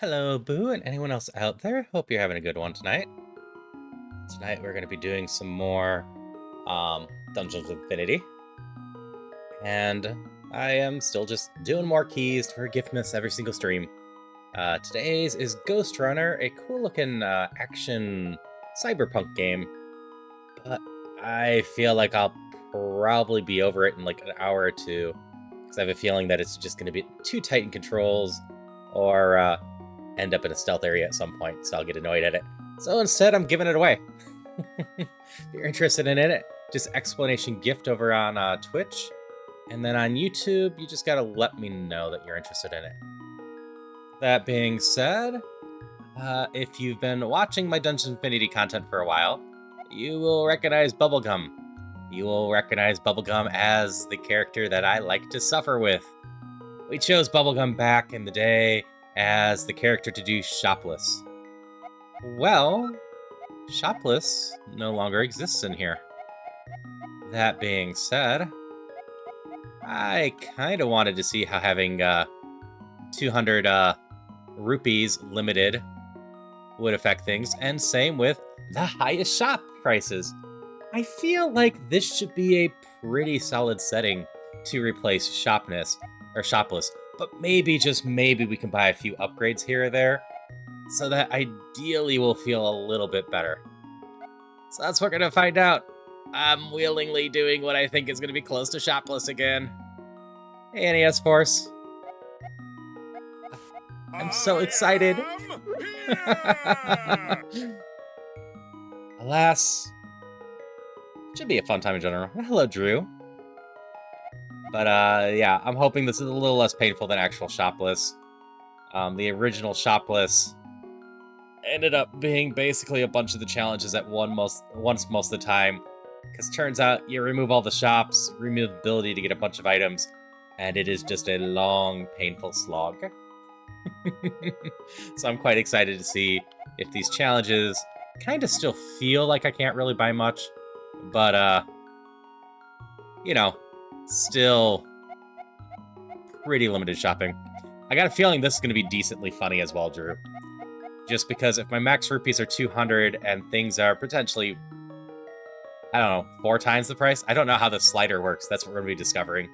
Hello, Boo, and anyone else out there. Hope you're having a good one tonight. Tonight we're going to be doing some more Dungeons Infinity, and I am still just doing more keys for Giftmas every single stream. Today's is Ghost Runner, a cool-looking action cyberpunk game, but I feel like I'll probably be over it in like an hour or two, because I have a feeling that it's just going to be too tight in controls, or end up in a stealth area at some point, so I'll get annoyed at it. So instead, I'm giving it away. If you're interested in it, just explanation gift over on Twitch, and then on YouTube, you just gotta let me know that you're interested in it. That being said, if you've been watching my Dungeons Infinity content for a while, you will recognize Bubblegum. You will recognize Bubblegum as the character that I like to suffer with. We chose Bubblegum back in the day as the character to do Shopless. Well, Shopless no longer exists in here. That being said, I kind of wanted to see how having 200 rupees limited would affect things, and same with the highest shop prices. I feel like this should be a pretty solid setting to replace Shopless, but maybe, just maybe, we can buy a few upgrades here or there, so that ideally we'll feel a little bit better. So that's what we're gonna find out. I'm willingly doing what I think is gonna be close to Shopless again. Hey, NES Force. I'm so excited. Alas. Should be a fun time in general. Hello, Drew. But, yeah, I'm hoping this is a little less painful than actual Shopless. The original Shopless ended up being basically a bunch of the challenges at once most of the time. Because turns out you remove all the shops, remove the ability to get a bunch of items, and it is just a long, painful slog. So I'm quite excited to see if these challenges kind of still feel like I can't really buy much. But, you know, still pretty limited shopping. I got a feeling this is going to be decently funny as well, Drew. Just because if my max rupees are 200 and things are potentially, I don't know, 4 times the price? I don't know how the slider works. That's what we're going to be discovering.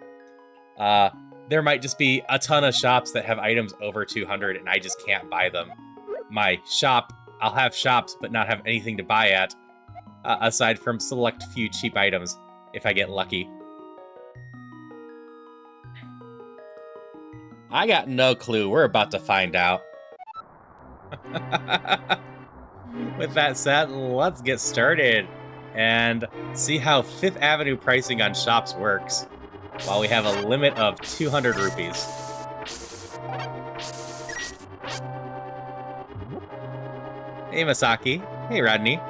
There might just be a ton of shops that have items over 200 and I just can't buy them. My shop, I'll have shops but not have anything to buy at, aside from select few cheap items if I get lucky. I got no clue. We're about to find out. With that said, let's get started and see how 5th Avenue pricing on shops works while we have a limit of 200 rupees. Hey, Masaki. Hey, Rodney.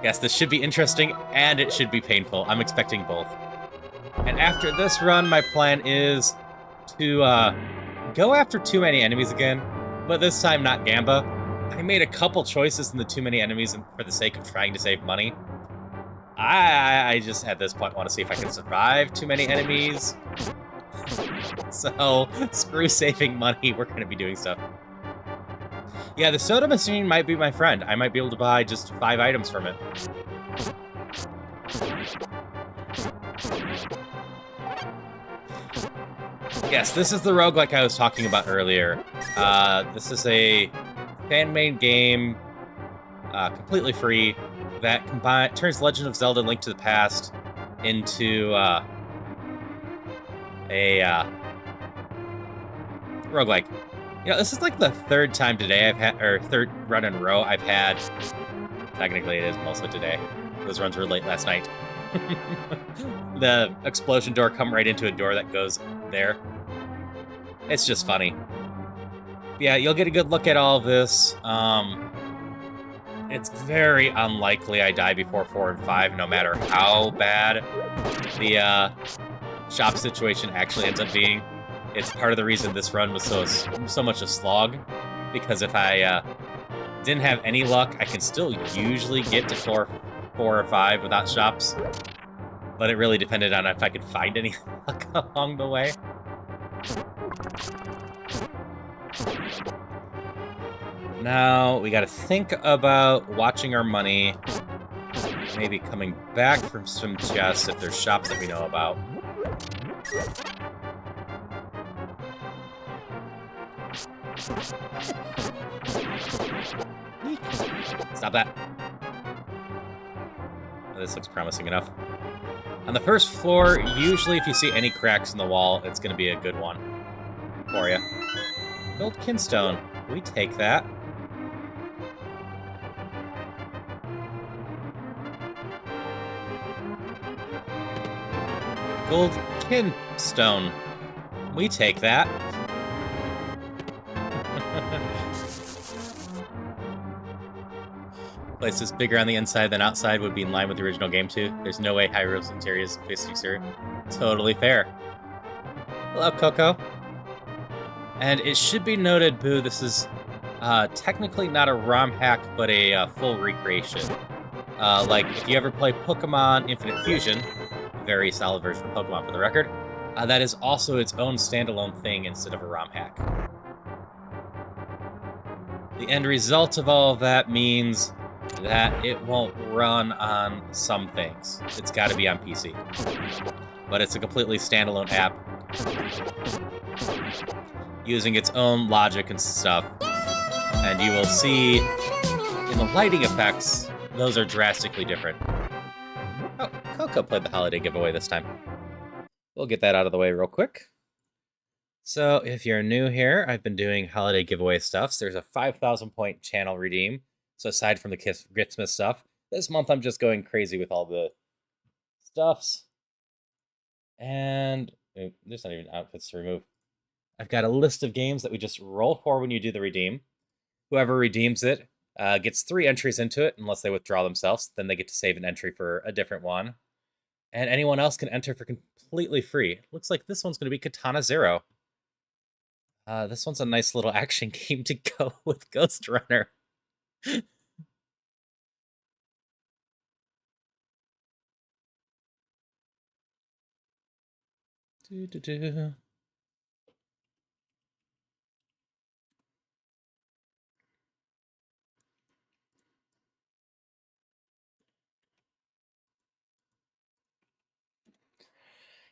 Yes, this should be interesting and it should be painful. I'm expecting both. And after this run, my plan is to go after too many enemies again, but this time not Gamba. I made a couple choices in the too many enemies for the sake of trying to save money. I just at this point want to see if I can survive too many enemies. So screw saving money, we're going to be doing stuff. Yeah, the soda machine might be my friend. I might be able to buy just 5 items from it. Yes, this is the roguelike I was talking about earlier. This is a fan-made game, completely free, that turns Legend of Zelda Link to the Past into a roguelike. You know, this is like the 3rd time today I've had, or 3rd run in a row I've had. Technically it is mostly today. Those runs were late last night. The explosion door come right into a door that goes there. It's just funny. Yeah, you'll get a good look at all of this. It's very unlikely I die before 4 and 5, no matter how bad the shop situation actually ends up being. It's part of the reason this run was so much a slog, because if I didn't have any luck, I can still usually get to 4 or 5 without shops. But it really depended on if I could find any luck along the way. Now, we gotta think about watching our money. Maybe coming back from some chests if there's shops that we know about. Stop that. This looks promising enough. On the first floor, usually if you see any cracks in the wall, it's going to be a good one for you. Gold kinstone. We take that. Gold kinstone. We take that. Place is bigger on the inside than outside would be in line with the original game too. There's no way Hyrule's interior is facing exterior. Totally fair. Hello, Coco. And it should be noted, Boo, this is technically not a ROM hack, but a full recreation. Like, if you ever play Pokemon Infinite Fusion, very solid version of Pokemon for the record, that is also its own standalone thing instead of a ROM hack. The end result of all of that means that it won't run on some things. It's got to be on PC. But it's a completely standalone app using its own logic and stuff. And you will see in the lighting effects, those are drastically different. Oh, Coco played the holiday giveaway this time. We'll get that out of the way real quick. So if you're new here, I've been doing holiday giveaway stuff. So there's a 5,000 point channel redeem. So aside from the Christmas stuff, this month I'm just going crazy with all the stuffs. And there's not even outfits to remove. I've got a list of games that we just roll for when you do the redeem. Whoever redeems it gets 3 entries into it, unless they withdraw themselves. Then they get to save an entry for a different one. And anyone else can enter for completely free. Looks like this one's going to be Katana Zero. This one's a nice little action game to go with Ghost Runner.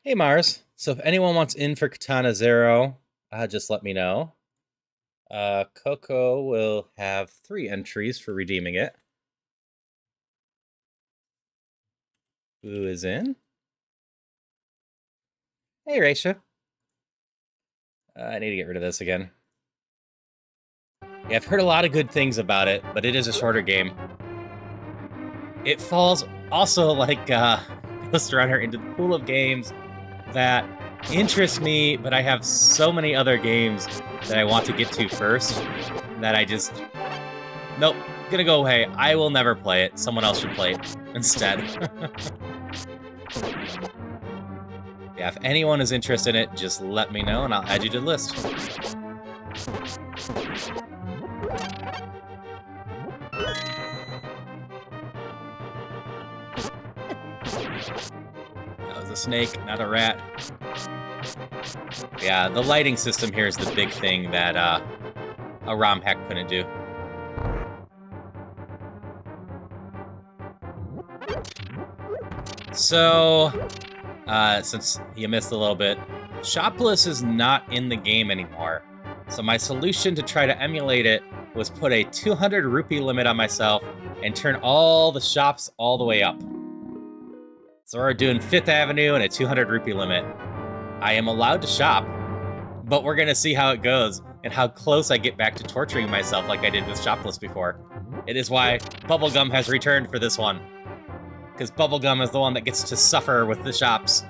Hey Mars, so if anyone wants in for Katana Zero, just let me know. Coco will have 3 entries for redeeming it. Who is in? Hey Raisha. I need to get rid of this again. Yeah, I've heard a lot of good things about it, but it is a shorter game. It falls also like Ghost Runner into the pool of games that interest me, but I have so many other games that I want to get to first that I just... Nope, gonna go away. I will never play it. Someone else should play it instead. Yeah, if anyone is interested in it, just let me know and I'll add you to the list. That was a snake, not a rat. Yeah, the lighting system here is the big thing that a ROM hack couldn't do. So, since you missed a little bit, Shopless is not in the game anymore. So my solution to try to emulate it was put a 200 rupee limit on myself and turn all the shops all the way up. So we're doing 5th Avenue and a 200 rupee limit. I am allowed to shop, but we're gonna see how it goes and how close I get back to torturing myself like I did with Shopless before. It is why Bubblegum has returned for this one. Because Bubblegum is the one that gets to suffer with the shops.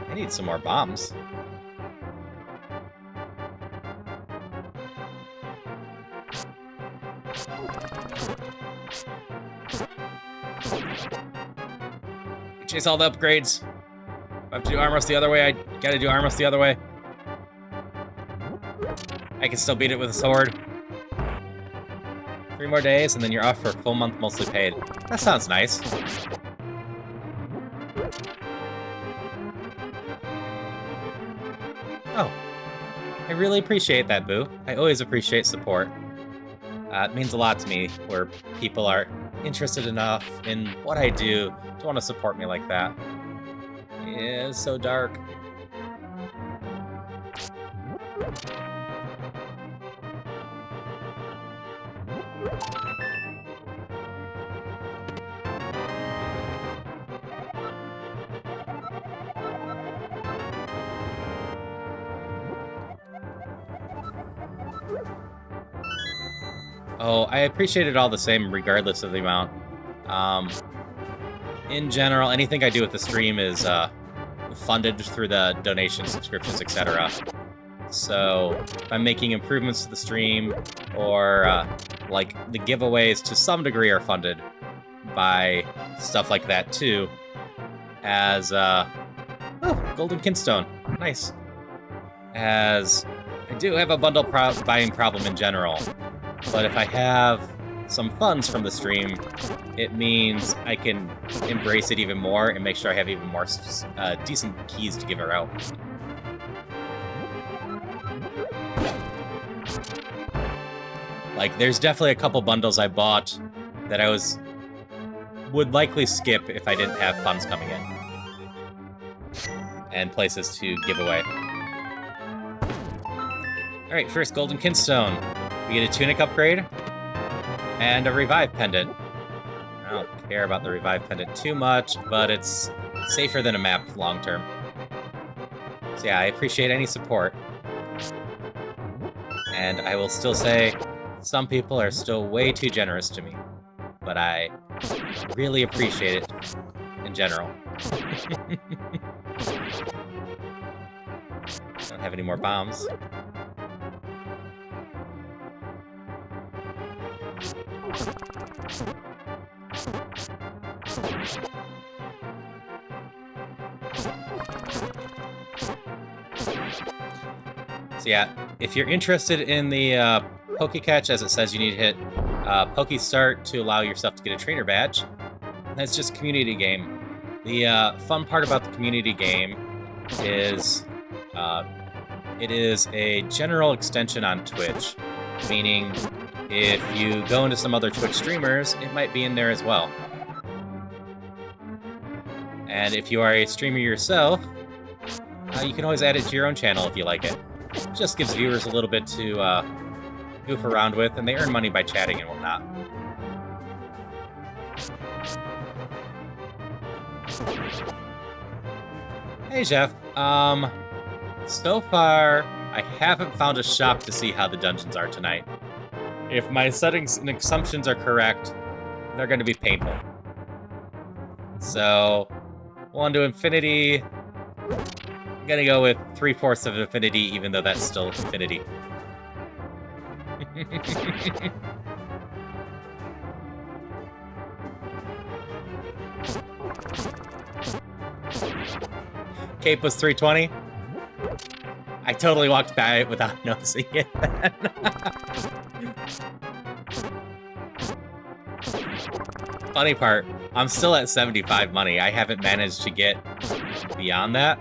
I need some more bombs. Chase all the upgrades. If I have to do Armos the other way, I gotta do Armos the other way. I can still beat it with a sword. 3 more days, and then you're off for a full month mostly paid. That sounds nice. really appreciate that, Boo. I always appreciate support. It means a lot to me where people are interested enough in what I do to want to support me like that. Yeah, it's so dark. Oh, I appreciate it all the same, regardless of the amount. In general, anything I do with the stream is funded through the donations, subscriptions, etc. So if I'm making improvements to the stream, or like the giveaways to some degree are funded by stuff like that too. As oh, golden kinstone, nice. As I do have a bundle buying problem in general. But if I have some funds from the stream, it means I can embrace it even more and make sure I have even more decent keys to give her out. Like, there's definitely a couple bundles I bought that I would likely skip if I didn't have funds coming in. And places to give away. Alright, first Golden Kinstone. We get a tunic upgrade, and a revive pendant. I don't care about the revive pendant too much, but it's safer than a map long term. So yeah, I appreciate any support. And I will still say, some people are still way too generous to me. But I really appreciate it in general. Don't have any more bombs. So yeah, if you're interested in the Poke-Catch, as it says you need to hit Poke-Start to allow yourself to get a trainer badge. That's just a community game. The fun part about the community game is it is a general extension on Twitch, meaning if you go into some other Twitch streamers, it might be in there as well. And if you are a streamer yourself, you can always add it to your own channel if you like it. It just gives viewers a little bit to goof around with, and they earn money by chatting and whatnot. Hey, Jeff. So far, I haven't found a shop to see how the dungeons are tonight. If my settings and assumptions are correct, they're going to be painful. So, 1 to infinity. I'm going to go with 3/4 of infinity, even though that's still infinity. Cape was 320. I totally walked by it without noticing it then. Funny part, I'm still at 75 money. I haven't managed to get beyond that.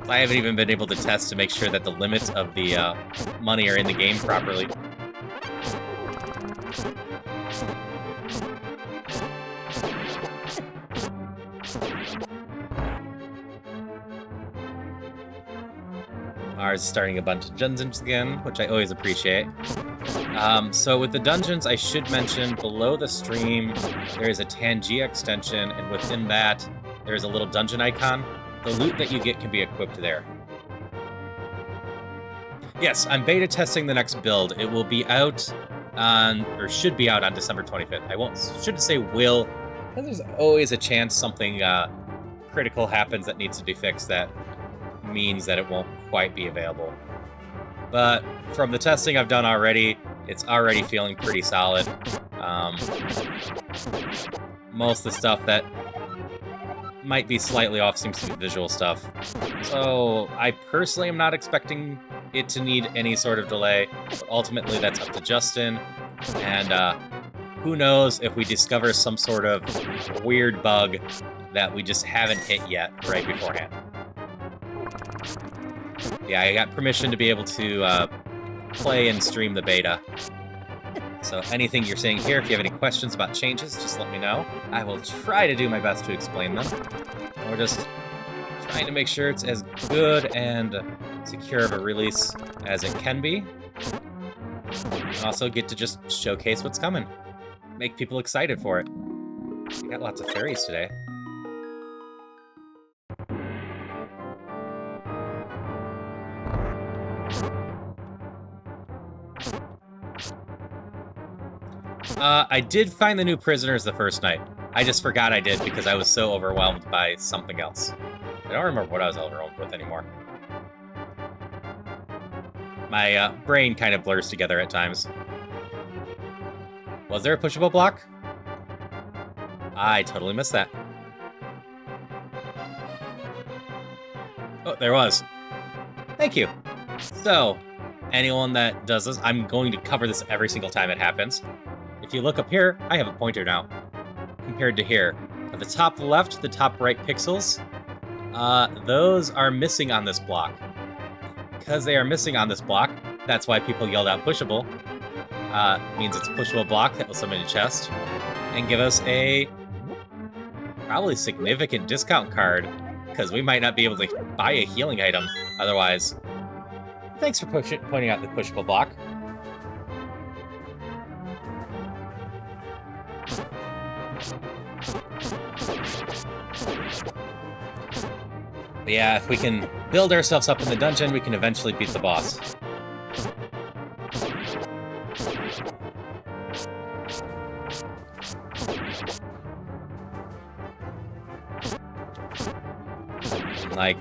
I haven't even been able to test to make sure that the limits of the money are in the game properly. Mars is starting a bunch of dungeons again, which I always appreciate. So with the dungeons, I should mention below the stream, there is a Tangia extension, and within that, there's a little dungeon icon. The loot that you get can be equipped there. Yes, I'm beta testing the next build. It will be out on, or should be out on December 25th. Shouldn't say will, because there's always a chance something critical happens that needs to be fixed that means that it won't quite be available. But from the testing I've done already, it's already feeling pretty solid. Most of the stuff that might be slightly off seems to be visual stuff. So I personally am not expecting it to need any sort of delay, but ultimately that's up to Justin. And who knows if we discover some sort of weird bug that we just haven't hit yet right beforehand. Yeah, I got permission to be able to play and stream the beta. So anything you're saying here, if you have any questions about changes, just let me know. I will try to do my best to explain them. We're just trying to make sure it's as good and secure of a release as it can be. And also get to just showcase what's coming. Make people excited for it. We got lots of fairies today. I did find the new prisoners the first night. I just forgot I did because I was so overwhelmed by something else. I don't remember what I was overwhelmed with anymore. My brain kind of blurs together at times. Was there a pushable block? I totally missed that. Oh, there was. Thank you. So, anyone that does this, I'm going to cover this every single time it happens. If you look up here, I have a pointer now, compared to here. At the top left, the top right pixels, those are missing on this block. Because they are missing on this block, that's why people yelled out pushable. Means it's a pushable block that will summon a chest, and give us a probably significant discount card, because we might not be able to buy a healing item otherwise. Thanks for pointing out the pushable block. But yeah, if we can build ourselves up in the dungeon, we can eventually beat the boss. Like,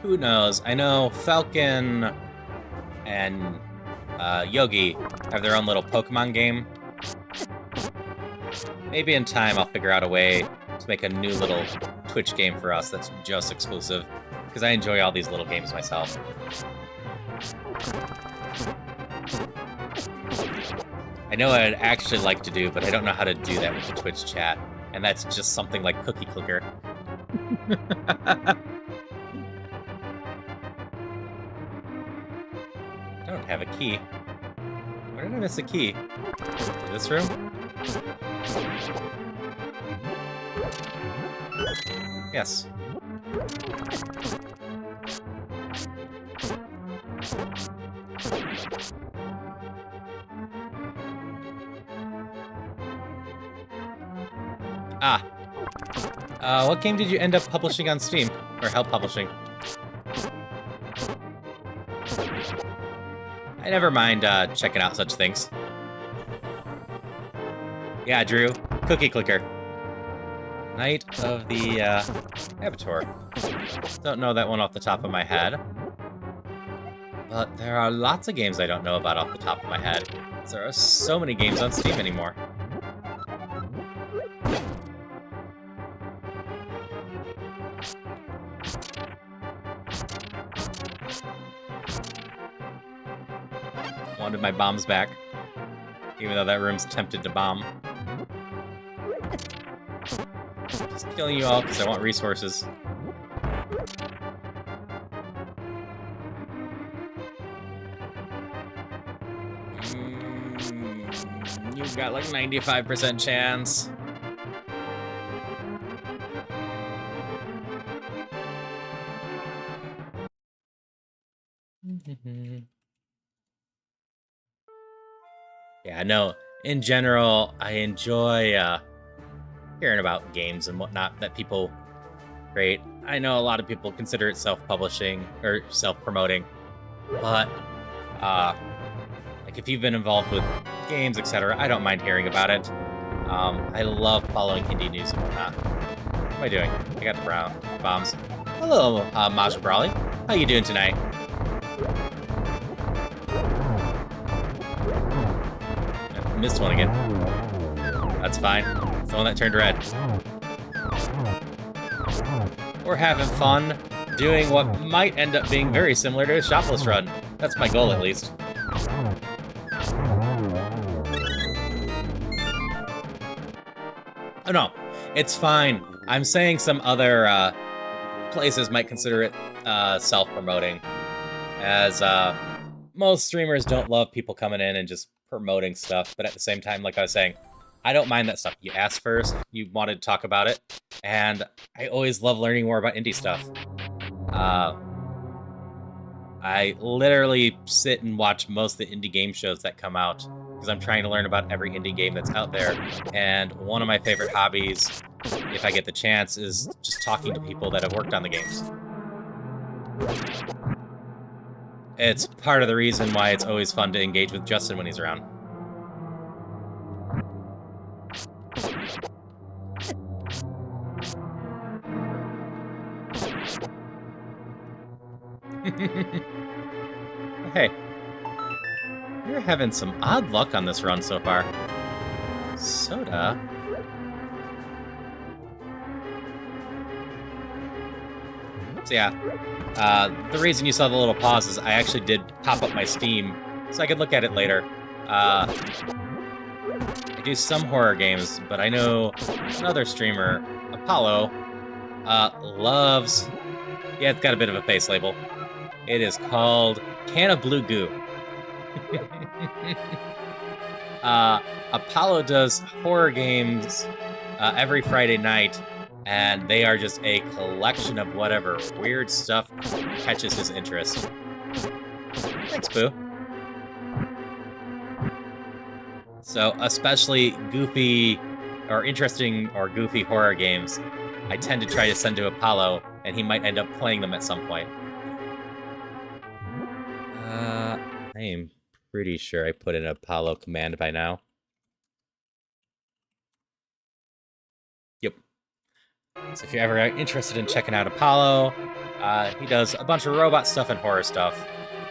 who knows? I know Falcon and Yogi have their own little Pokemon game. Maybe in time I'll figure out a way to make a new little Twitch game for us that's just exclusive, because I enjoy all these little games myself. I know what I'd actually like to do, but I don't know how to do that with the Twitch chat, and that's just something like Cookie Clicker. I don't have a key. Where did I miss a key? This room? Yes. Ah. What game did you end up publishing on Steam? Or help publishing? I never mind checking out such things. Yeah, Drew. Cookie Clicker. Night of the Abattoir. Don't know that one off the top of my head. But there are lots of games I don't know about off the top of my head. There are so many games on Steam anymore. Wanted my bombs back. Even though that room's tempted to bomb. Just killing you all because I want resources. You've got like 95% chance. Yeah, no, in general, I enjoy hearing about games and whatnot that people create. I know a lot of people consider it self-publishing or self-promoting, but like if you've been involved with games, etc., I don't mind hearing about it. I love following indie news and whatnot. What am I doing? I got the brown bombs. Hello, Masha Brawley. How you doing tonight? Missed one again. That's fine. It's the one that turned red. We're having fun doing what might end up being very similar to a shopless run. That's my goal, at least. Oh no, it's fine. I'm saying some other places might consider it self-promoting, as most streamers don't love people coming in and just promoting stuff, but at the same time, like I was saying, I don't mind that stuff. You asked first, you wanted to talk about it, and I always love learning more about indie stuff. I literally sit and watch most of the indie game shows that come out, because I'm trying to learn about every indie game that's out there, and one of my favorite hobbies, if I get the chance, is just talking to people that have worked on the games. It's part of the reason why it's always fun to engage with Justin when he's around. Hey, you're having some odd luck on this run so far. Soda? So yeah, the reason you saw the little pause is I actually did pop up my Steam so I could look at it later. I do some horror games, but I know another streamer, Apollo, loves... Yeah, it's got a bit of a face label. It is called Can of Blue Goo. Apollo does horror games every Friday night, and they are just a collection of whatever weird stuff catches his interest. Thanks, Boo. So, especially goofy or interesting or goofy horror games, I tend to try to send to Apollo, and he might end up playing them at some point. I am pretty sure I put in Apollo command by now. Yep. So if you're ever interested in checking out Apollo, he does a bunch of robot stuff and horror stuff.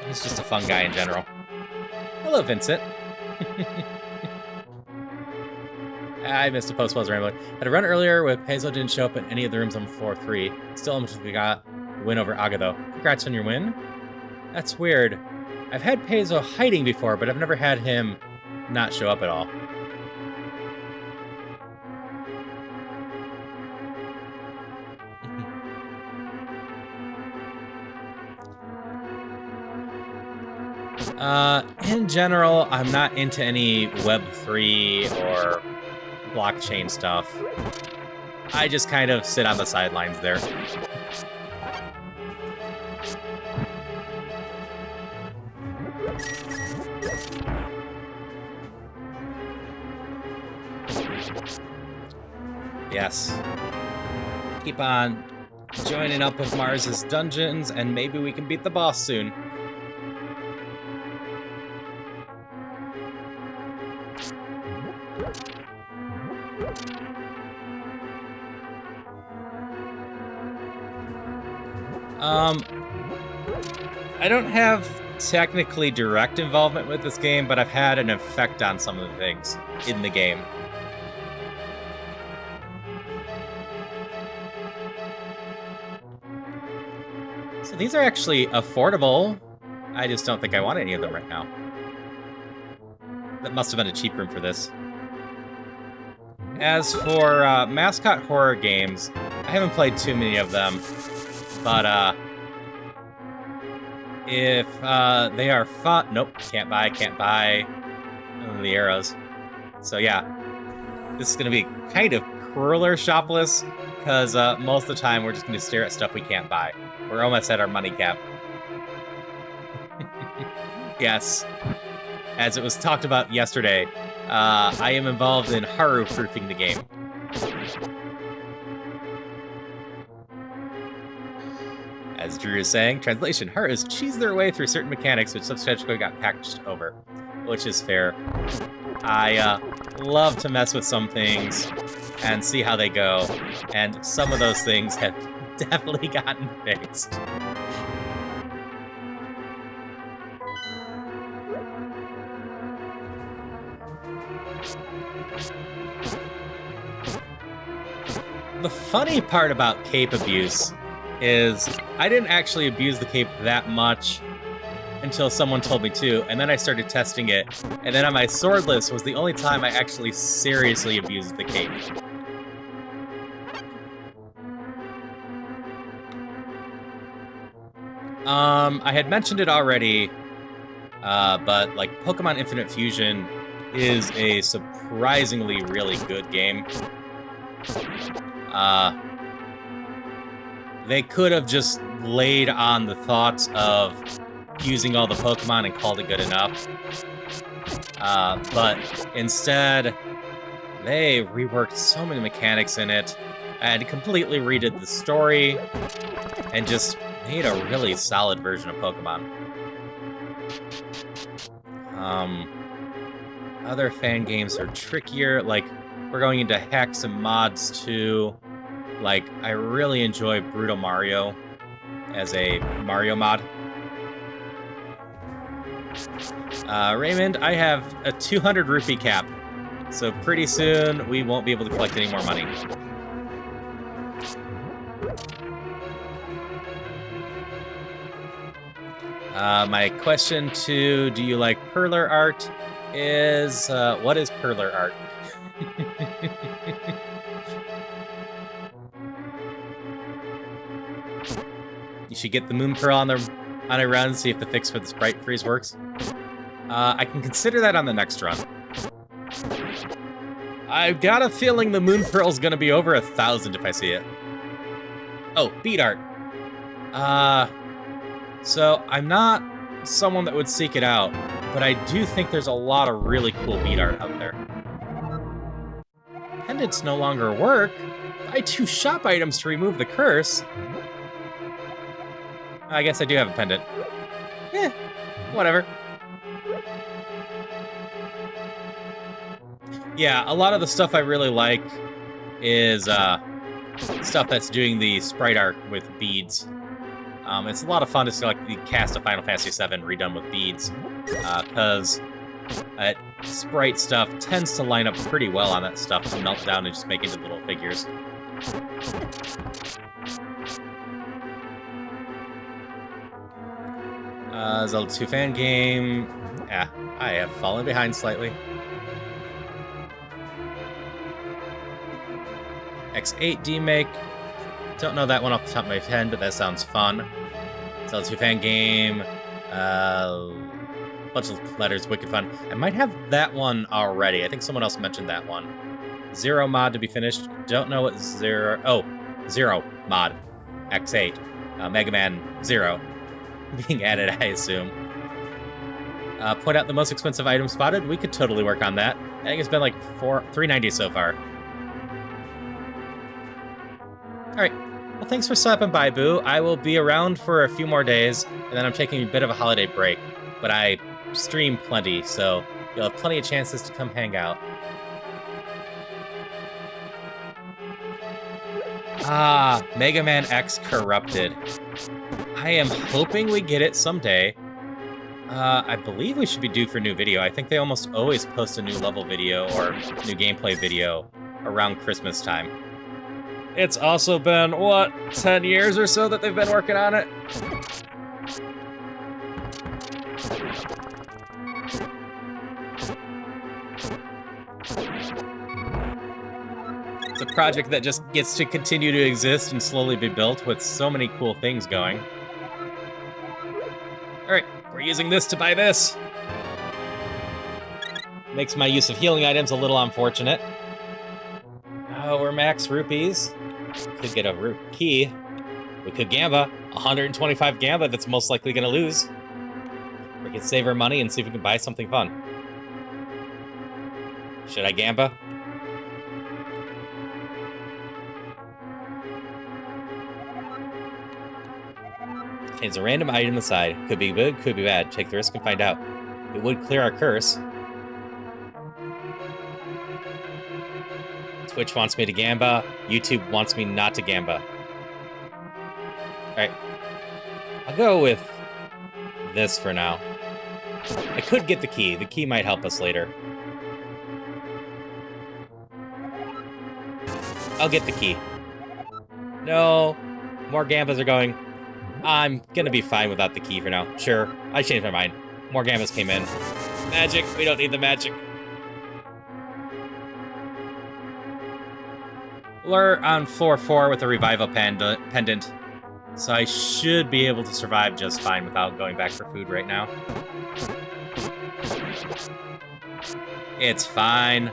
He's just a fun guy in general. Hello, Vincent. I missed a post while I was rambling. Had a run earlier with Peso didn't show up in any of the rooms on floor 3. Still almost we got the win over Aga, though. Congrats on your win. That's weird. I've had Peso hiding before, but I've never had him not show up at all. In general, I'm not into any Web3 or blockchain stuff. I just kind of sit on the sidelines there. Yes. Keep on joining up with Mars's dungeons, and maybe we can beat the boss soon. I don't have technically direct involvement with this game, but I've had an effect on some of the things in the game. So these are actually affordable. I just don't think I want any of them right now. That must have been a cheap room for this. As for mascot horror games, I haven't played too many of them, but if they are fun... Nope, can't buy. The arrows. So yeah, this is going to be kind of crueler shopless, because most of the time we're just going to stare at stuff we can't buy. We're almost at our money cap. Yes. As it was talked about yesterday, I am involved in Haru-proofing the game. As Drew is saying, translation, Haru's cheese their way through certain mechanics which substantially got packaged over. Which is fair. I love to mess with some things and see how they go, and some of those things have definitely gotten fixed. The funny part about cape abuse is I didn't actually abuse the cape that much until someone told me to, and then I started testing it, and then on my swordless was the only time I actually seriously abused the cape. I had mentioned it already, but like Pokemon Infinite Fusion is a surprisingly really good game. They could have just laid on the thoughts of using all the Pokemon and called it good enough. But instead, they reworked so many mechanics in it and completely redid the story and just made a really solid version of Pokemon. Other fan games are trickier, like we're going into hacks and mods too. Like, I really enjoy Brutal Mario as a Mario mod. Raymond, I have a 200 rupee cap, so pretty soon we won't be able to collect any more money. My question to do you like perler art is, what is perler art? You should get the Moon Pearl on a run, see if the fix for the sprite freeze works. I can consider that on the next run. I've got a feeling the Moon Pearl's gonna be over 1,000 if I see it. Oh, beat art. So I'm not someone that would seek it out, but I do think there's a lot of really cool beat art out there. Pendants no longer work. Buy 2 shop items to remove the curse. I guess I do have a pendant. Eh, whatever. Yeah, a lot of the stuff I really like is stuff that's doing the sprite art with beads. It's a lot of fun to see like the cast of Final Fantasy VII redone with beads, because sprite stuff tends to line up pretty well on that stuff to melt down and just make into little figures. Zelda 2 fan game. Yeah, I have fallen behind slightly. X8 demake. Don't know that one off the top of my head, but that sounds fun. Zelda 2 fan game. Bunch of letters, wicked fun. I might have that one already. I think someone else mentioned that one. Zero mod to be finished. Don't know what zero. Oh, Zero mod. X8. Mega Man Zero. Being added, I assume. Point out the most expensive item spotted. We could totally work on that. I think it's been like $390 so far. Alright. Well, thanks for stopping by, Boo. I will be around for a few more days, and then I'm taking a bit of a holiday break. But I stream plenty, so you'll have plenty of chances to come hang out. Ah, Mega Man X Corrupted. I am hoping we get it someday. I believe we should be due for a new video. I think they almost always post a new level video or new gameplay video around Christmas time. It's also been, what, 10 years or so that they've been working on it? It's a project that just gets to continue to exist and slowly be built with so many cool things going. Alright, we're using this to buy this. Makes my use of healing items a little unfortunate. Oh, we're max rupees. Could get a key. We could gamba. 125 gamba that's most likely gonna lose. We could save our money and see if we can buy something fun. Should I gamba? Contains a random item inside. Could be good, could be bad. Take the risk and find out. It would clear our curse. Twitch wants me to gamba. YouTube wants me not to gamba. Alright. I'll go with this for now. I could get the key. The key might help us later. I'll get the key. No. More gambas are going. I'm gonna be fine without the key for now. Sure. I changed my mind. More gambas came in. Magic. We don't need the magic. We're on floor 4 with a revival pendant. So I should be able to survive just fine without going back for food right now. It's fine.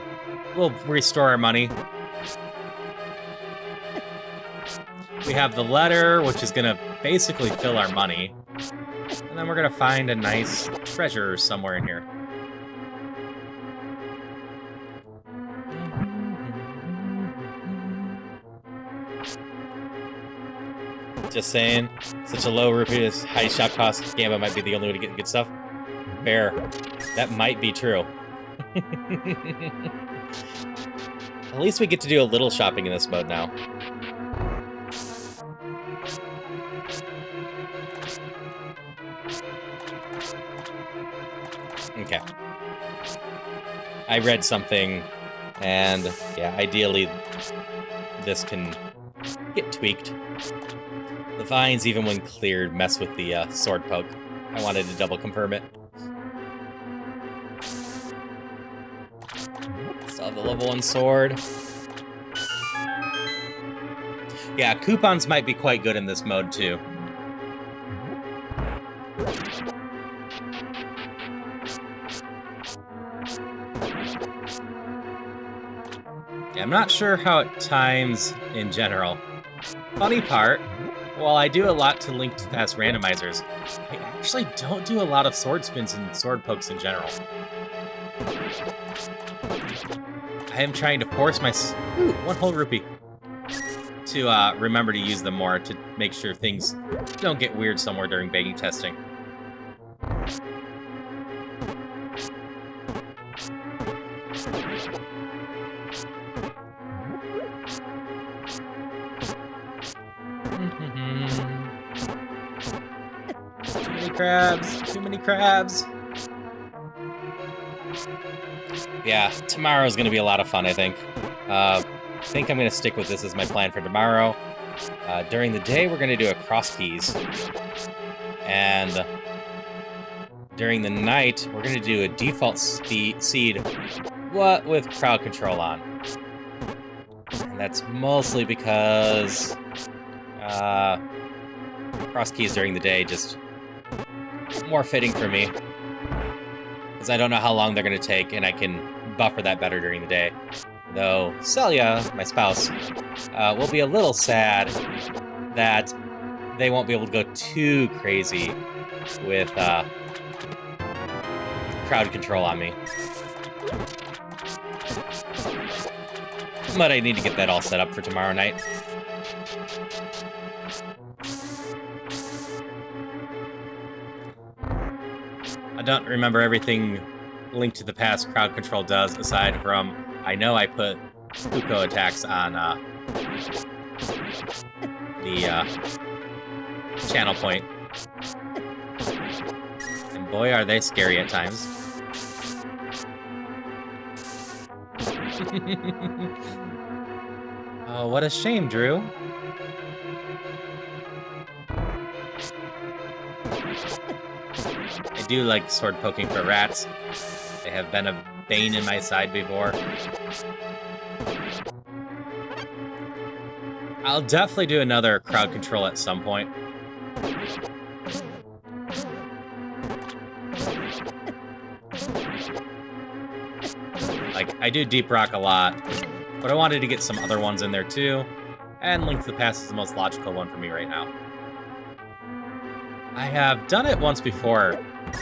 We'll restore our money. We have the letter, which is going to basically fill our money. And then we're going to find a nice treasure somewhere in here. Just saying, such a low rupee, high shop cost, Gamba might be the only way to get good stuff. Fair. That might be true. At least we get to do a little shopping in this mode now. Okay. I read something, and yeah, ideally this can get tweaked. The vines, even when cleared, mess with the sword poke. I wanted to double confirm it. Still have the level 1 sword. Yeah, coupons might be quite good in this mode, too. Yeah, I'm not sure how it times in general. Funny part, while I do a lot to link to past randomizers, I actually don't do a lot of sword spins and sword pokes in general. I am trying to force my... Ooh, 1 whole rupee. To remember to use them more to make sure things don't get weird somewhere during beta testing. Too many crabs. Too many crabs. Yeah, tomorrow's going to be a lot of fun, I think. I think I'm going to stick with this as my plan for tomorrow. During the day, we're going to do a cross keys. And during the night, we're going to do a default seed, what with crowd control on. And that's mostly because cross keys during the day just more fitting for me. Because I don't know how long they're going to take, and I can buffer that better during the day. Though Celia, my spouse, will be a little sad that they won't be able to go too crazy with crowd control on me. But I need to get that all set up for tomorrow night. I don't remember everything linked to the past crowd control does, aside from I know I put Puko attacks on the channel point. And boy, are they scary at times. Oh, what a shame, Drew. I do like sword poking for rats. They have been a bane in my side before. I'll definitely do another crowd control at some point. Like, I do Deep Rock a lot, but I wanted to get some other ones in there too, and Link to the Past is the most logical one for me right now. I have done it once before,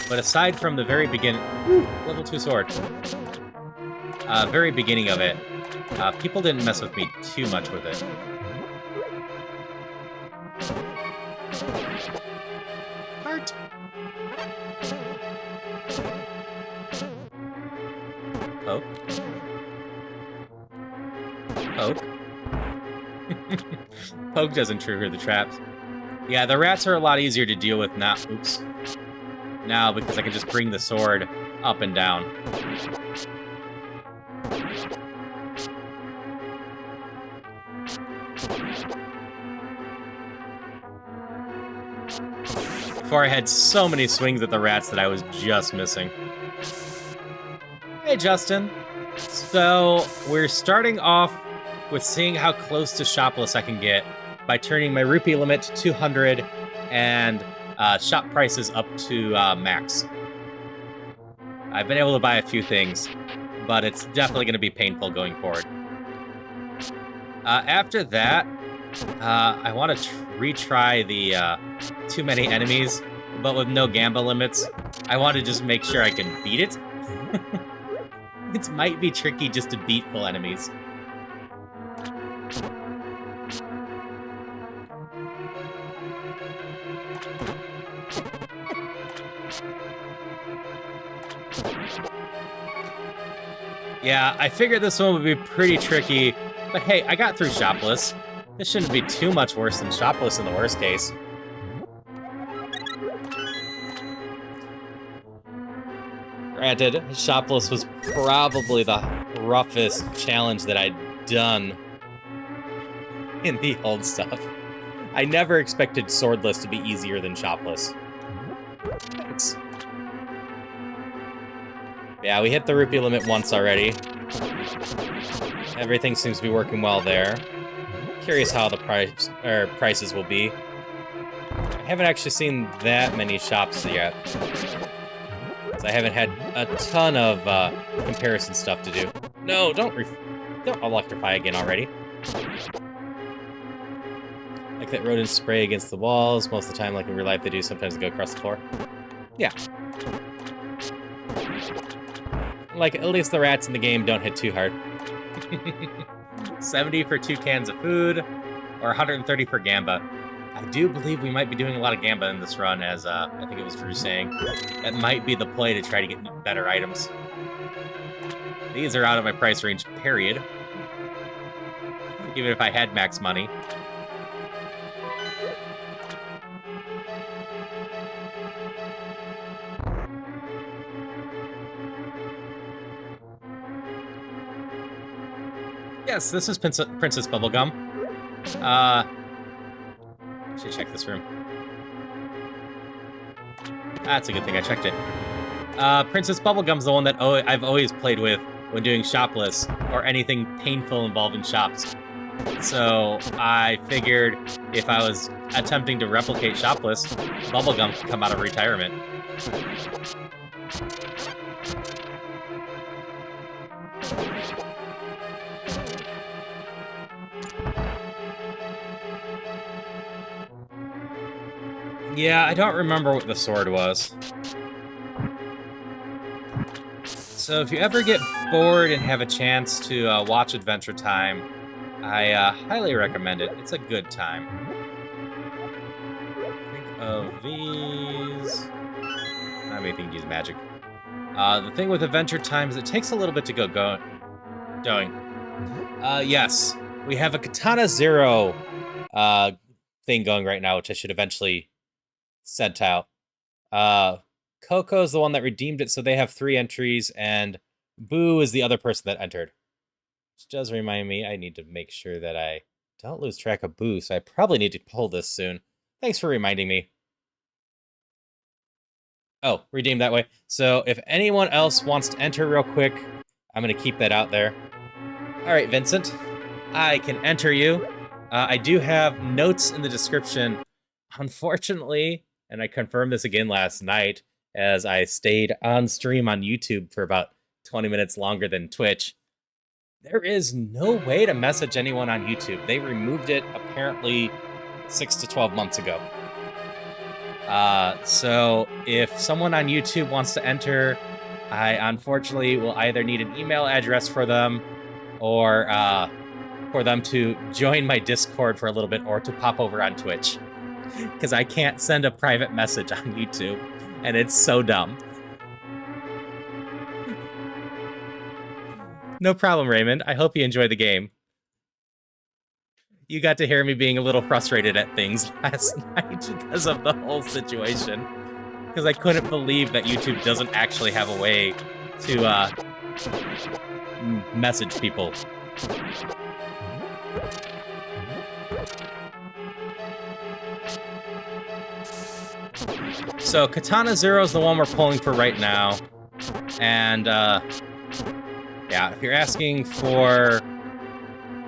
but aside from the very beginning... Level 2 sword. Very beginning of it, people didn't mess with me too much with it. Heart! Poke. Poke. Poke doesn't trigger the traps. Yeah, the rats are a lot easier to deal with now. Oops. Now, because I can just bring the sword up and down. Before I had so many swings at the rats that I was just missing. Hey, Justin. So, we're starting off with seeing how close to shopless I can get by turning my rupee limit to 200 and shop prices up to max. I've been able to buy a few things, but it's definitely going to be painful going forward. After that, I want to retry the too many enemies, but with no gamba limits. I want to just make sure I can beat it. It might be tricky just to beat full enemies. Yeah, I figured this one would be pretty tricky, but hey, I got through Shopless. This shouldn't be too much worse than Shopless in the worst case. Granted, Shopless was probably the roughest challenge that I'd done in the old stuff. I never expected Swordless to be easier than Shopless. Thanks. Yeah, we hit the rupee limit once already. Everything seems to be working well there. Curious how the prices will be. I haven't actually seen that many shops yet. So I haven't had a ton of comparison stuff to do. No, don't electrify again already. Like that rodent spray against the walls. Most of the time, like in real life, they do. Sometimes they go across the floor. Yeah. Like, at least the rats in the game don't hit too hard. 70 for 2 cans of food, or 130 for gamba. I do believe we might be doing a lot of gamba in this run, as I think it was Drew saying. That might be the play to try to get better items. These are out of my price range, period. Even if I had max money. Yes, this is Princess Bubblegum. Should check this room. That's a good thing I checked it. Princess Bubblegum's the one that I've always played with when doing Shopless, or anything painful involving shops. So I figured if I was attempting to replicate Shopless, Bubblegum could come out of retirement. Yeah, I don't remember what the sword was. So if you ever get bored and have a chance to watch Adventure Time, I highly recommend it. It's a good time. Think of these. I may think use magic. The thing with Adventure Time is it takes a little bit to get going. Yes, we have a Katana Zero thing going right now, which I should eventually send out. Coco's the one that redeemed it, so they have 3 entries, and Boo is the other person that entered. Which does remind me, I need to make sure that I don't lose track of Boo, so I probably need to pull this soon. Thanks for reminding me. Oh, redeemed that way. So if anyone else wants to enter real quick, I'm going to keep that out there. All right, Vincent, I can enter you. I do have notes in the description. Unfortunately, and I confirmed this again last night, as I stayed on stream on YouTube for about 20 minutes longer than Twitch. There is no way to message anyone on YouTube. They removed it apparently 6 to 12 months ago. So if someone on YouTube wants to enter, I unfortunately will either need an email address for them, or for them to join my Discord for a little bit, or to pop over on Twitch. Because I can't send a private message on YouTube, and it's so dumb. No problem, Raymond. I hope you enjoy the game. You got to hear me being a little frustrated at things last night because of the whole situation. Because I couldn't believe that YouTube doesn't actually have a way to message people. So Katana Zero is the one we're pulling for right now. And yeah, if you're asking for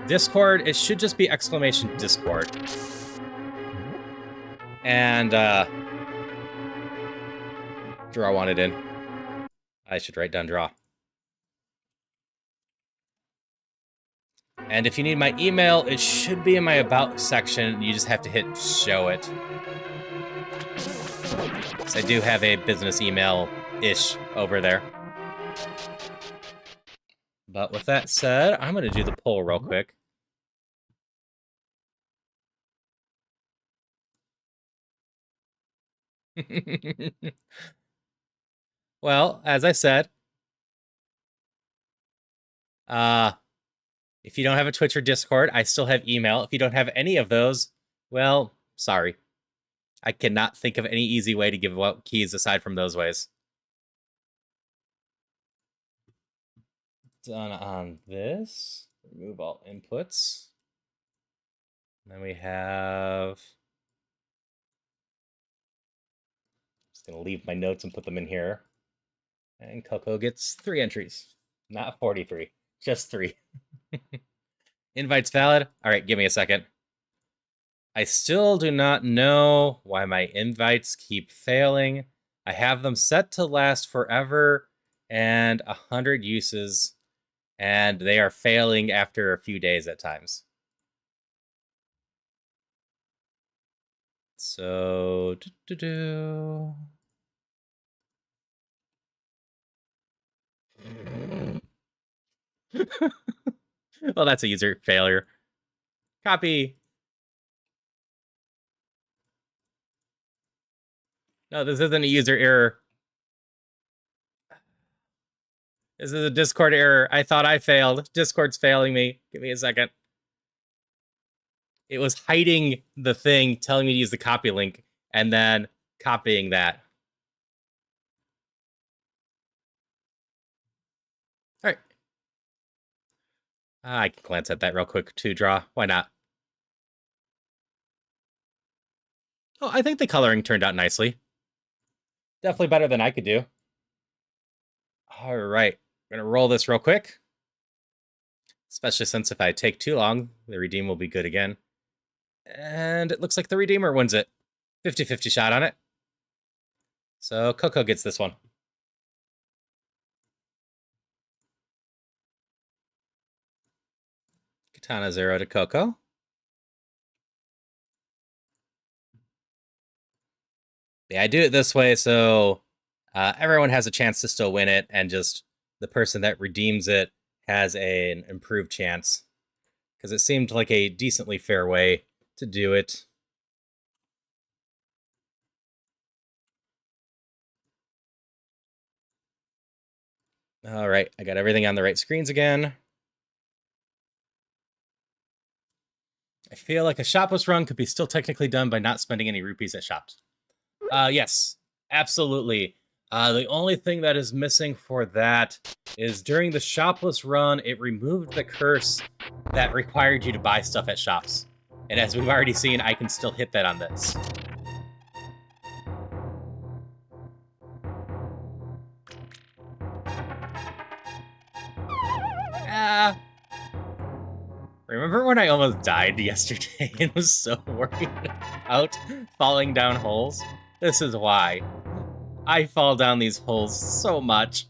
Discord, it should just be exclamation Discord. And draw wanted in. I should write down draw. And if you need my email, it should be in my about section. You just have to hit show it. So I do have a business email-ish over there. But with that said, I'm going to do the poll real quick. Well, as I said, if you don't have a Twitch or Discord, I still have email. If you don't have any of those, well, sorry. I cannot think of any easy way to give out keys aside from those ways. Done on this. Remove all inputs. And then we have... Just going to leave my notes and put them in here. And Coco gets 3 entries. Not 43. Just 3. Invite's valid. All right, give me a second. I still do not know why my invites keep failing. I have them set to last forever and 100 uses, and they are failing after a few days at times. So, well, that's a user failure. Copy. No, this isn't a user error. This is a Discord error. I thought I failed. Discord's failing me. Give me a second. It was hiding the thing, telling me to use the copy link, and then copying that. All right. I can glance at that real quick too, draw. Why not? Oh, I think the coloring turned out nicely. Definitely better than I could do. All right. I'm going to roll this real quick. Especially since if I take too long, the redeem will be good again. And it looks like the redeemer wins it. 50-50 shot on it. So Coco gets this one. Katana 0 to Coco. Yeah, I do it this way so everyone has a chance to still win it, and just the person that redeems it has an improved chance. Because it seemed like a decently fair way to do it. All right, I got everything on the right screens again. I feel like a shopless run could be still technically done by not spending any rupees at shops. Yes, absolutely. The only thing that is missing for that is during the shopless run, it removed the curse that required you to buy stuff at shops. And as we've already seen, I can still hit that on this. Remember when I almost died yesterday and was so worried about falling down holes? This is why. I fall down these holes so much.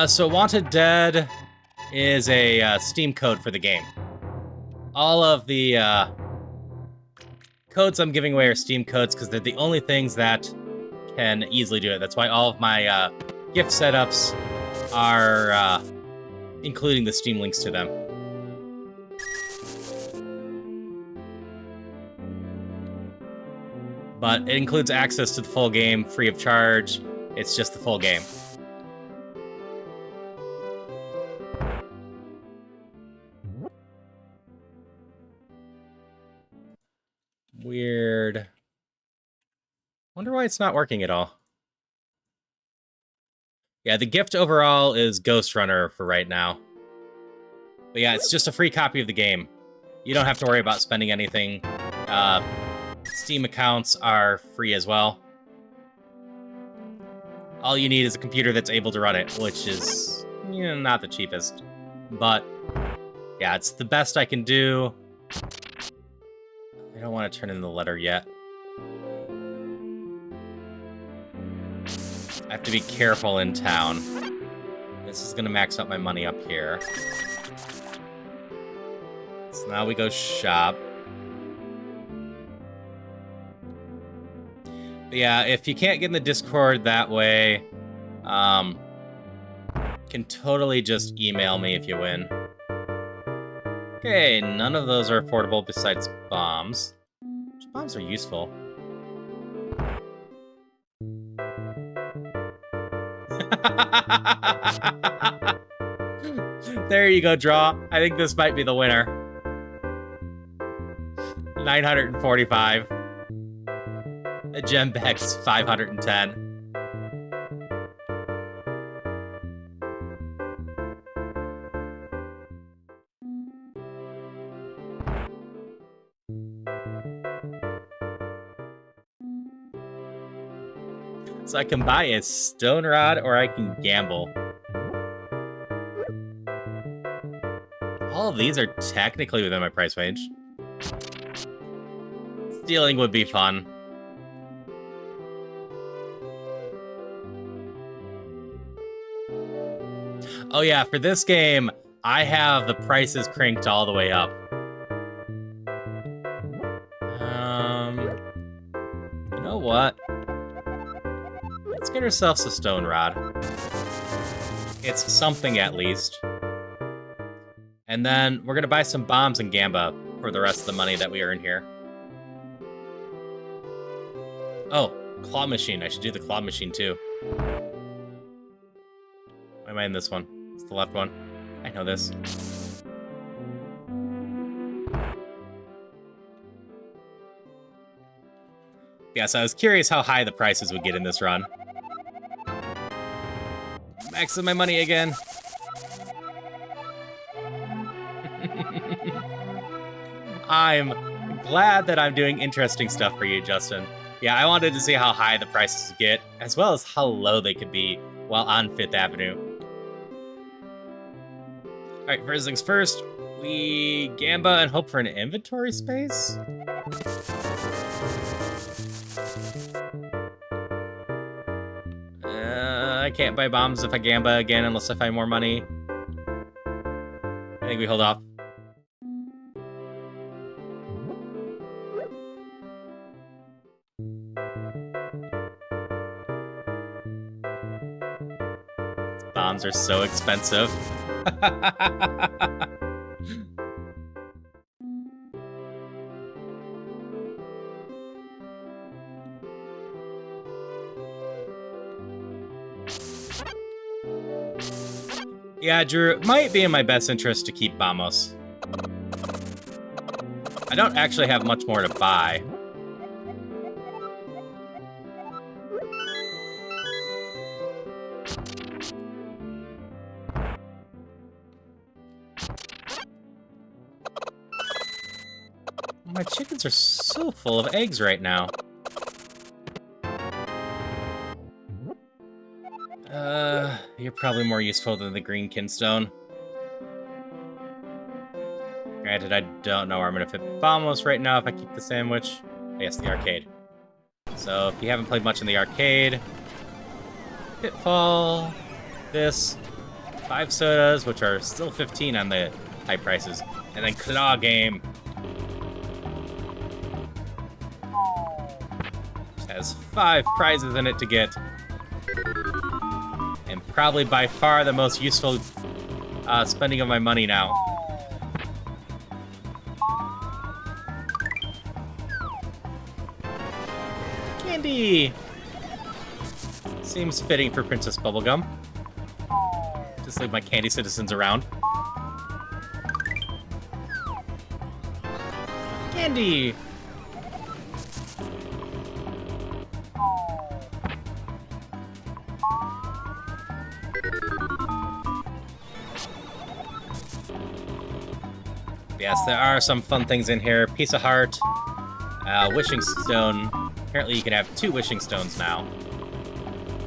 So Wanted Dead is a Steam code for the game. All of the codes I'm giving away are Steam codes because they're the only things that can easily do it. That's why all of my gift setups are including the Steam links to them. But it includes access to the full game free of charge. It's just the full game. Weird. Wonder why it's not working at all. Yeah, the gift overall is Ghost Runner for right now. But yeah, it's just a free copy of the game. You don't have to worry about spending anything. Steam accounts are free as well. All you need is a computer that's able to run it, which is not the cheapest. But yeah, it's the best I can do. I don't want to turn in the letter yet. I have to be careful in town. This is going to max out my money up here. So now we go shop. But yeah, if you can't get in the Discord that way, can totally just email me if you win. Okay, none of those are affordable besides bombs. Which bombs are useful? There you go, draw. I think this might be the winner. 945. A gem bag's 510. So I can buy a stone rod or I can gamble. All of these are technically within my price range. Stealing would be fun. Oh yeah, for this game, I have the prices cranked all the way up. You know what? Let's get ourselves a stone rod. It's something at least. And then we're gonna buy some bombs and gamba for the rest of the money that we earn here. Oh, claw machine. I should do the claw machine too. Why am I in this one? It's the left one. I know this. Yeah, so I was curious how high the prices would get in this run. Maxing my money again. I'm glad that I'm doing interesting stuff for you, Justin. Yeah, I wanted to see how high the prices would get, as well as how low they could be while on 5th Avenue. Alright, first things first, we gamba and hope for an inventory space? I can't buy bombs if I gamba again unless I find more money. I think we hold off. Bombs are so expensive. Yeah, Drew, it might be in my best interest to keep Vamos. I don't actually have much more to buy. My chickens are so full of eggs right now. You're probably more useful than the green kinstone. Granted, I don't know where I'm gonna fit Vamos right now if I keep the sandwich. Yes, the arcade. So, if you haven't played much in the arcade, Pitfall, this, 5 sodas, which are still 15 on the high prices, and then Claw Game. Which has 5 prizes in it to get. And probably by far the most useful spending of my money now. Candy! Seems fitting for Princess Bubblegum. Just leave my candy citizens around. Yes, there are some fun things in here. Piece of heart, wishing stone. Apparently you can have 2 wishing stones now.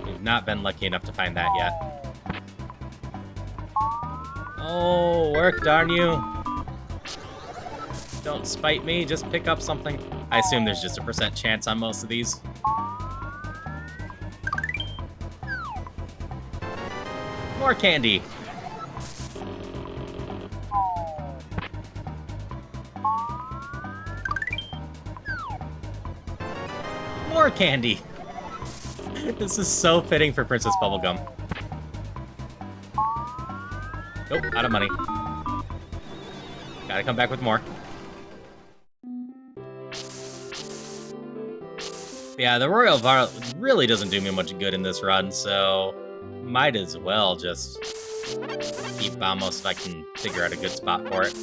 We've not been lucky enough to find that yet. Oh, work, darn you. Don't spite me, just pick up something. I assume there's just a % chance on most of these. More candy. More candy. This is so fitting for Princess Bubblegum. Nope, out of money. Gotta come back with more. Yeah, the Royal Varlet really doesn't do me much good in this run, so might as well just keep Vamos if I can figure out a good spot for it.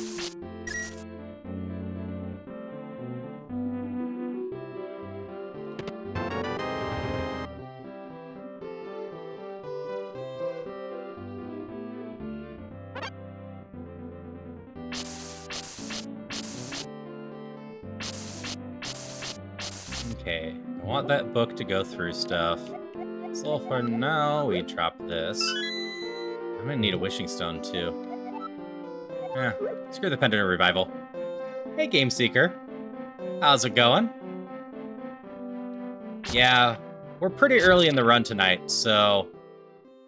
Okay, I want that book to go through stuff. So for now, we drop this. I'm gonna need a wishing stone, too. Eh, screw the Pendant of Revival. Hey, Game Seeker. How's it going? Yeah, we're pretty early in the run tonight, so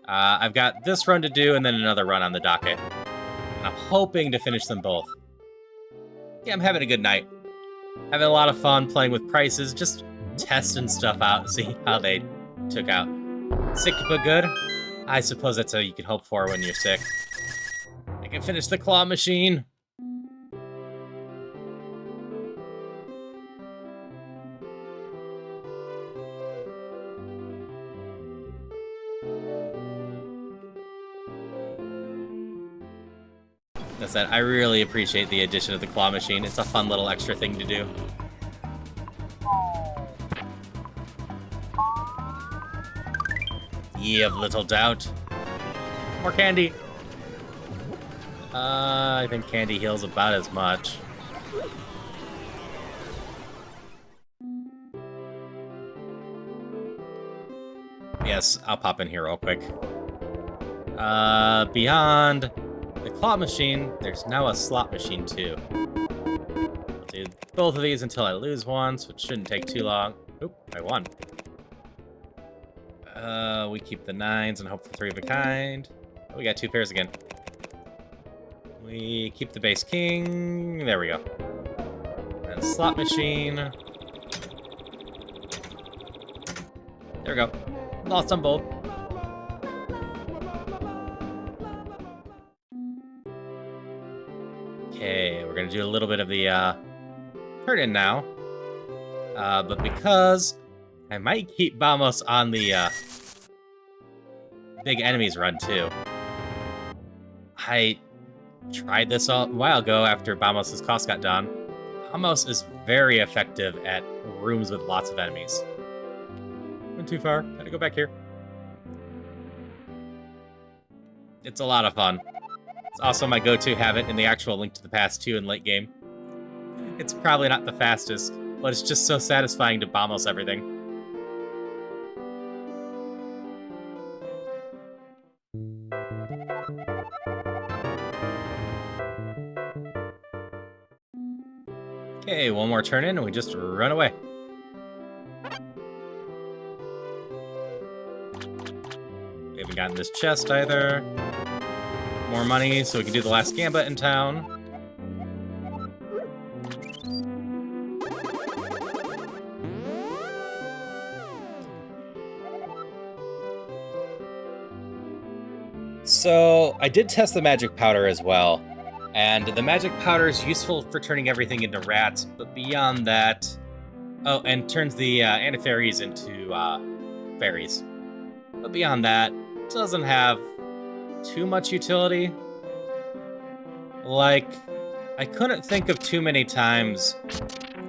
I've got this run to do and then another run on the docket. And I'm hoping to finish them both. Yeah, I'm having a good night. Having a lot of fun playing with prices, just testing stuff out, see how they took out. Sick but good? I suppose that's all you can hope for when you're sick. I can finish the claw machine. That said, I really appreciate the addition of the claw machine. It's a fun little extra thing to do. Ye of little doubt. More candy. I think candy heals about as much. Yes, I'll pop in here real quick. Beyond the claw machine, there's now a slot machine too. I'll do both of these until I lose once, which shouldn't take too long. Oop, I won. We keep the 9s and hope for 3 of a kind. Oh, we got 2 pairs again. We keep the base king. There we go. And slot machine. There we go. Lost on both. Okay, we're gonna do a little bit of the turn-in now. But because I might keep Vamos on the big enemies run too. I tried this a while ago after Vamos' cost got done. Vamos is very effective at rooms with lots of enemies. Went too far. Gotta go back here. It's a lot of fun. It's also my go-to habit in the actual Link to the Past 2 in late game. It's probably not the fastest, but it's just so satisfying to Vamos everything. Okay, one more turn in and we just run away. We haven't gotten this chest either. More money so we can do the last gambit in town. So, I did test the magic powder as well. And the magic powder is useful for turning everything into rats, but beyond that... Oh, and turns the antifairies into fairies. But beyond that, it doesn't have too much utility. Like, I couldn't think of too many times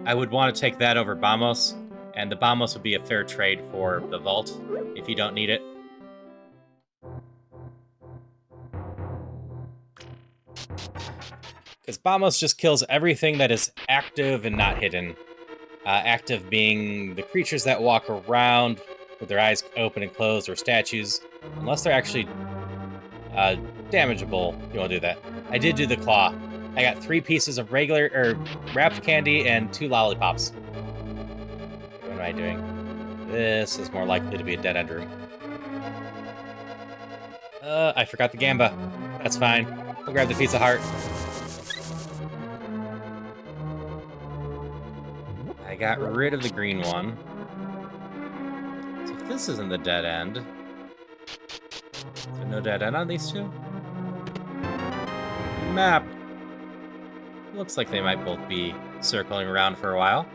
I would want to take that over Vamos, and the Vamos would be a fair trade for the vault, if you don't need it. Because Bamos just kills everything that is active and not hidden. Active being the creatures that walk around with their eyes open and closed, or statues, unless they're actually damageable. You won't do that. I did do the claw. I got 3 pieces of regular wrapped candy and 2 lollipops. What am I doing? This is more likely to be a dead end room. I forgot the gamba. That's fine. We'll grab the pizza heart. I got rid of the green one. So if this isn't the dead end... Is there no dead end on these two? Map. Looks like they might both be circling around for a while.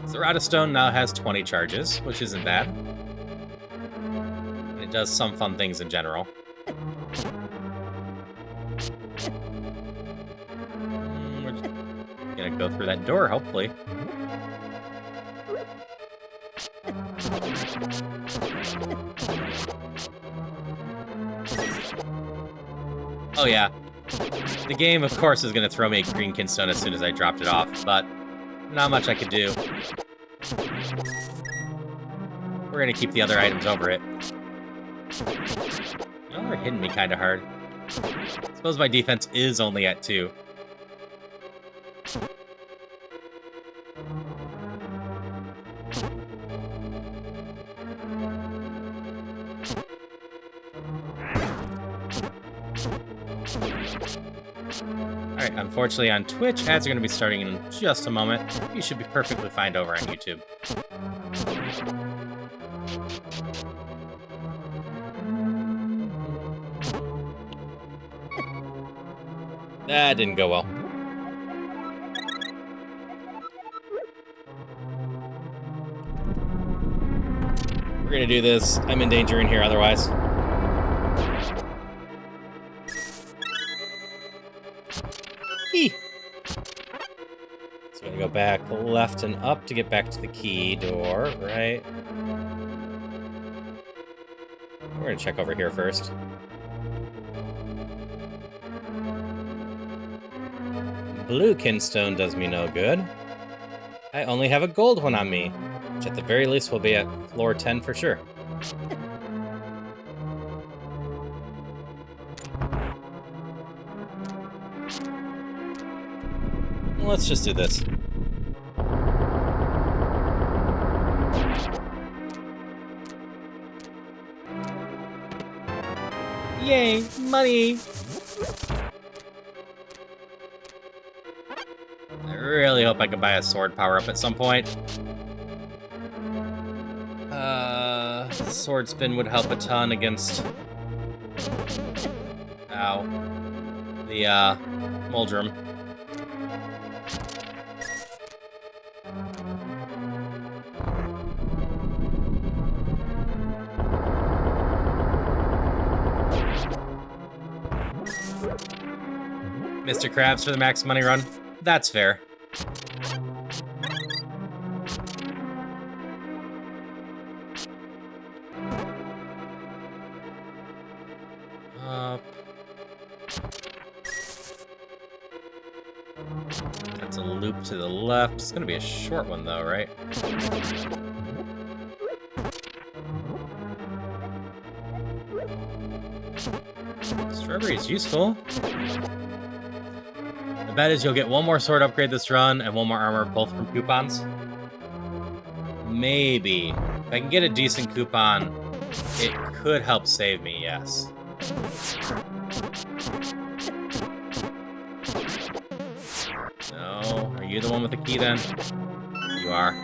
So the Rod of Stone now has 20 charges, which isn't bad. And it does some fun things in general. We're just gonna go through that door, hopefully. Oh yeah. The game, of course, is gonna throw me a green kinstone as soon as I dropped it off, but not much I could do. We're gonna keep the other items over it. Oh, they're hitting me kind of hard. I suppose my defense is only at 2. Alright, unfortunately on Twitch, ads are going to be starting in just a moment. You should be perfectly fine over on YouTube. That didn't go well. We're going to do this. I'm in danger in here otherwise. So we're gonna go back left and up to get back to the key door, right? We're gonna check over here first. Blue kinstone does me no good. I only have a gold one on me, which at the very least will be at floor 10 for sure. Let's just do this. Yay, money! I really hope I can buy a sword power-up at some point. Sword spin would help a ton against... Ow. The, Muldrum. Mr. Krabs for the max money run. That's fair. Up. That's a loop to the left. It's gonna be a short one though, right? Strawberry is useful. The bet is you'll get one more sword upgrade this run and one more armor, both from coupons. Maybe. If I can get a decent coupon, it could help save me, yes. No, are you the one with the key then? You are.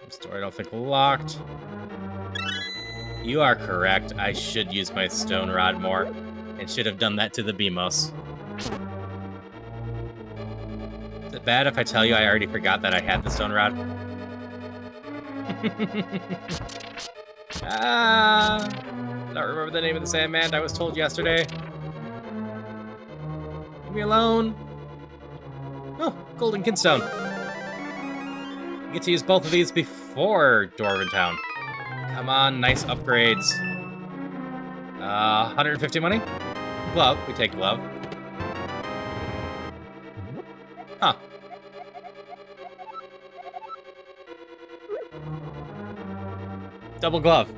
Store I don't think locked. You are correct. I should use my stone rod more, and should have done that to the Beamos. Is it bad if I tell you I already forgot that I had the stone rod? I don't remember the name of the Sandman I was told yesterday. Leave me alone. Oh, Golden Kinstone. You get to use both of these before Dwarven Town. Come on, nice upgrades. 150 money? Glove, we take glove. Huh. Double glove.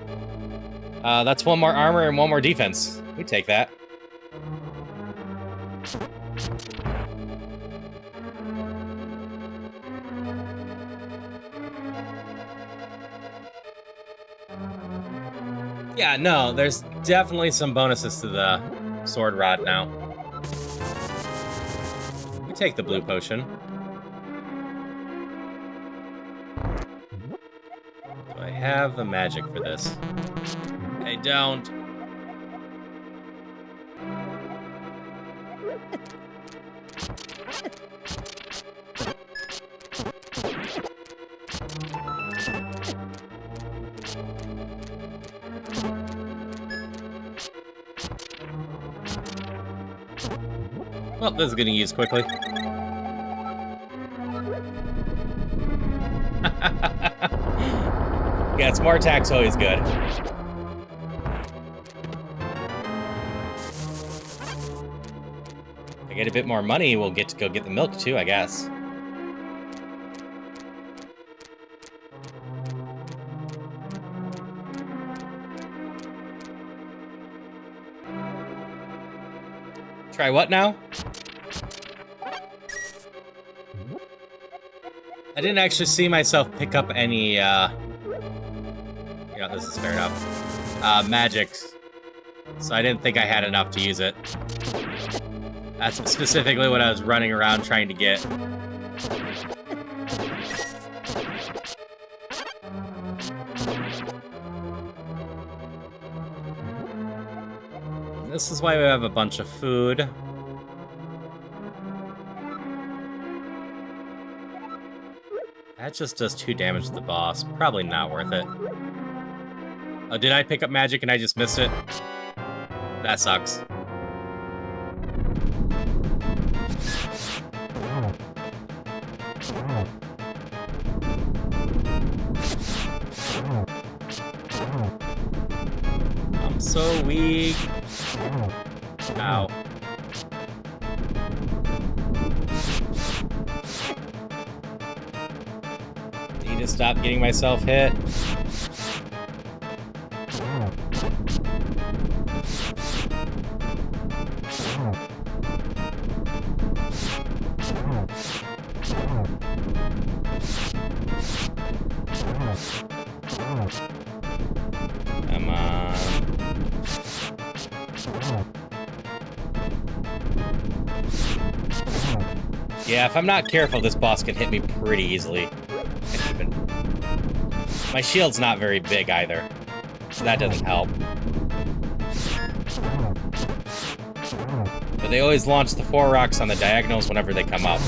That's one more armor and one more defense. We take that. Yeah, no, there's definitely some bonuses to the sword rod now. We take the blue potion. Do I have the magic for this? I don't. Well, this is getting used quickly. Yeah, it's more attack's always good. If I get a bit more money, we'll get to go get the milk too, I guess. Try what now? I didn't actually see myself pick up any, yeah, this is fair enough. Magics. So I didn't think I had enough to use it. That's specifically what I was running around trying to get. This is why we have a bunch of food. That just does 2 damage to the boss. Probably not worth it. Oh, did I pick up magic and I just missed it? That sucks. I'm so weak. Ow. Need to stop getting myself hit. Come on. Yeah, if I'm not careful, this boss can hit me pretty easily. My shield's not very big either, so that doesn't help. But they always launch the 4 rocks on the diagonals whenever they come up,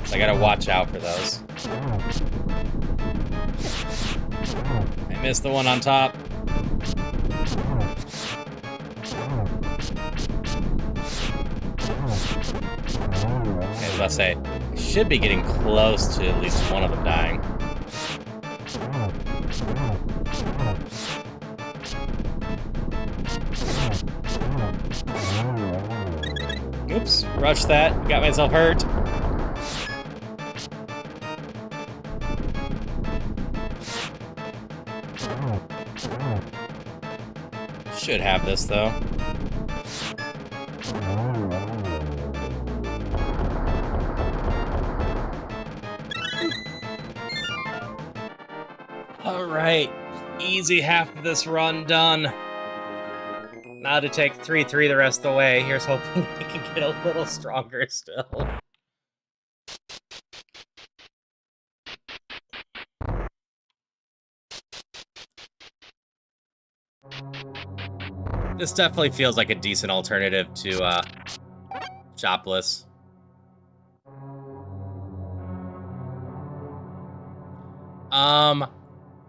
so I gotta watch out for those. I missed the one on top. As I say, I should be getting close to at least one of them dying. Oops, rushed that. Got myself hurt. Should have this, though. Alright, easy half of this run done. Now to take 3-3 the rest of the way. Here's hoping we can get a little stronger still. This definitely feels like a decent alternative to Jopless.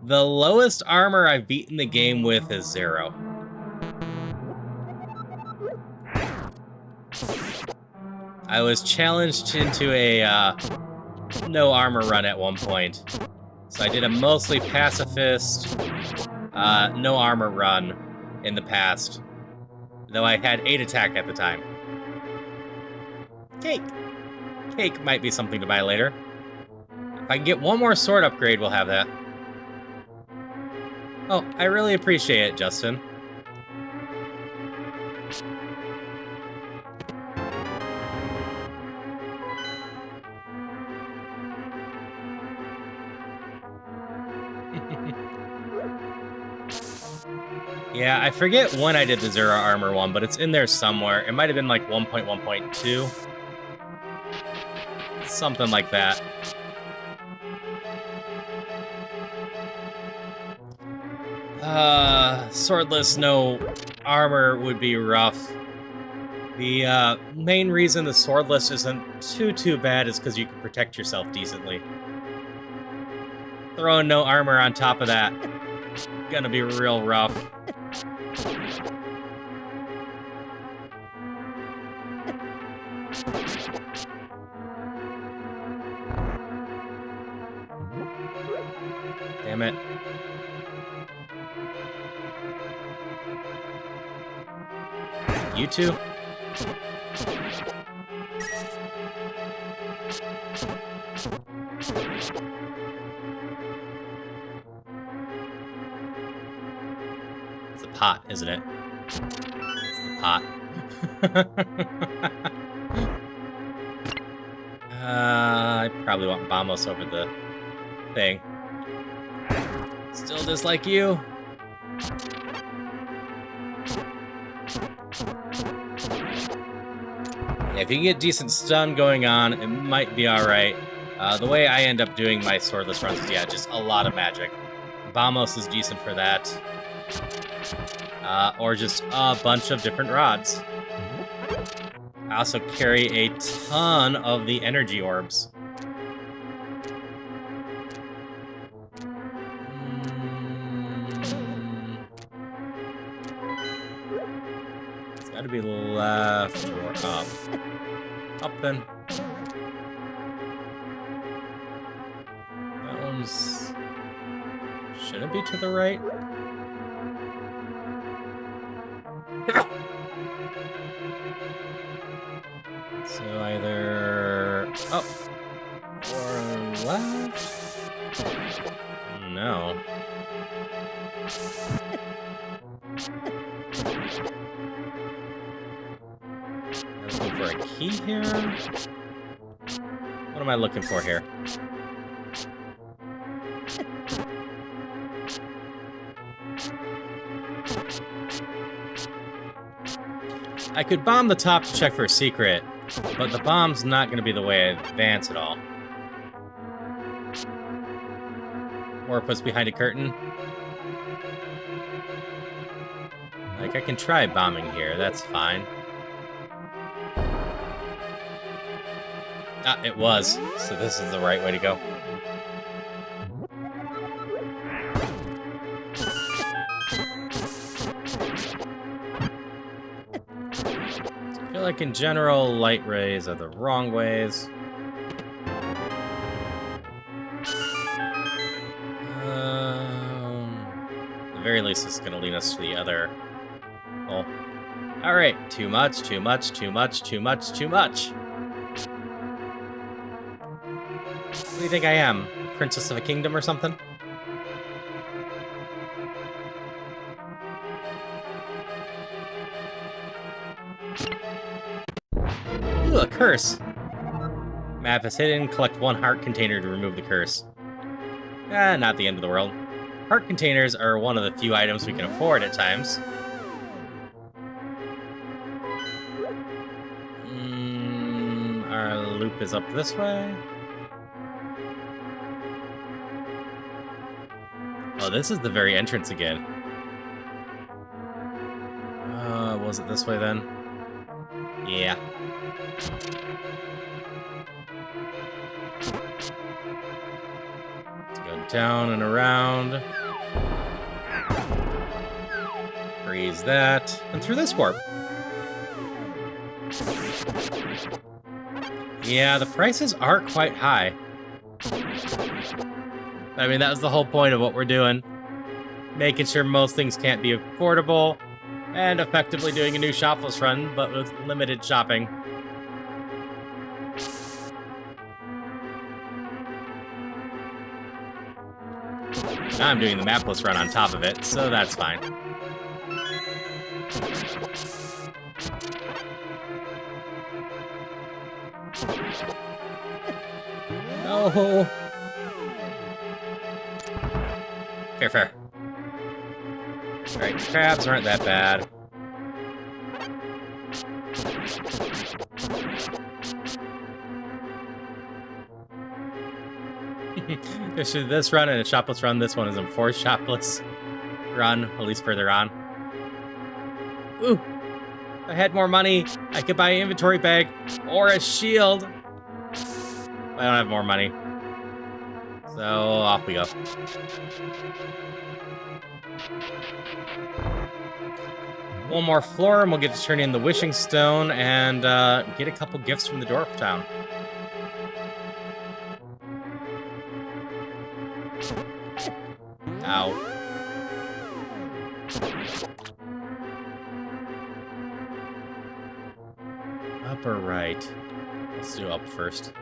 The lowest armor I've beaten the game with is 0. I was challenged into a no armor run at one point. So I did a mostly pacifist, no armor run in the past. Though I had 8 attack at the time. Cake! Cake might be something to buy later. If I can get one more sword upgrade, we'll have that. Oh, I really appreciate it, Justin. Yeah, I forget when I did the Zero Armor one, but it's in there somewhere. It might have been like 1.1.2. Something like that. Swordless, no armor would be rough. The main reason the swordless isn't too bad is because you can protect yourself decently. Throwing no armor on top of that, gonna be real rough. Damn it. You two? It's the pot, isn't it? It's the pot. I probably want Vamos over the thing. Still just like you. Yeah, if you can get decent stun going on, it might be alright. The way I end up doing my swordless runs is, yeah, just a lot of magic. Vamos is decent for that. Or just a bunch of different rods. I also carry a ton of the energy orbs. It's gotta be left or up. Up then. That one's... shouldn't be to the right. So either up or left? No. I'm looking for a key here. What am I looking for here? I could bomb the top to check for a secret, but the bomb's not going to be the way I advance at all. Or puts behind a curtain. Like, I can try bombing here, that's fine. Ah, it was. So this is the right way to go. I feel like in general, light rays are the wrong ways. At the very least, it's going to lead us to the other. Oh. Alright, too much, too much, too much, too much, too much. What do you think I am? Princess of a kingdom or something? Ooh, a curse! Map is hidden. Collect 1 heart container to remove the curse. Not the end of the world. Heart containers are one of the few items we can afford at times. Our loop is up this way. Oh, this is the very entrance again. Was it this way then? Yeah. Let's go down and around. Freeze that. And through this warp. Yeah, the prices are quite high. I mean, that was the whole point of what we're doing. Making sure most things can't be affordable, and effectively doing a new shopless run, but with limited shopping. Now I'm doing the mapless run on top of it, so that's fine. No! Fair, fair. Alright, crabs aren't that bad. This run and a shopless run. This one is a forced shopless run, at least further on. Ooh! If I had more money, I could buy an inventory bag or a shield. I don't have more money. So, off we go. One more floor, and we'll get to turn in the wishing stone and get a couple gifts from the dwarf town. Ow. Up or right? Let's do up first.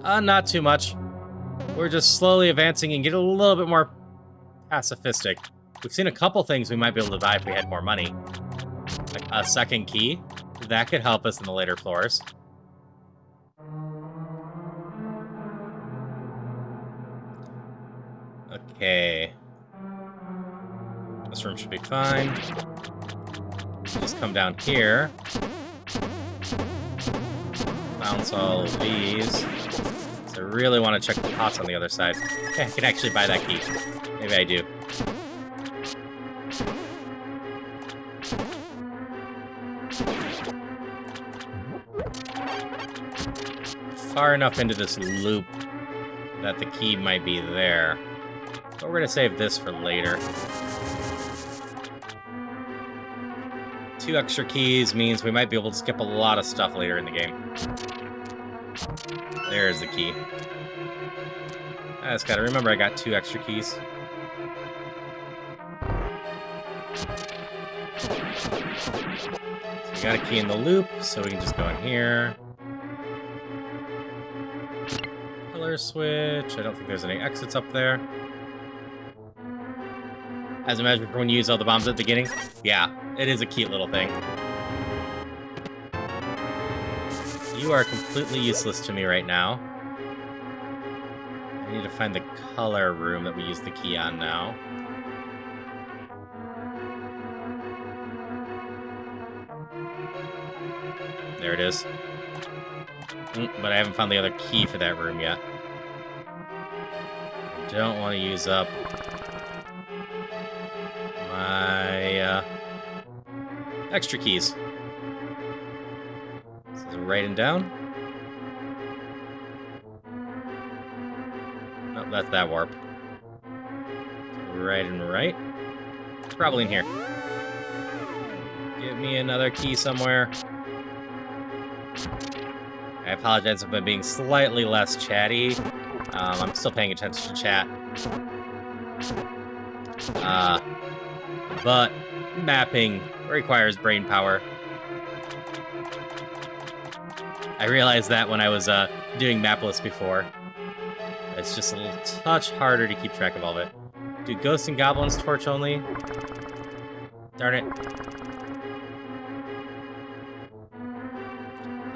Not too much. We're just slowly advancing and get a little bit more pacifistic. We've seen a couple things we might be able to buy if we had more money. Like a second key. That could help us in the later floors. Okay. This room should be fine. Just come down here. Bounce all of these. So I really want to check the pots on the other side. Okay, I can actually buy that key. Maybe I do. Far enough into this loop that the key might be there. But we're going to save this for later. 2 extra keys means we might be able to skip a lot of stuff later in the game. There's the key. I just gotta remember I got 2 extra keys. So we got a key in the loop, so we can just go in here. Pillar switch. I don't think there's any exits up there. As a measure for when you use all the bombs at the beginning. Yeah, it is a cute little thing. You are completely useless to me right now. I need to find the color room that we use the key on now. There it is. But I haven't found the other key for that room yet. I don't want to use up my extra keys. This is right and down. Nope, that's that warp. Right and right. Probably in here. Give me another key somewhere. I apologize if I'm being slightly less chatty. I'm still paying attention to chat. But mapping requires brain power. I realized that when I was doing mapless before. It's just a little touch harder to keep track of all of it. Do ghosts and goblins torch only? Darn it.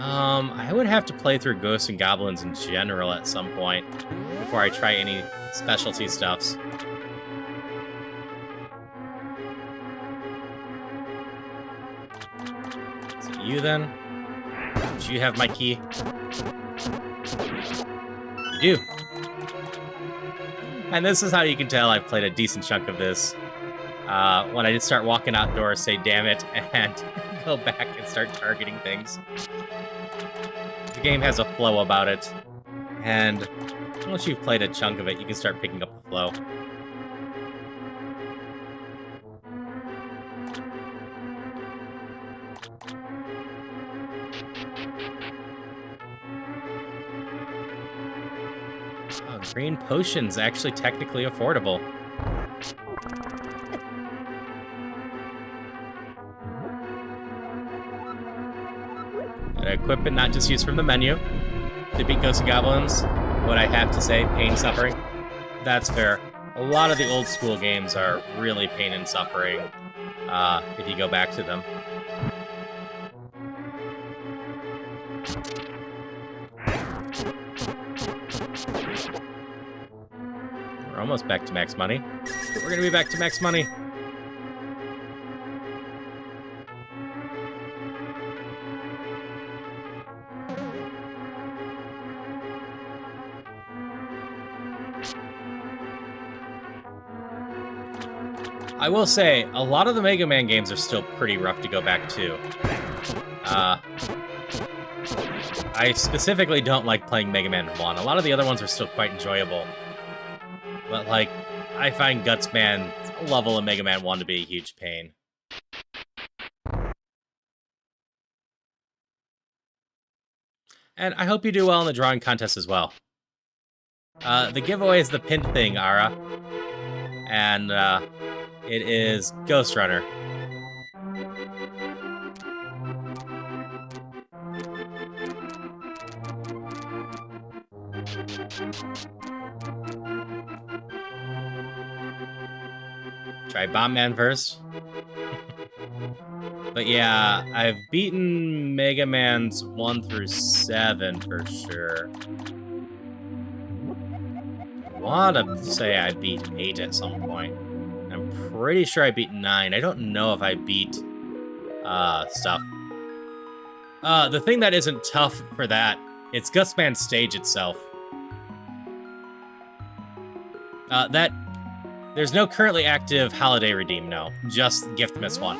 I would have to play through ghosts and goblins in general at some point before I try any specialty stuffs. Is it you then? Do you have my key? You do. And this is how you can tell I've played a decent chunk of this. When I just start walking outdoors, say damn it, and go back and start targeting things. The game has a flow about it, and once you've played a chunk of it, you can start picking up the flow. green potion's actually technically affordable. Gotta equip it, not just use from the menu. To beat Ghosts and Goblins, what I have to say, pain, suffering. That's fair. A lot of the old school games are really pain and suffering, if you go back to them. We're almost back to max money. We're gonna be back to max money. I will say, a lot of the Mega Man games are still pretty rough to go back to. I specifically don't like playing Mega Man 1. A lot of the other ones are still quite enjoyable. But, like, I find Gutsman level of Mega Man 1 to be a huge pain. And I hope you do well in the drawing contest as well. The giveaway is the pinned thing, Ara. And, it is Ghost Runner. Try Bomb Man first. But yeah, I've beaten Mega Man's 1 through 7 for sure. I want to say I beat 8 at some point. I'm pretty sure I beat 9. I don't know if I beat stuff. The thing that isn't tough for that, it's Gutsman's stage itself. There's no currently active holiday redeem, no. Just gift miss 1.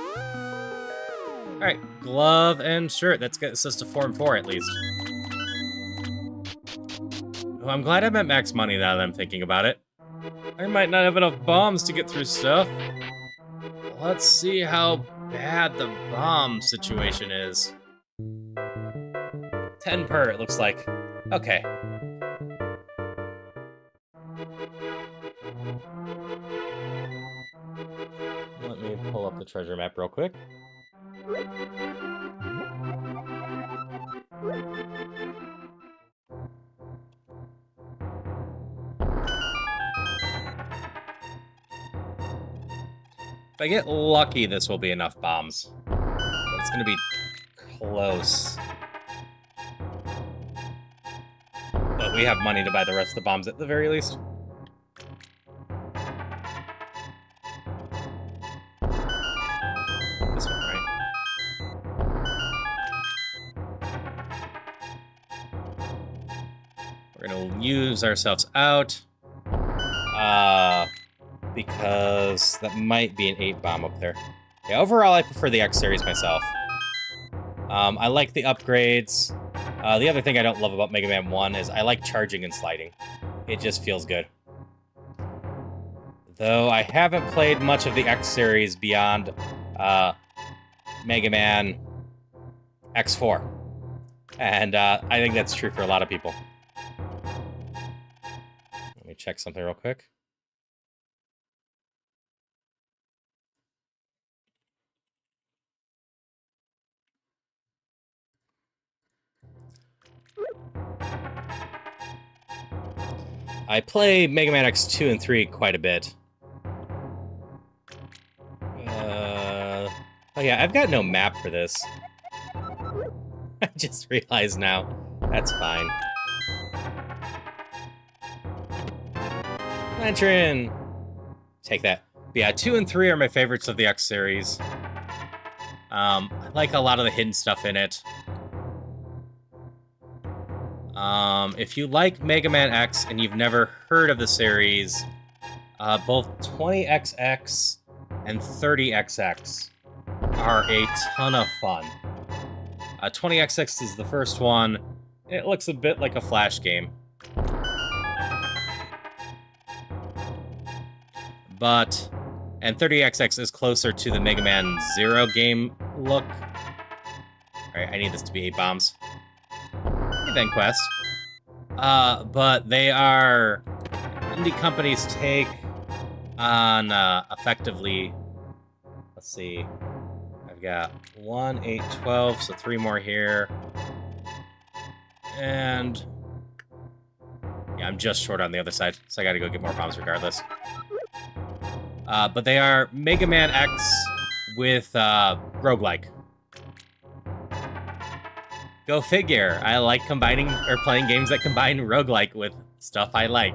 Alright, glove and shirt. That gets us to Form 4 at least. Oh, I'm glad I'm at max money now that I'm thinking about it. I might not have enough bombs to get through stuff. Let's see how bad the bomb situation is. 10 per, it looks like. Okay. Let me pull up the treasure map real quick. If I get lucky, this will be enough bombs. But it's gonna be close. But we have money to buy the rest of the bombs at the very least. This one, right? We're gonna use ourselves out. Because that might be an 8 bomb up there. Yeah, overall, I prefer the X series myself. I like the upgrades. The other thing I don't love about Mega Man 1 is I like charging and sliding. It just feels good. Though I haven't played much of the X series beyond Mega Man X4. And I think that's true for a lot of people. Let me check something real quick. I play Mega Man X2 and 3 quite a bit. Oh yeah, I've got no map for this. I just realized now. That's fine. Lantern! Take that. But yeah, 2 and 3 are my favorites of the X series. I like a lot of the hidden stuff in it. If you like Mega Man X and you've never heard of the series, both 20XX and 30XX are a ton of fun. 20XX is the first one. It looks a bit like a Flash game. And 30XX is closer to the Mega Man Zero game look. Alright, I need this to be 8 bombs. Event quest. But they are indie companies take on effectively, let's see, I've got 1, 8, 12, so 3 more here. And yeah, I'm just short on the other side, so I gotta go get more bombs regardless. But they are Mega Man X with roguelike. Go figure. I like combining or playing games that combine roguelike with stuff I like.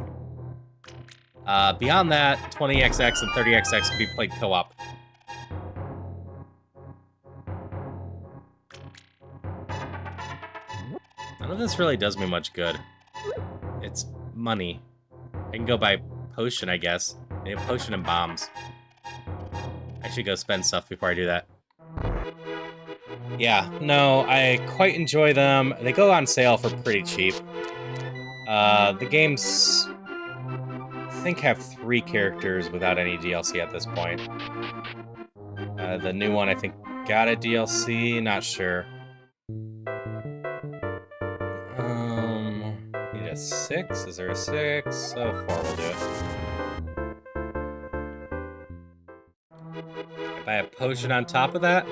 Beyond that, 20XX and 30XX can be played co-op. None of this really does me much good. It's money. I can go buy potion, I guess. They have potion and bombs. I should go spend stuff before I do that. Yeah, no, I quite enjoy them. They go on sale for pretty cheap. The games, I think, have 3 characters without any DLC at this point. The new one, I think, got a DLC. Not sure. Need a 6? Is there a 6? Oh, 4 will do it. Can I buy a potion on top of that?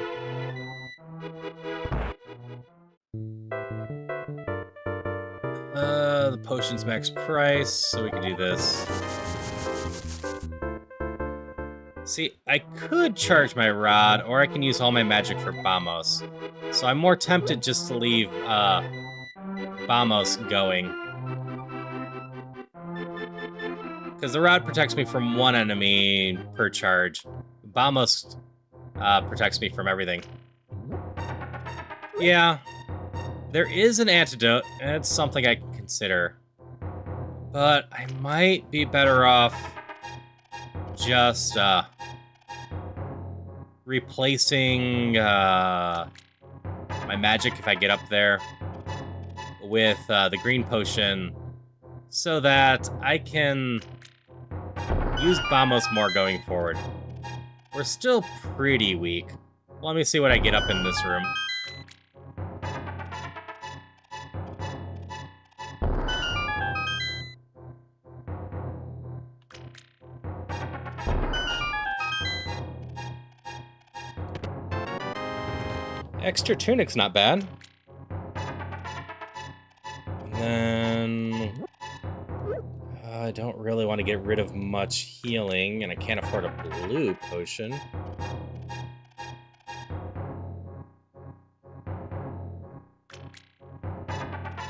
The potion's max price, so we can do this. See, I could charge my rod, or I can use all my magic for Bamos. So I'm more tempted just to leave Bamos going. Because the rod protects me from 1 enemy per charge. Bamos protects me from everything. Yeah. There is an antidote, and it's something I can consider. But I might be better off just replacing my magic if I get up there with the green potion so that I can use Bamos more going forward. We're still pretty weak. Let me see what I get up in this room. Extra tunic's not bad. And then I don't really want to get rid of much healing, and I can't afford a blue potion.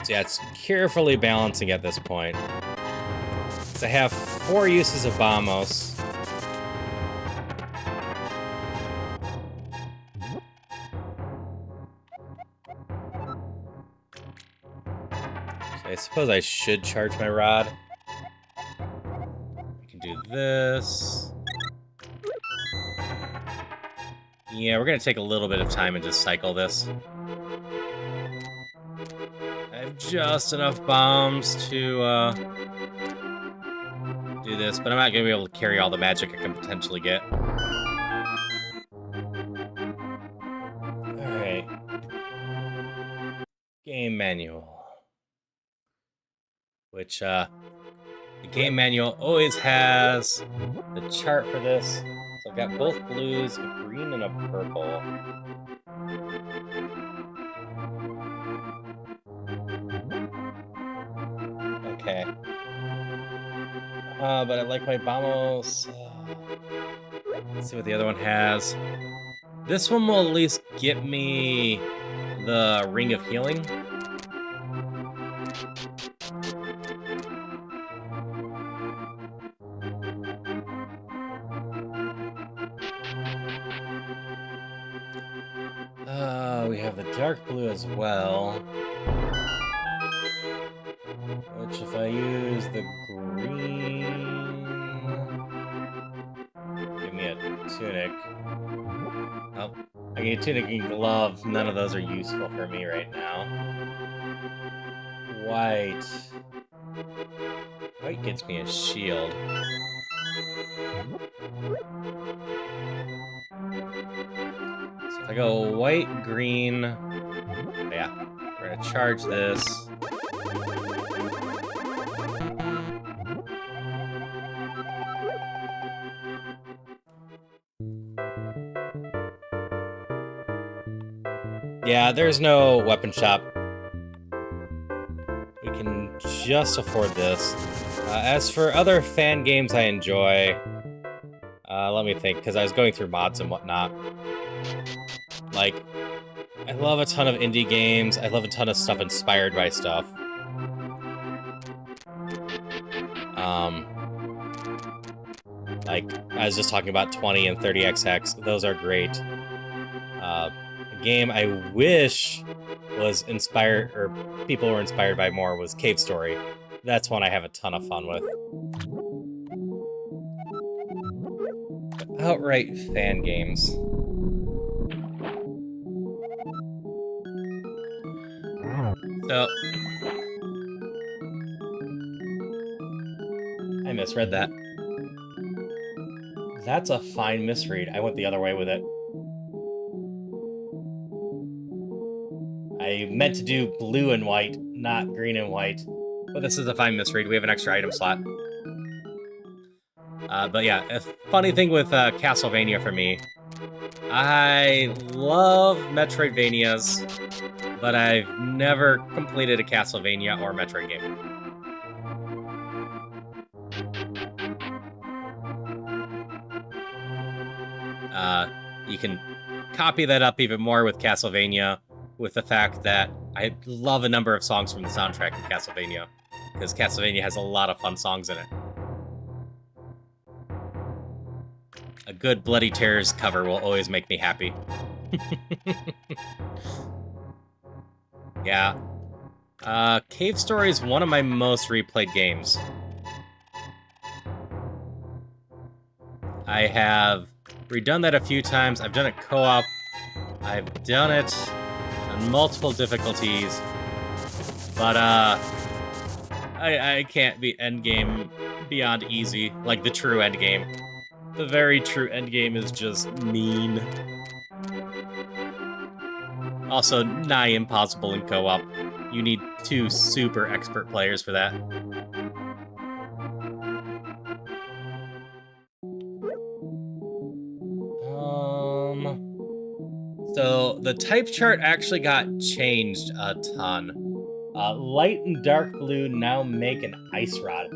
So yeah, it's carefully balancing at this point. So I have 4 uses of Bamos. I suppose I should charge my rod. I can do this. Yeah, we're gonna take a little bit of time and just cycle this. I have just enough bombs to do this, but I'm not gonna be able to carry all the magic I can potentially get. Alright. Game manual. Which, the game manual always has the chart for this. So I've got both blues, a green and a purple. Okay. But I like my Bamos. Let's see what the other one has. This one will at least get me the Ring of Healing. We have the dark blue as well. Which, if I use the green, give me a tunic. Oh, I get a tunic and glove. None of those are useful for me right now. White. White gets me a shield. So if I go white, green, yeah, we're gonna charge this. Yeah, there's no weapon shop. We can just afford this. As for other fan games I enjoy, let me think, because I was going through mods and whatnot. Like, I love a ton of indie games. I love a ton of stuff inspired by stuff. Um, like, I was just talking about 20 and 30XX. Those are great. A game I wish was inspired, or people were inspired by more, was Cave Story. That's one I have a ton of fun with. But outright fan games. So, I misread that. That's a fine misread. I went the other way with it. I meant to do blue and white, not green and white. But this is a fine misread. We have an extra item slot. But yeah, a funny thing with Castlevania for me, I love Metroidvanias, but I've never completed a Castlevania or Metroid game. You can copy that up even more with Castlevania, with the fact that I love a number of songs from the soundtrack of Castlevania, because Castlevania has a lot of fun songs in it. A good Bloody Tears cover will always make me happy. Yeah. Cave Story is one of my most replayed games. I have redone that a few times. I've done it co-op. I've done it on multiple difficulties. But, I can't beat endgame beyond easy, like the true endgame. The very true endgame is just mean. Also, nigh impossible in co-op. You need 2 super expert players for that. So the type chart actually got changed a ton. Light and dark blue now make an ice rod.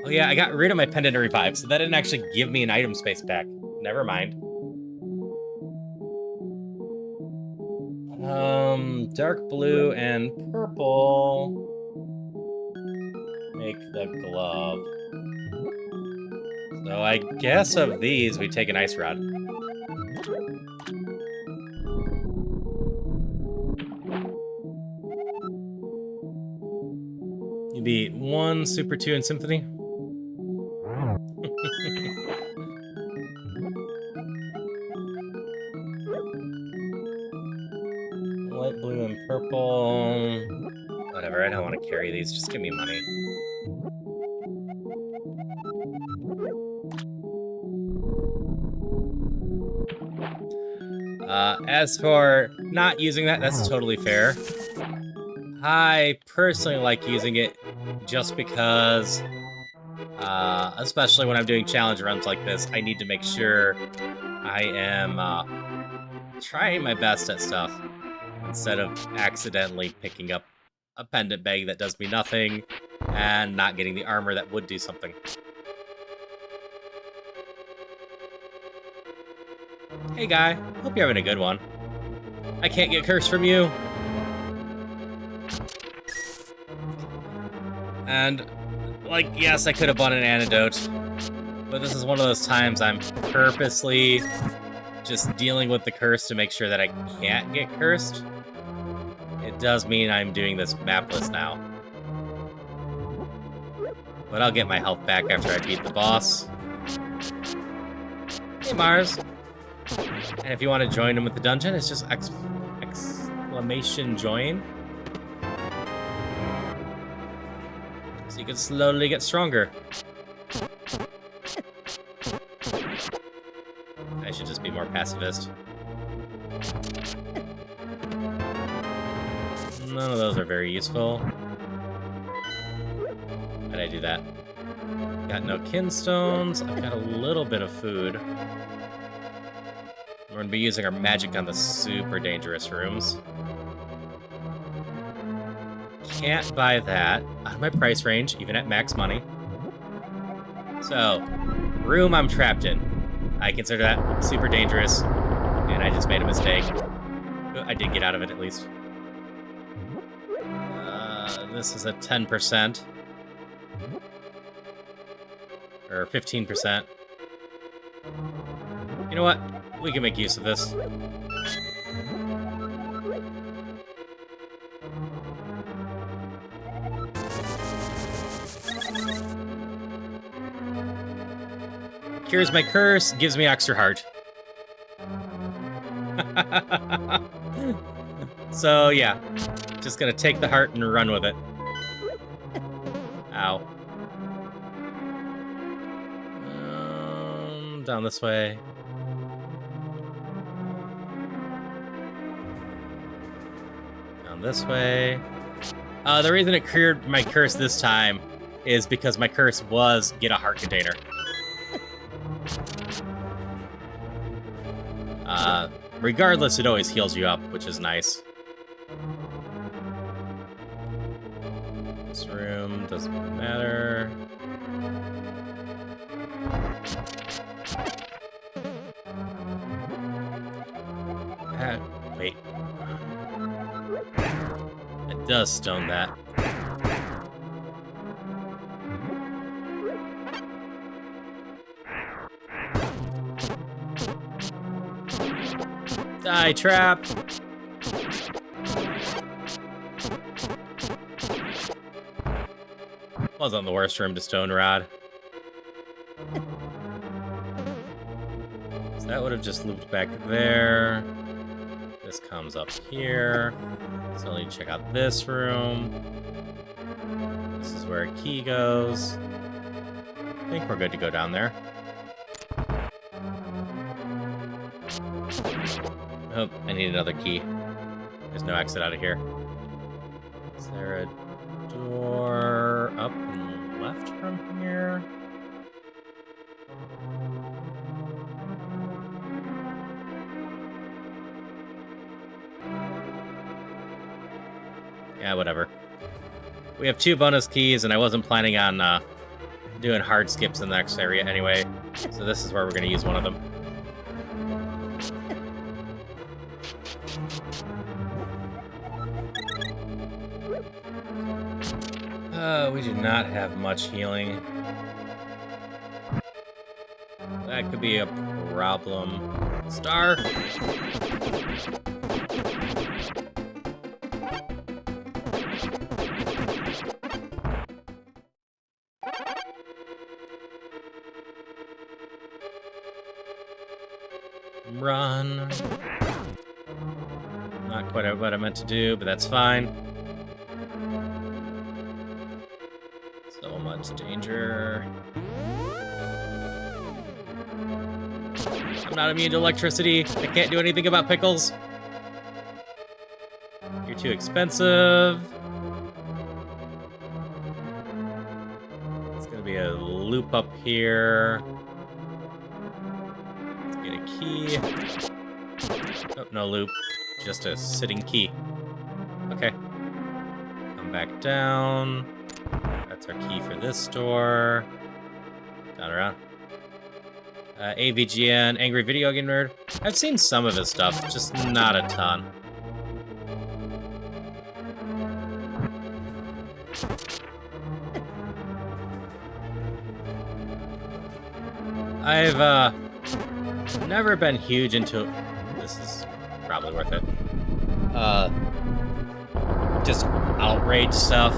Oh yeah, I got rid of my pendant to revive, so that didn't actually give me an item space back. Never mind. Dark blue and purple make the glove. So I guess of these, we take an ice rod. You beat 1, Super 2, and Symphony. Light blue and purple. Whatever, I don't want to carry these. Just give me money. As for not using that, that's totally fair. I personally like using it just because, especially when I'm doing challenge runs like this, I need to make sure I am trying my best at stuff instead of accidentally picking up a pendant bag that does me nothing and not getting the armor that would do something. Hey guy, hope you're having a good one. I can't get cursed from you. And, like, yes, I could have bought an antidote, but this is one of those times I'm purposely just dealing with the curse to make sure that I can't get cursed. It does mean I'm doing this mapless now. But I'll get my health back after I beat the boss. Hey, Mars. And if you want to join him with the dungeon, it's just exclamation join. So you can slowly get stronger. I should just be more pacifist. None of those are very useful. How'd I do that? Got no kinstones. I've got a little bit of food. We're going to be using our magic on the super dangerous rooms. Can't buy that. Out of my price range, even at max money. So, room I'm trapped in. I consider that super dangerous, and I just made a mistake. I did get out of it, at least. This is a 10%. Or 15%. You know what? We can make use of this. Cures my curse, gives me extra heart. So, yeah. Just gonna take the heart and run with it. Ow. Down this way. Down this way. The reason it cleared my curse this time is because my curse was get a heart container. Regardless, it always heals you up, which is nice. This room doesn't matter. Wait. It does stone that. Die, trap! Wasn't the worst room to stone rod. So that would have just looped back there. This comes up here. So I need to check out this room. This is where a key goes. I think we're good to go down there. Oh, I need another key. There's no exit out of here. Is there a door up and left from here? Yeah, whatever. We have 2 bonus keys, and I wasn't planning on doing hard skips in the next area anyway. So this is where we're going to use one of them. We do not have much healing. That could be a problem. Star! Run. Not quite what I meant to do, but that's fine. So much danger. I'm not immune to electricity. I can't do anything about pickles. You're too expensive. It's gonna be a loop up here. Let's get a key. Oh, no loop. Just a sitting key. Okay. Come back down. That's our key for this door. Down around. AVGN, Angry Video Game Nerd. I've seen some of his stuff, just not a ton. I've never been huge into... This is probably worth it. Just outrage stuff.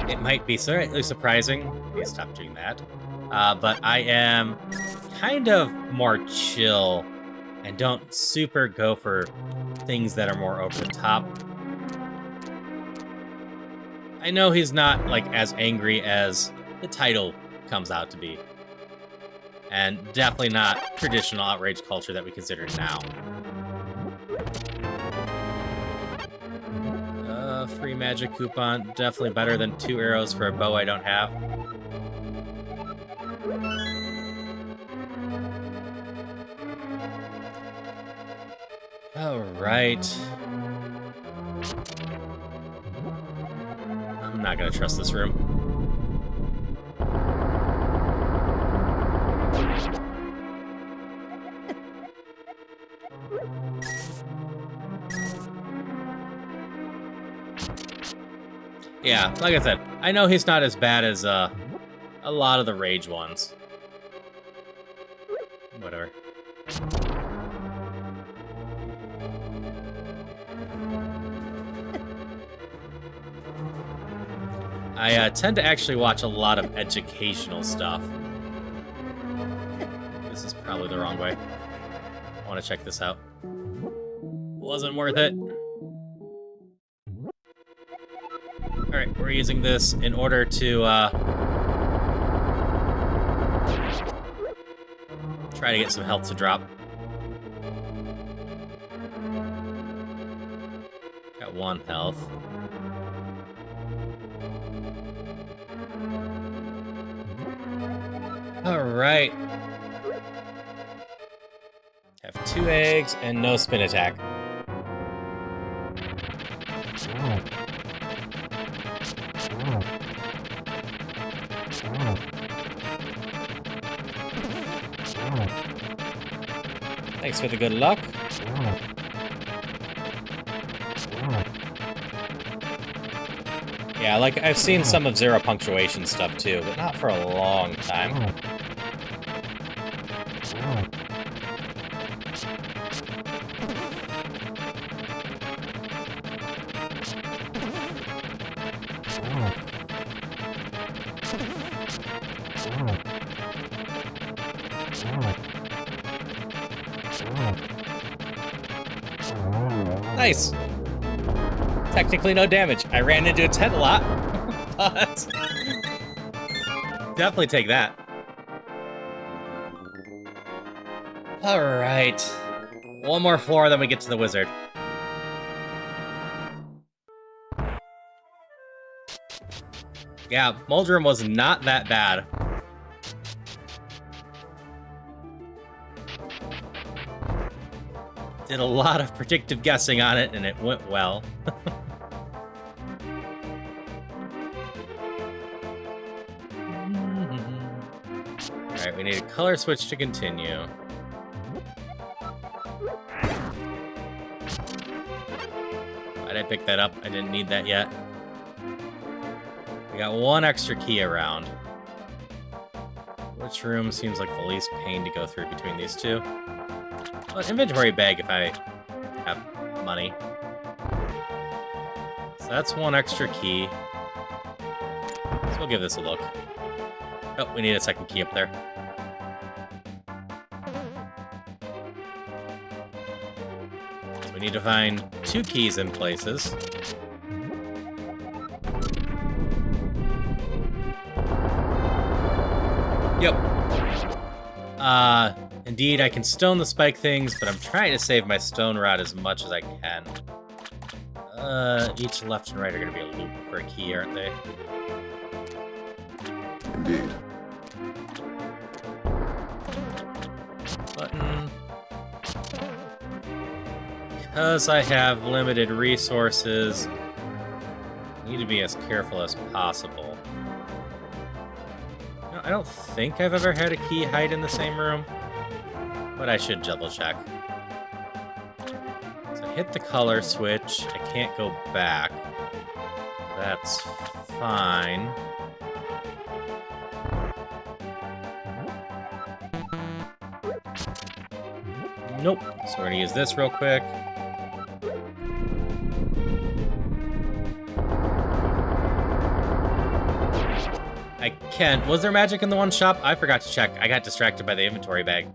It might be slightly surprising. Please stop doing that. But I am kind of more chill and don't super go for things that are more over the top. I know he's not like as angry as the title comes out to be. And definitely not traditional outrage culture that we consider now. Free magic coupon. Definitely better than 2 arrows for a bow I don't have. Alright. I'm not gonna trust this room. Yeah, like I said, I know he's not as bad as a lot of the rage ones. Whatever. I tend to actually watch a lot of educational stuff. This is probably the wrong way. I want to check this out. Wasn't worth it. Alright, we're using this in order to try to get some health to drop. Got 1 health. Alright. Have 2 eggs and no spin attack. Thanks for the good luck. Yeah, like, I've seen some of Zero Punctuation stuff too, but not for a long time. Nice! Technically no damage. I ran into its head a lot, but definitely take that. Alright. 1 more floor, then we get to the wizard. Yeah, Muldrum was not that bad. Did a lot of predictive guessing on it, and it went well. Alright, we need a color switch to continue. Why'd I pick that up? I didn't need that yet. We got 1 extra key around. Which room seems like the least pain to go through between these two? Well, an inventory bag if I have money. So that's 1 extra key. So we'll give this a look. Oh, we need a 2nd key up there. So we need to find 2 keys in places. Yep. Indeed, I can stone the spike things, but I'm trying to save my stone rod as much as I can. Each left and right are going to be a loop for a key, aren't they? Indeed. Button. Because I have limited resources, I need to be as careful as possible. No, I don't think I've ever had a key hide in the same room, but I should double check. So I hit the color switch. I can't go back. That's fine. Nope. So we're gonna use this real quick. I can't. Was there magic in the one shop? I forgot to check. I got distracted by the inventory bag.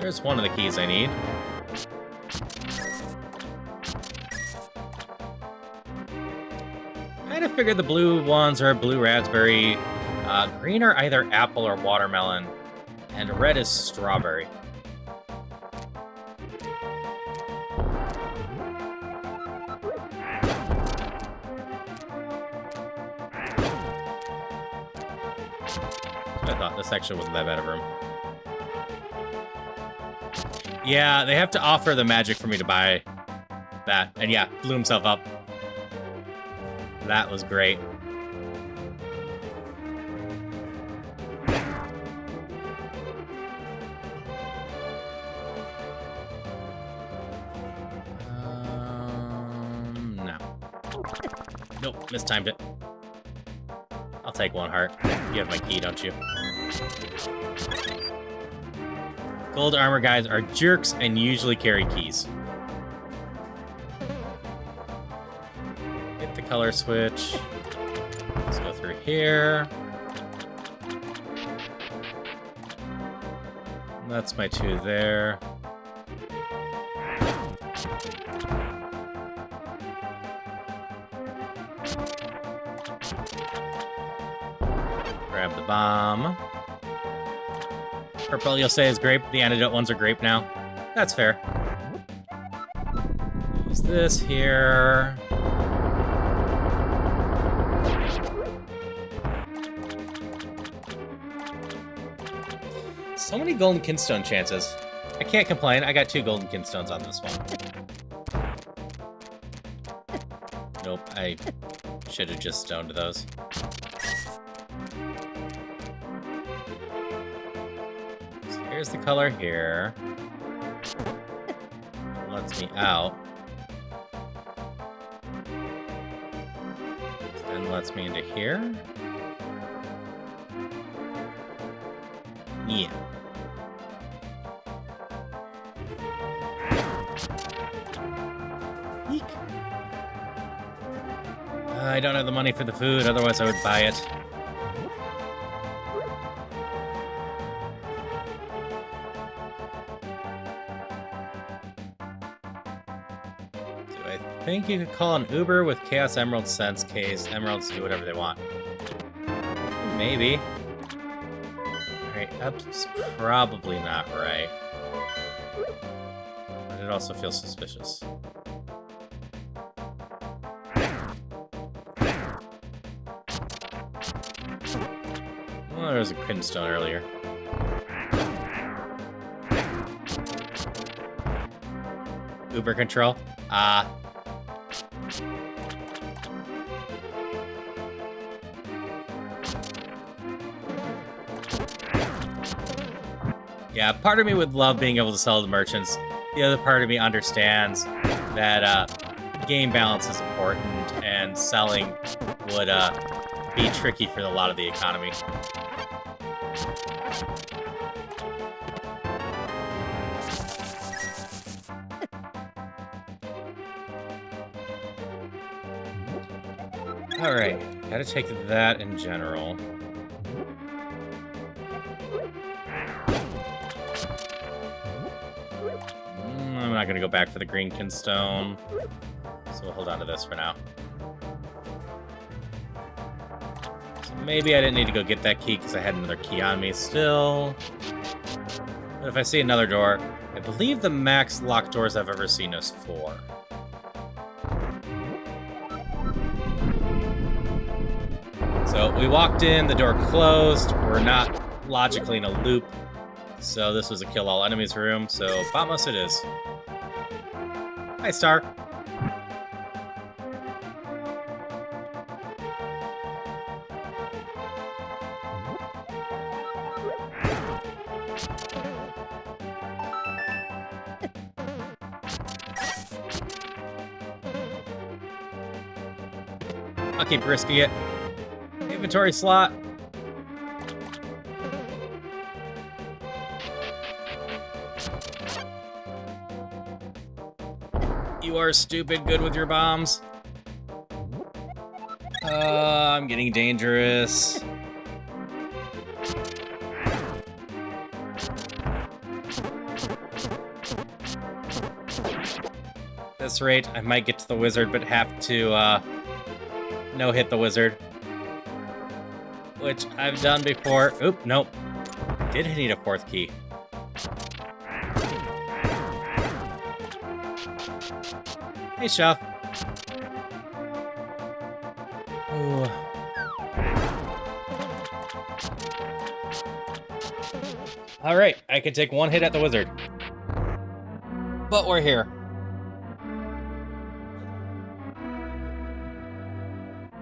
There's one of the keys I need. I kind of figured the blue ones are blue raspberry, green are either apple or watermelon, and red is strawberry. thought. This actually wasn't that bad of a room. Yeah, they have to offer the magic for me to buy that. And yeah, blew himself up. That was great. No. Nope, mistimed it. I'll take 1 heart. You have my key, don't you? Gold armor guys are jerks and usually carry keys. Hit the color switch. Let's go through here. That's my 2 there. Grab the bomb. Purple, you'll say, is grape. The antidote ones are grape now. That's fair. Use this here. So many golden kinstone chances. I can't complain. I got 2 golden kinstones on this one. Nope, I should have just stoned those. Here's the color here. Lets me out. Then lets me into here. Yeah. Eek. I don't have the money for the food, otherwise I would buy it. I think you could call an Uber with Chaos Emerald Sense case. Emeralds do whatever they want. Maybe. Alright, up's probably not right. But it also feels suspicious. Well, there was a Quinstone earlier. Uber control? Yeah, part of me would love being able to sell to merchants. The other part of me understands that game balance is important, and selling would be tricky for a lot of the economy. Alright, gotta take that in general. I'm not gonna go back for the green kinstone, so we'll hold on to this for now. So maybe I didn't need to go get that key because I had another key on me still. But if I see another door, I believe the max locked doors I've ever seen is 4. So we walked in, the door closed, we're not logically in a loop, so this was a kill all enemies room, so Vamos it is. Hi, Star. I'll keep risking it. Inventory slot. You are stupid good with your bombs. I'm getting dangerous. At this rate, I might get to the wizard, but have to no-hit the wizard. Which I've done before. Oop, nope. Did need a 4th key. Hey, Chef. Ooh. Alright, I can take one hit at the wizard. But we're here.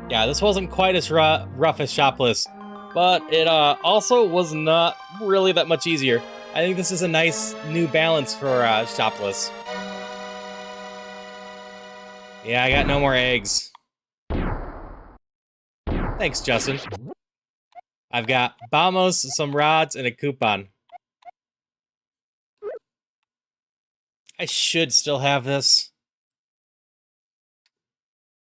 Yeah, this wasn't quite as rough as Shopless, but it also was not really that much easier. I think this is a nice new balance for Shopless. Yeah, I got no more eggs. Thanks, Justin. I've got bombos, some rods, and a coupon. I should still have this.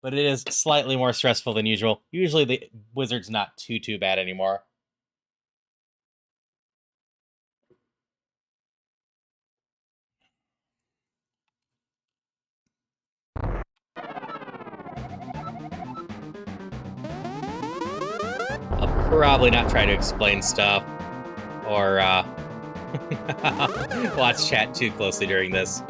But it is slightly more stressful than usual. Usually the wizard's not too bad anymore. I'll probably not try to explain stuff or watch chat too closely during this.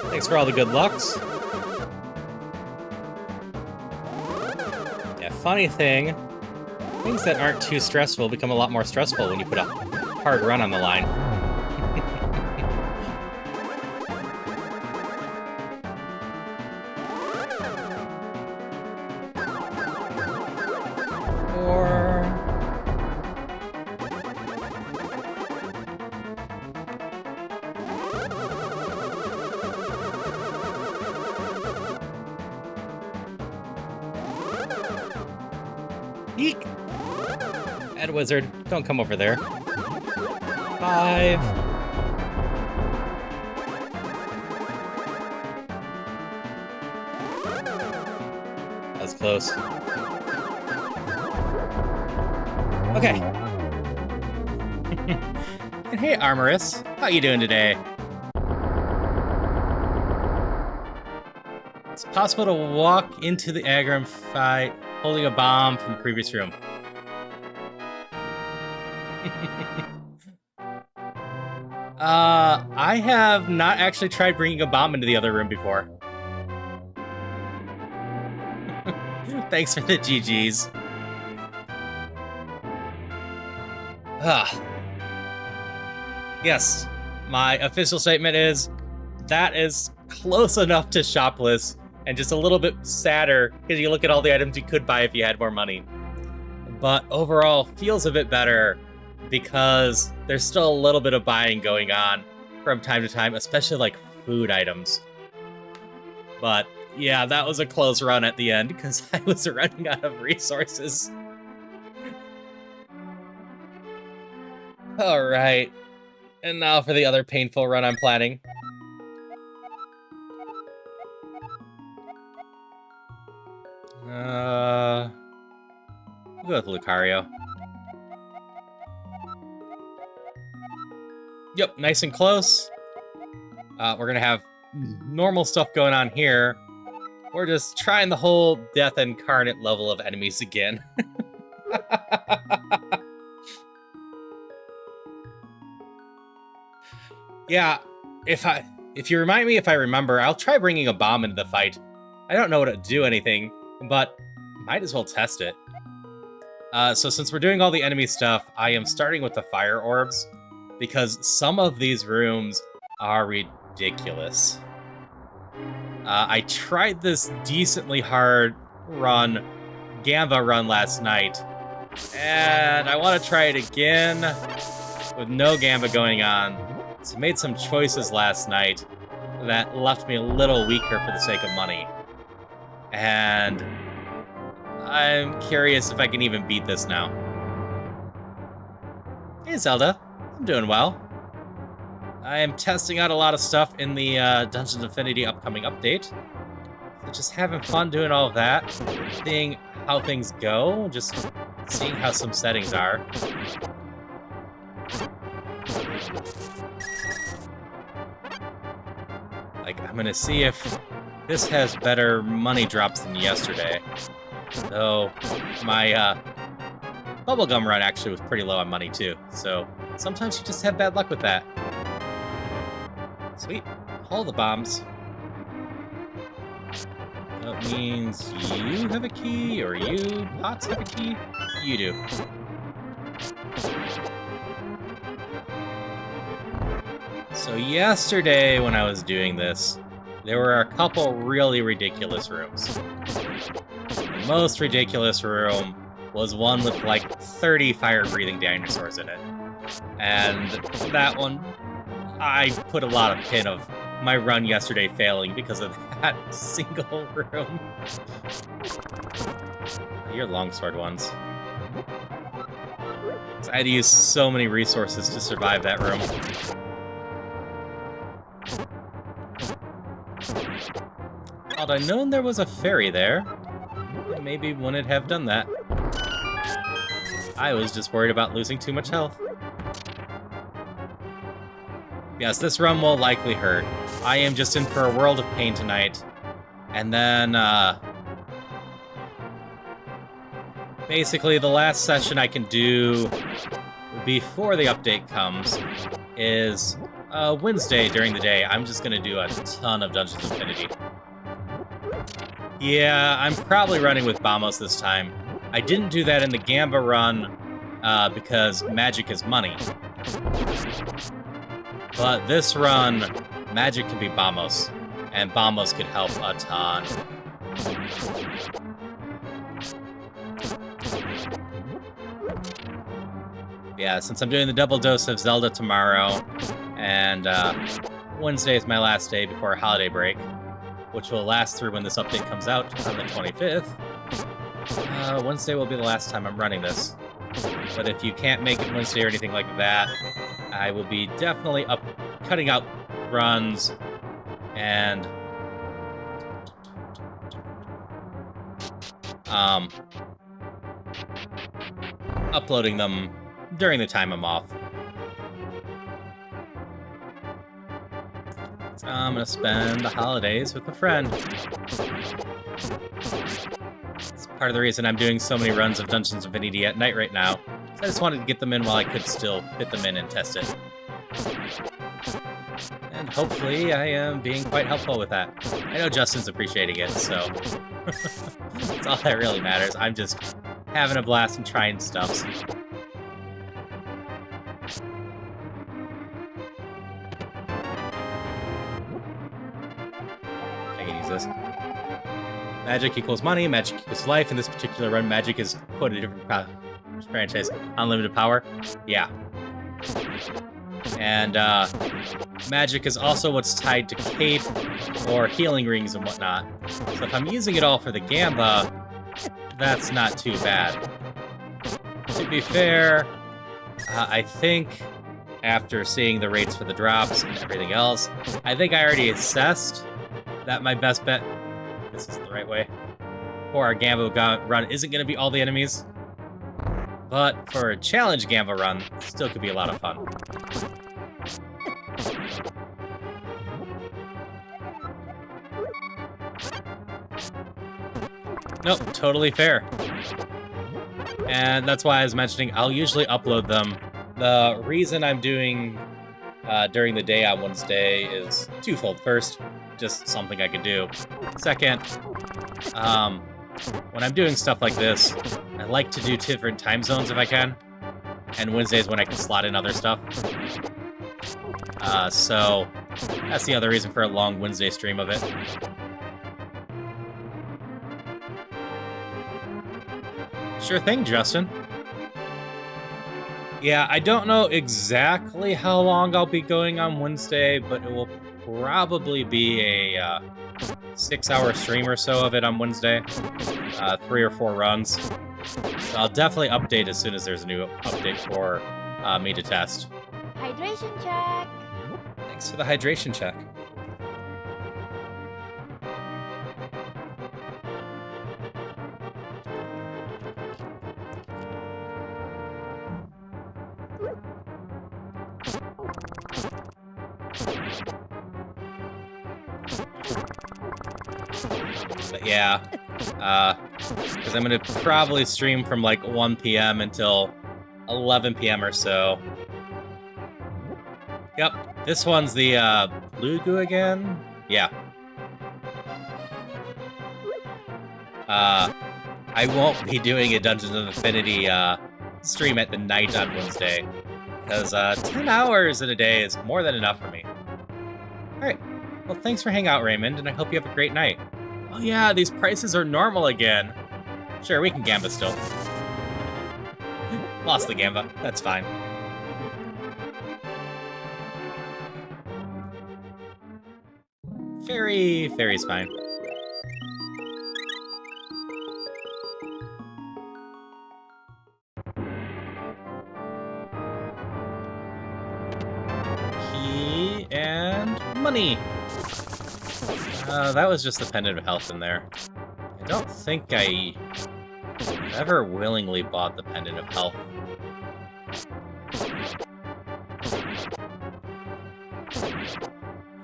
Thanks for all the good lucks. Yeah, funny thing, things that aren't too stressful become a lot more stressful when you put a hard run on the line. Eek! Bad wizard, don't come over there. 5. That was close. Okay. And hey, Armorous, how you doing today? It's possible to walk into the Aggrum fight holding a bomb from the previous room. I have not actually tried bringing a bomb into the other room before. Thanks for the GGs. Yes, my official statement is that is close enough to Shopless and just a little bit sadder because you look at all the items you could buy if you had more money. But overall, feels a bit better because there's still a little bit of buying going on from time to time, especially like food items. But yeah, that was a close run at the end because I was running out of resources. All right, and now for the other painful run I'm planning. We'll go with Lucario. Yep, nice and close. We're gonna have normal stuff going on here. We're just trying the whole Death Incarnate level of enemies again. Yeah, if you remind me if I remember, I'll try bringing a bomb into the fight. I don't know what it'd do anything, but might as well test it. So since we're doing all the enemy stuff, I am starting with the fire orbs, because some of these rooms are ridiculous. I tried this decently hard run, Gamba run last night, and I want to try it again with no Gamba going on. So I made some choices last night that left me a little weaker for the sake of money. And I'm curious if I can even beat this now. Hey Zelda, I'm doing well. I am testing out a lot of stuff in the Dungeons Infinity upcoming update. So just having fun doing all of that, seeing how things go, just seeing how some settings are. Like, I'm gonna see if This has better money drops than yesterday. Though my bubblegum run actually was pretty low on money too. So sometimes you just have bad luck with that. Sweet. All the bombs. That means you have a key, or you, Pots, have a key? You do. So yesterday when I was doing this, there were a couple really ridiculous rooms. The most ridiculous room was one with like 30 fire-breathing dinosaurs in it. And that one, I put a lot of pin of my run yesterday failing because of that single room. You're longsword ones. So I had to use so many resources to survive that room. Had I known there was a fairy there, I maybe wouldn't have done that. I was just worried about losing too much health. Yes, this run will likely hurt. I am just in for a world of pain tonight. And then, basically the last session I can do before the update comes is Wednesday during the day. I'm just gonna do a ton of Dungeons Infinity. Yeah, I'm probably running with Bamos this time. I didn't do that in the Gamba run because magic is money. But this run, magic can be Bamos, and Bamos could help a ton. Yeah, since I'm doing the double dose of Zelda tomorrow, and Wednesday is my last day before holiday break, which will last through when this update comes out on the 25th. Wednesday will be the last time I'm running this. But if you can't make it Wednesday or anything like that, I will be definitely cutting out runs and uploading them during the time I'm off. So I'm gonna spend the holidays with a friend. It's part of the reason I'm doing so many runs of Dungeons Infinity at night right now. I just wanted to get them in while I could still fit them in and test it. And hopefully I am being quite helpful with that. I know Justin's appreciating it, so that's all that really matters. I'm just having a blast and trying stuff. I can use this. Magic equals money, magic equals life. In this particular run, magic is quite a different franchise. Unlimited power. Yeah. And magic is also what's tied to cape or healing rings and whatnot. So if I'm using it all for the Gamba, that's not too bad. To be fair, I think after seeing the rates for the drops and everything else, I think I already assessed that my best bet, this is the right way, for our Gamba run isn't going to be all the enemies. But for a challenge Gamba run, still could be a lot of fun. Nope, totally fair. And that's why I was mentioning I'll usually upload them. The reason I'm doing during the day on Wednesday is twofold. First, just something I could do. Second, when I'm doing stuff like this, I like to do different time zones if I can. And Wednesdays when I can slot in other stuff. So that's the other reason for a long Wednesday stream of it. Sure thing, Justin. Yeah, I don't know exactly how long I'll be going on Wednesday, but it will probably be a 6-hour stream or so of it on Wednesday. 3 or 4 runs. So I'll definitely update as soon as there's a new update for me to test. Hydration check. Thanks for the hydration check. But yeah, because I'm gonna probably stream from like 1 p.m. until 11 p.m. or so. Yep, this one's the blue goo again. Yeah. I won't be doing a Dungeons of Infinity stream at the night on Wednesday, because 10 hours in a day is more than enough for me. Alright, well thanks for hanging out, Raymond, and I hope you have a great night. Oh yeah, these prices are normal again. Sure, we can gamba still. Lost the gamba, that's fine. Fairy's fine. Key and money. That was just the pendant of health in there. I don't think I ever willingly bought the pendant of health.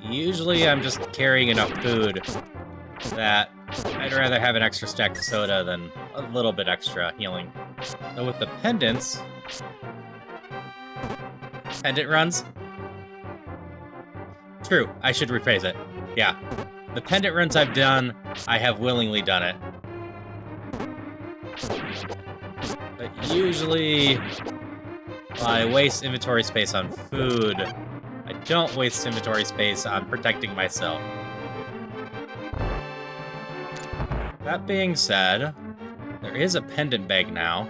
Usually I'm just carrying enough food that I'd rather have an extra stack of soda than a little bit extra healing. Though with the pendants... Pendant runs? True, I should rephrase it. Yeah. The pendant runs I've done, I have willingly done it. But usually, I waste inventory space on food. I don't waste inventory space on protecting myself. That being said, there is a pendant bag now.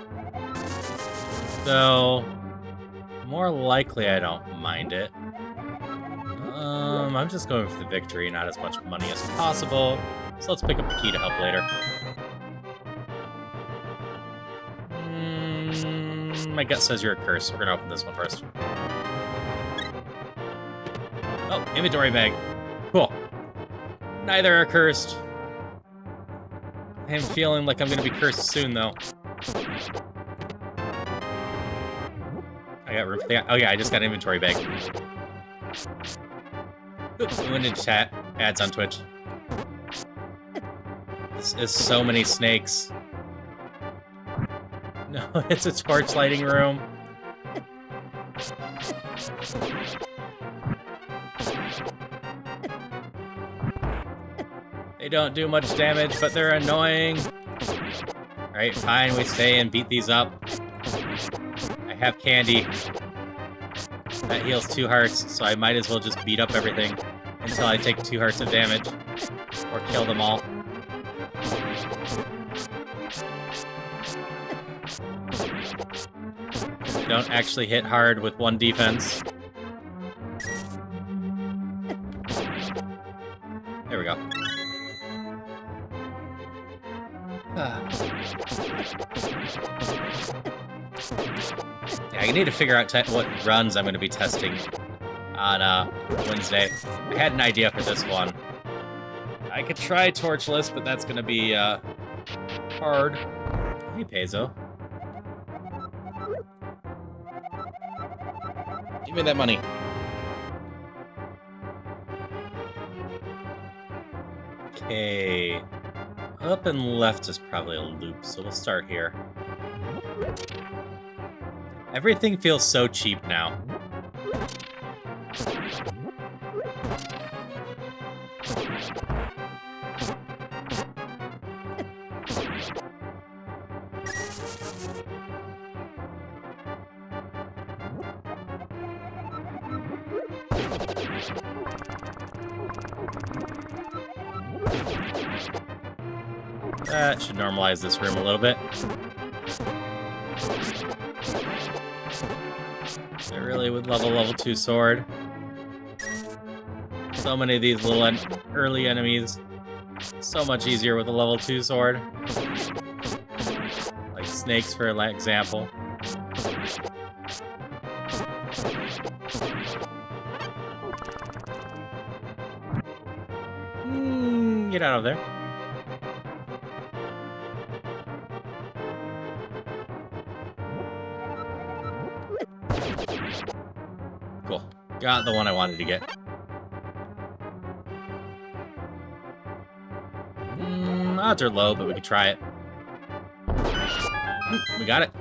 So, more likely I don't mind it. I'm just going for the victory, not as much money as possible. So let's pick up the key to help later. My gut says you're a curse. We're gonna open this one first. Oh, inventory bag. Cool. Neither are cursed. I am feeling like I'm gonna be cursed soon, though. I got room for that. Oh yeah, I just got an inventory bag. Oops, we went into chat. Ads on Twitch. This is so many snakes. No, it's a torch lighting room. They don't do much damage, but they're annoying. Alright, fine, we stay and beat these up. I have candy. That heals 2 hearts, so I might as well just beat up everything until I take 2 hearts of damage. Or kill them all. They don't actually hit hard with 1 defense. There we go. Yeah, I need to figure out what runs I'm going to be testing on Wednesday. I had an idea for this one. I could try Torchless, but that's going to be hard. Hey, Peso. Give me that money. Okay. Up and left is probably a loop, so we'll start here. Everything feels so cheap now. That should normalize this room a little bit. I really would love a level 2 sword. So many of these little early enemies. So much easier with a level 2 sword. Like snakes, for example. Get out of there. Cool. Got the one I wanted to get. Odds are low, but we can try it. We got it.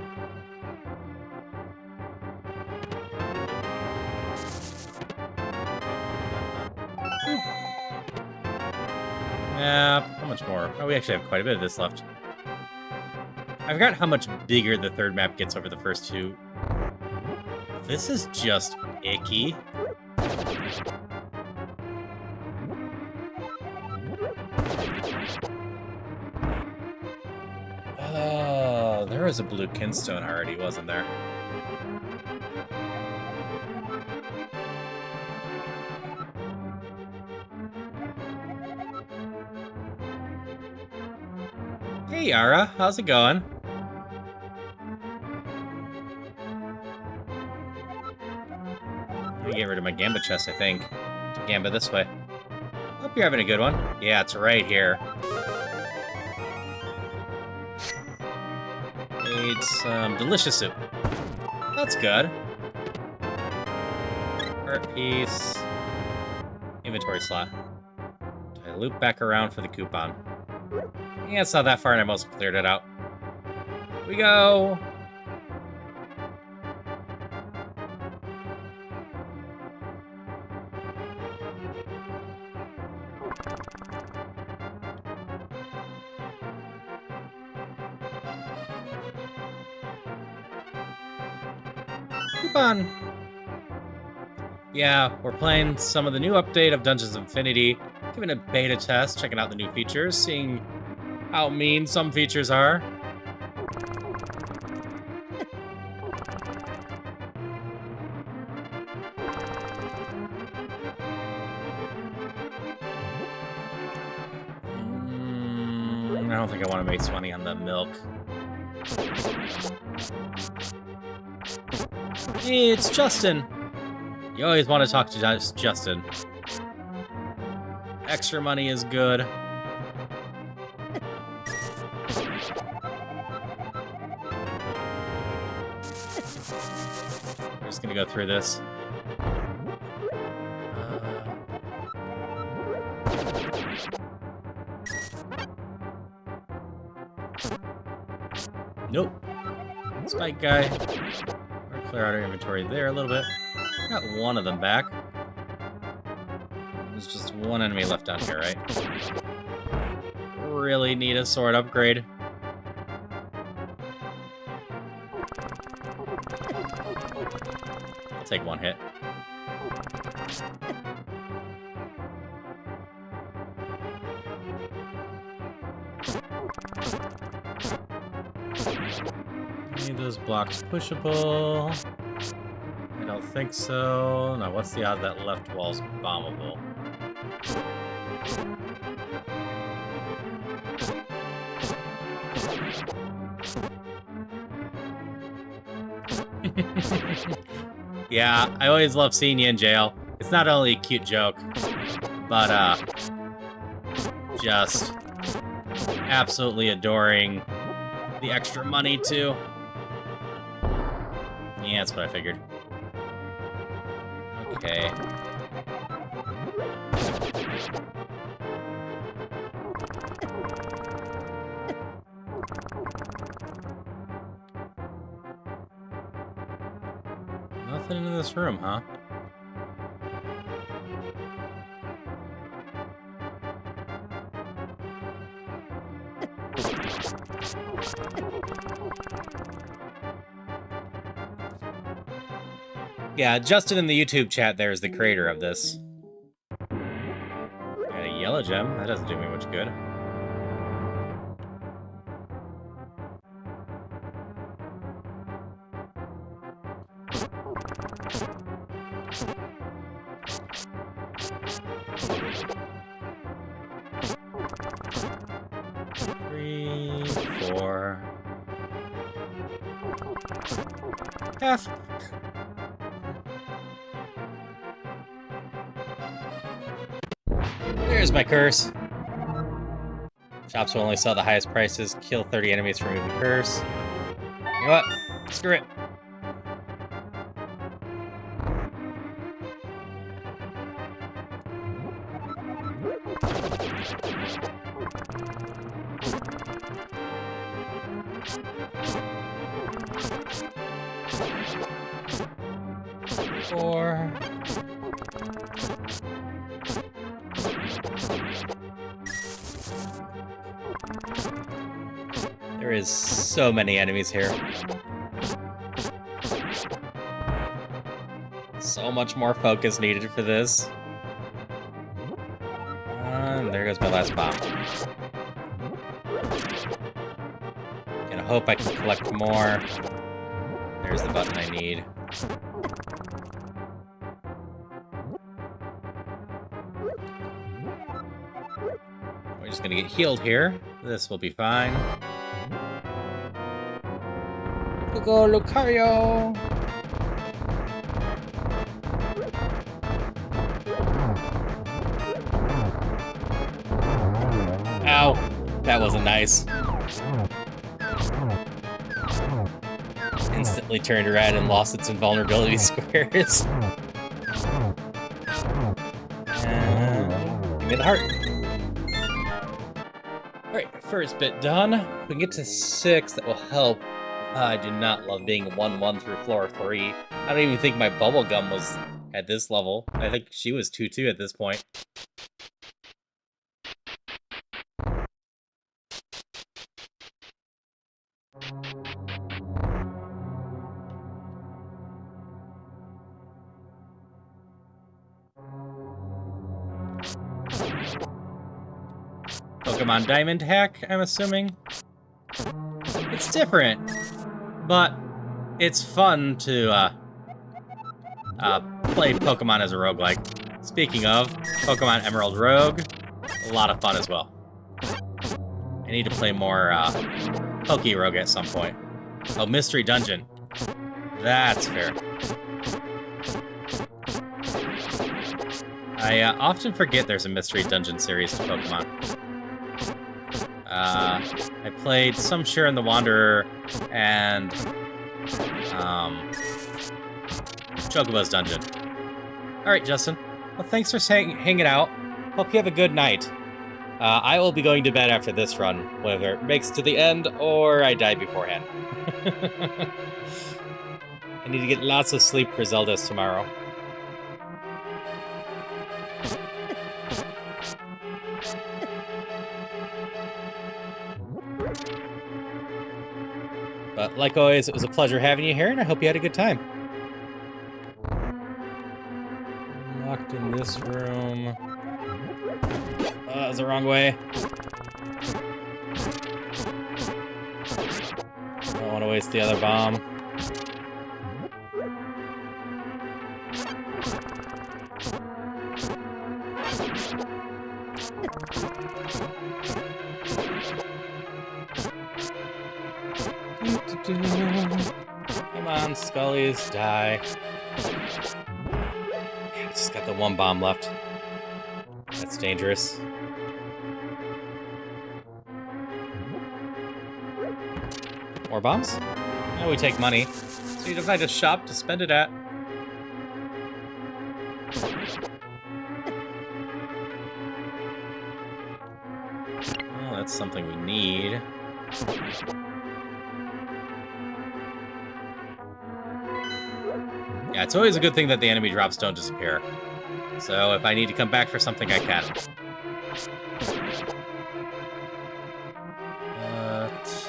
Yeah, how much more? Oh, we actually have quite a bit of this left. I forgot how much bigger the third map gets over the first two. This is just icky. Oh, there was a blue kinstone already, wasn't there? Hey Yara, how's it going? I'm gonna get rid of my Gamba chest, I think. Gamba this way. Hope you're having a good one. Yeah, it's right here. Made some delicious soup. That's good. Art piece. Inventory slot. Do I loop back around for the coupon? Yeah, it's not that far and I mostly cleared it out. Here we go! Coupon! Yeah, we're playing some of the new update of Dungeons Infinity, giving a beta test, checking out the new features, seeing how mean some features are. I don't think I want to waste money on the milk. Hey, it's Justin. You always want to talk to Justin. Extra money is good. I'm just gonna go through this. Nope. Spike guy. Or clear out our inventory there a little bit. Got one of them back. There's just one enemy left down here, right? Really need a sword upgrade. I'll take one hit. Need those blocks pushable? I don't think so. Now, what's the odds that left wall's bombable? Yeah, I always love seeing you in jail. It's not only a cute joke, but just absolutely adoring the extra money too. Yeah, that's what I figured. Okay. Nothing in this room, huh? Yeah, Justin in the YouTube chat there is the creator of this. Got a yellow gem. That doesn't do me much good. Three, four. Half. There's my curse. Shops will only sell the highest prices. Kill 30 enemies to remove the curse. You know what? Screw it. 4. There is so many enemies here. So much more focus needed for this. And there goes my last bomb. Gonna hope I can collect more. There's the button I need. We're just gonna get healed here. This will be fine. Go, Lucario! Ow! That wasn't nice. Instantly turned red and lost its invulnerability squares. And give me the heart. Alright, first bit done. If we can get to 6, that will help. I do not love being 1-1 through floor 3. I don't even think my bubblegum was at this level. I think she was 2-2 at this point. Pokemon Diamond Hack, I'm assuming. It's different, but it's fun to play Pokemon as a roguelike. Speaking of, Pokemon Emerald Rogue, a lot of fun as well. I need to play more Poke Rogue at some point. Oh, Mystery Dungeon. That's fair. I often forget there's a Mystery Dungeon series to Pokemon. I played some Share in the Wanderer and Chocobo's Dungeon. Alright, Justin. Well, thanks for hanging out. Hope you have a good night. I will be going to bed after this run, whether it makes it to the end or I die beforehand. I need to get lots of sleep for Zelda's tomorrow. But like always, it was a pleasure having you here, and I hope you had a good time. Locked in this room. That was the wrong way. Don't want to waste the other bomb. Come on, Scullies, die. Yeah, just got the one bomb left. That's dangerous. More bombs? Now we take money. So you find a shop to spend it at. Oh, that's something we need. Yeah, it's always a good thing that the enemy drops don't disappear. So if I need to come back for something, I can.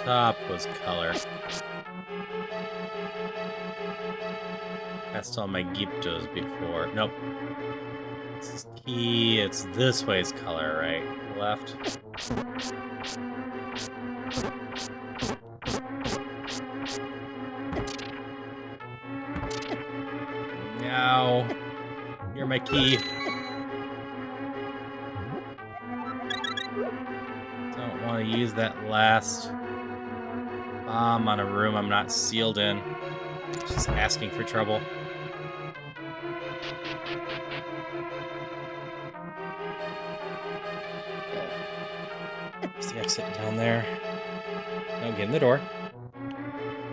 Top was color. That's all my Gyptos before. Nope. This is key. It's this way's color, right? Left. Now, you're my key. Don't want to use that last bomb on a room I'm not sealed in. Just asking for trouble. There's the exit down there. Don't get in the door.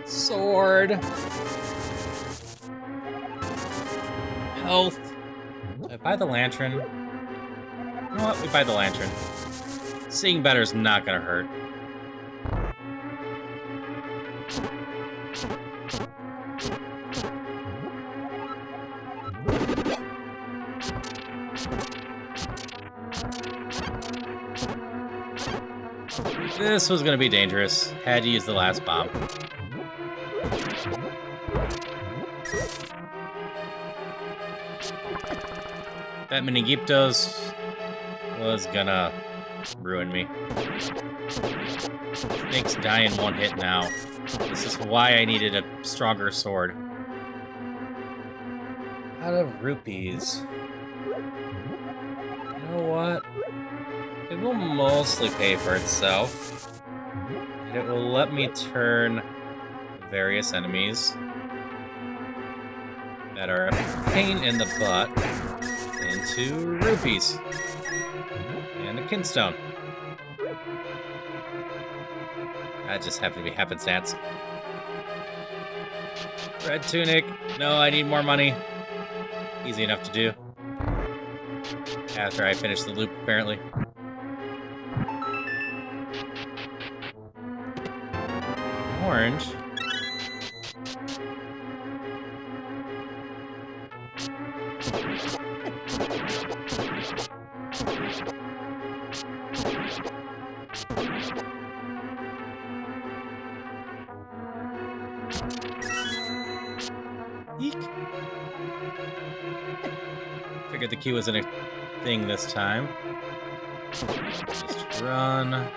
Sword. Health. Do I buy the lantern? You know what? We buy the lantern. Seeing better is not gonna hurt. This was gonna be dangerous. Had to use the last bomb. That mini Gyptos was gonna ruin me. Snake's die in one hit now. This is why I needed a stronger sword. Out of rupees. You know what? It will mostly pay for itself. And it will let me turn various enemies that are a pain in the butt into rupees. And a kinstone. That just happened to be happenstance. Red tunic. No, I need more money. Easy enough to do. After I finish the loop, apparently. Orange. Eek. Figured the key wasn't a thing this time. Just run.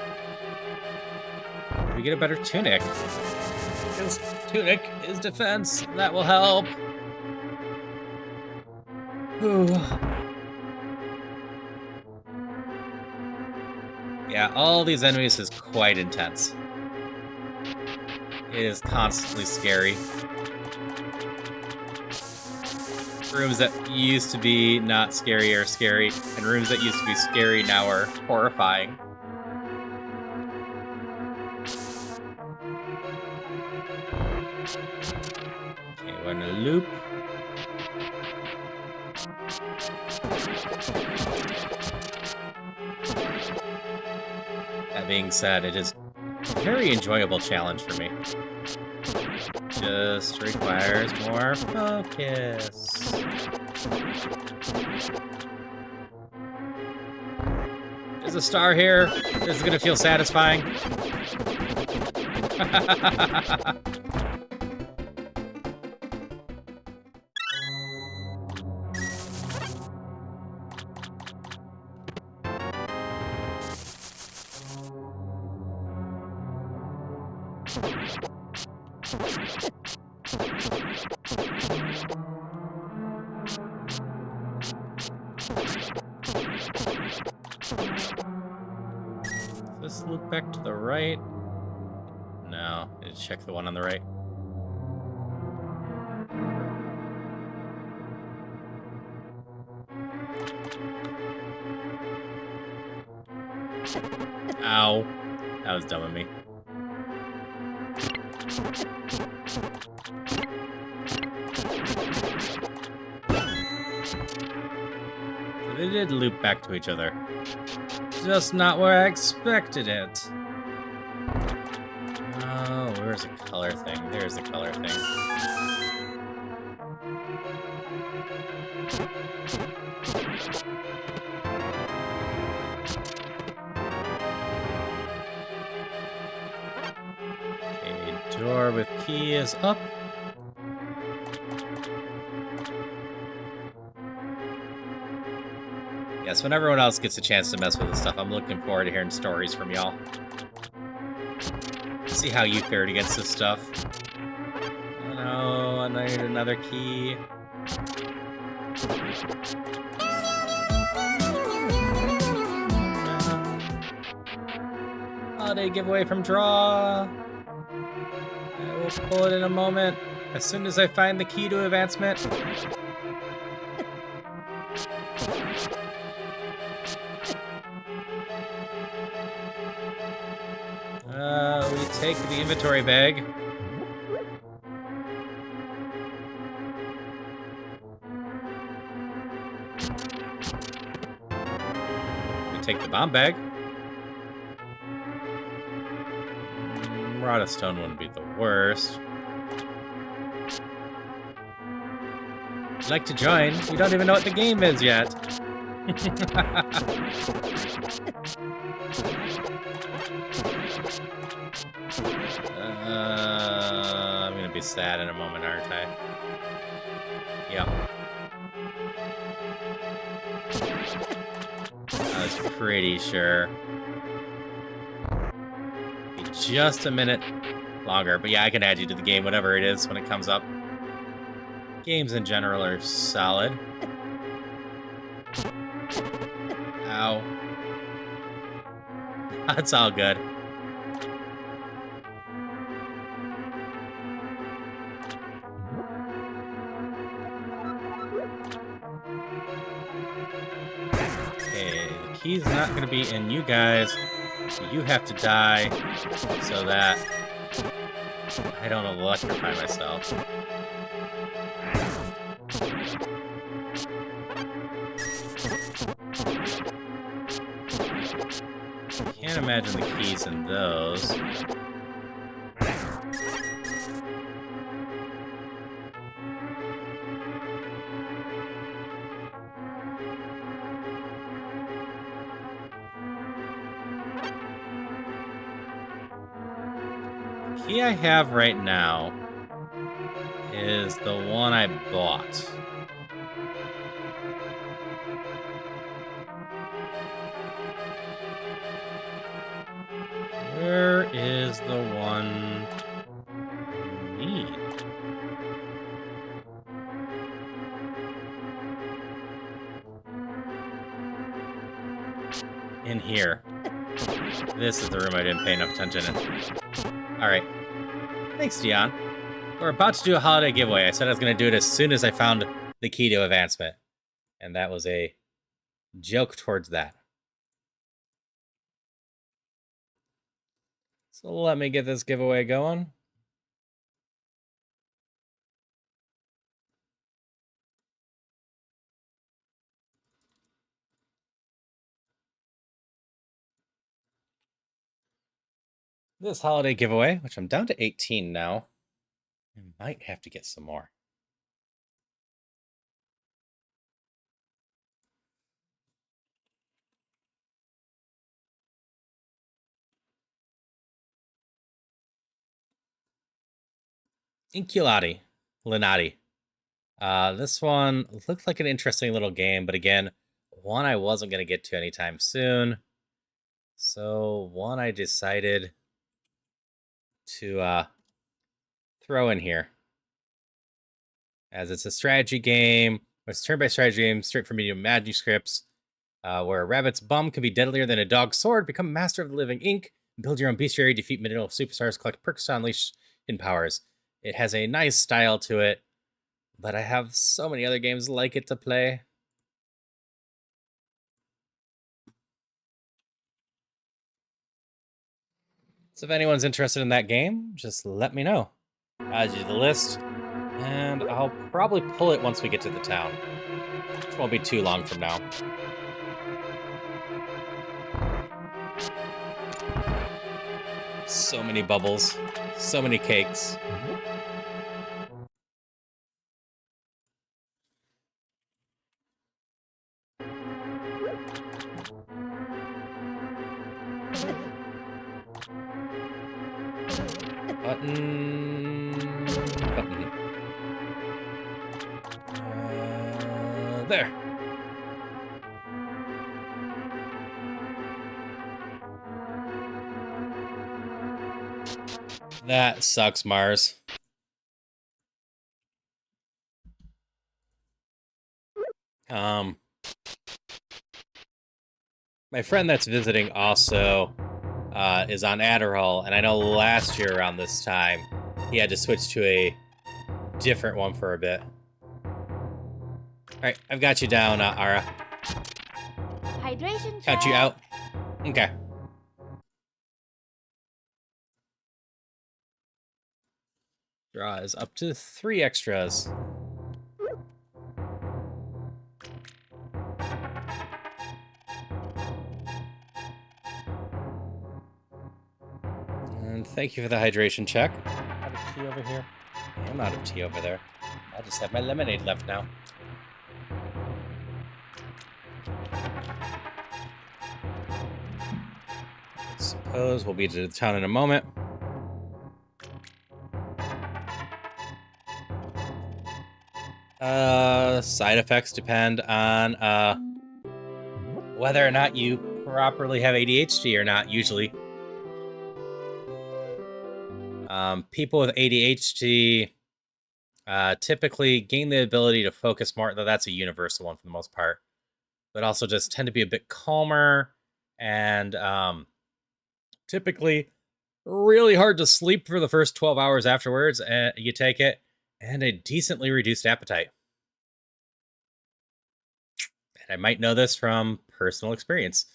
Do we get a better tunic? Because tunic is defense. That will help. Ooh. Yeah, all these enemies is quite intense. It is constantly scary. Rooms that used to be not scary are scary, and rooms that used to be scary now are horrifying. Okay, we're in a loop. That being said, it is a very enjoyable challenge for me. Just requires more focus. There's a star here. This is gonna feel satisfying. Does this loop back to the right? No, I need to check the one on the right. Ow. That was dumb of me. They did loop back to each other. Just not where I expected it. Oh, where's the color thing? There's the color thing. Okay, door with key is up. Yes, when everyone else gets a chance to mess with this stuff, I'm looking forward to hearing stories from y'all. See how you fared against this stuff. Oh no, I need another key. Holiday giveaway from draw. I will pull it in a moment, as soon as I find the key to advancement. We take the inventory bag. We take the bomb bag. Rod Stone wouldn't be the worst. I'd like to join. You don't even know what the game is yet. I'm gonna be sad in a moment, aren't I? Yep. I was pretty sure. Be just a minute longer, but yeah, I can add you to the game, whatever it is, when it comes up. Games in general are solid. Ow. That's all good. Okay, the key's not going to be in you guys. You have to die so that I don't electrify myself. Can't imagine the keys in those. The key I have right now is the one I bought. Where is the one I need? In here. This is the room I didn't pay enough attention in. Alright. Thanks, Dion. We're about to do a holiday giveaway. I said I was going to do it as soon as I found the key to advancement. And that was a joke towards that. So let me get this giveaway going. This holiday giveaway, which I'm down to 18 now, I might have to get some more. Inculati. Linati. This one looked like an interesting little game, but again, one I wasn't going to get to anytime soon. So one I decided to throw in here. As it's a strategy game, it's a turn-based strategy game, straight from medium manuscripts, where a rabbit's bum can be deadlier than a dog's sword, become master of the living ink, build your own bestiary, defeat middle superstars, collect perks to unleash hidden powers. It has a nice style to it, but I have so many other games like it to play. So if anyone's interested in that game, just let me know. Add you to the list, and I'll probably pull it once we get to the town, which won't be too long from now. So many bubbles, so many cakes. Button. There. That sucks, Mars. My friend that's visiting also is on Adderall, and I know last year around this time he had to switch to a different one for a bit. Alright, I've got you down, Ara. Hydration check. Count you out. Okay. Draw is up to 3 extras. And thank you for the hydration check. Out of tea over here. I am out of tea over there. I'll just have my lemonade left now. I suppose we'll be to the town in a moment. Side effects depend on whether or not you properly have ADHD or not, usually. People with ADHD typically gain the ability to focus more, though that's a universal one for the most part, but also just tend to be a bit calmer and typically really hard to sleep for the first 12 hours afterwards. And you take it, and a decently reduced appetite. And I might know this from personal experience.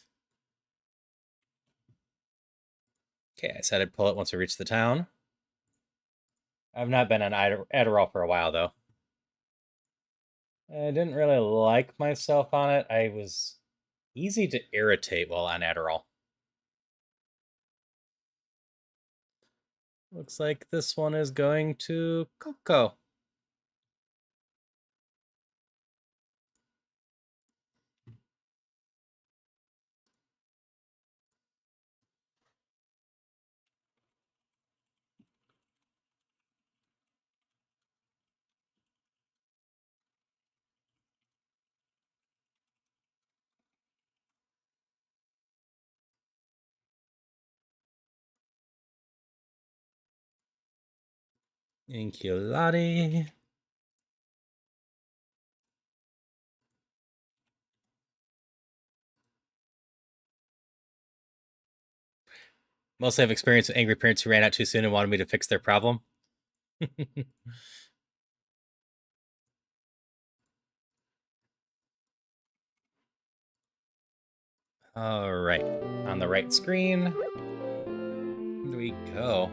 Okay, I said I'd pull it once we reach the town. I've not been on Adderall for a while, though. I didn't really like myself on it. I was easy to irritate while on Adderall. Looks like this one is going to Coco. Thank you, Lottie. Mostly have experience with angry parents who ran out too soon and wanted me to fix their problem. All right, on the right screen. Where do we go?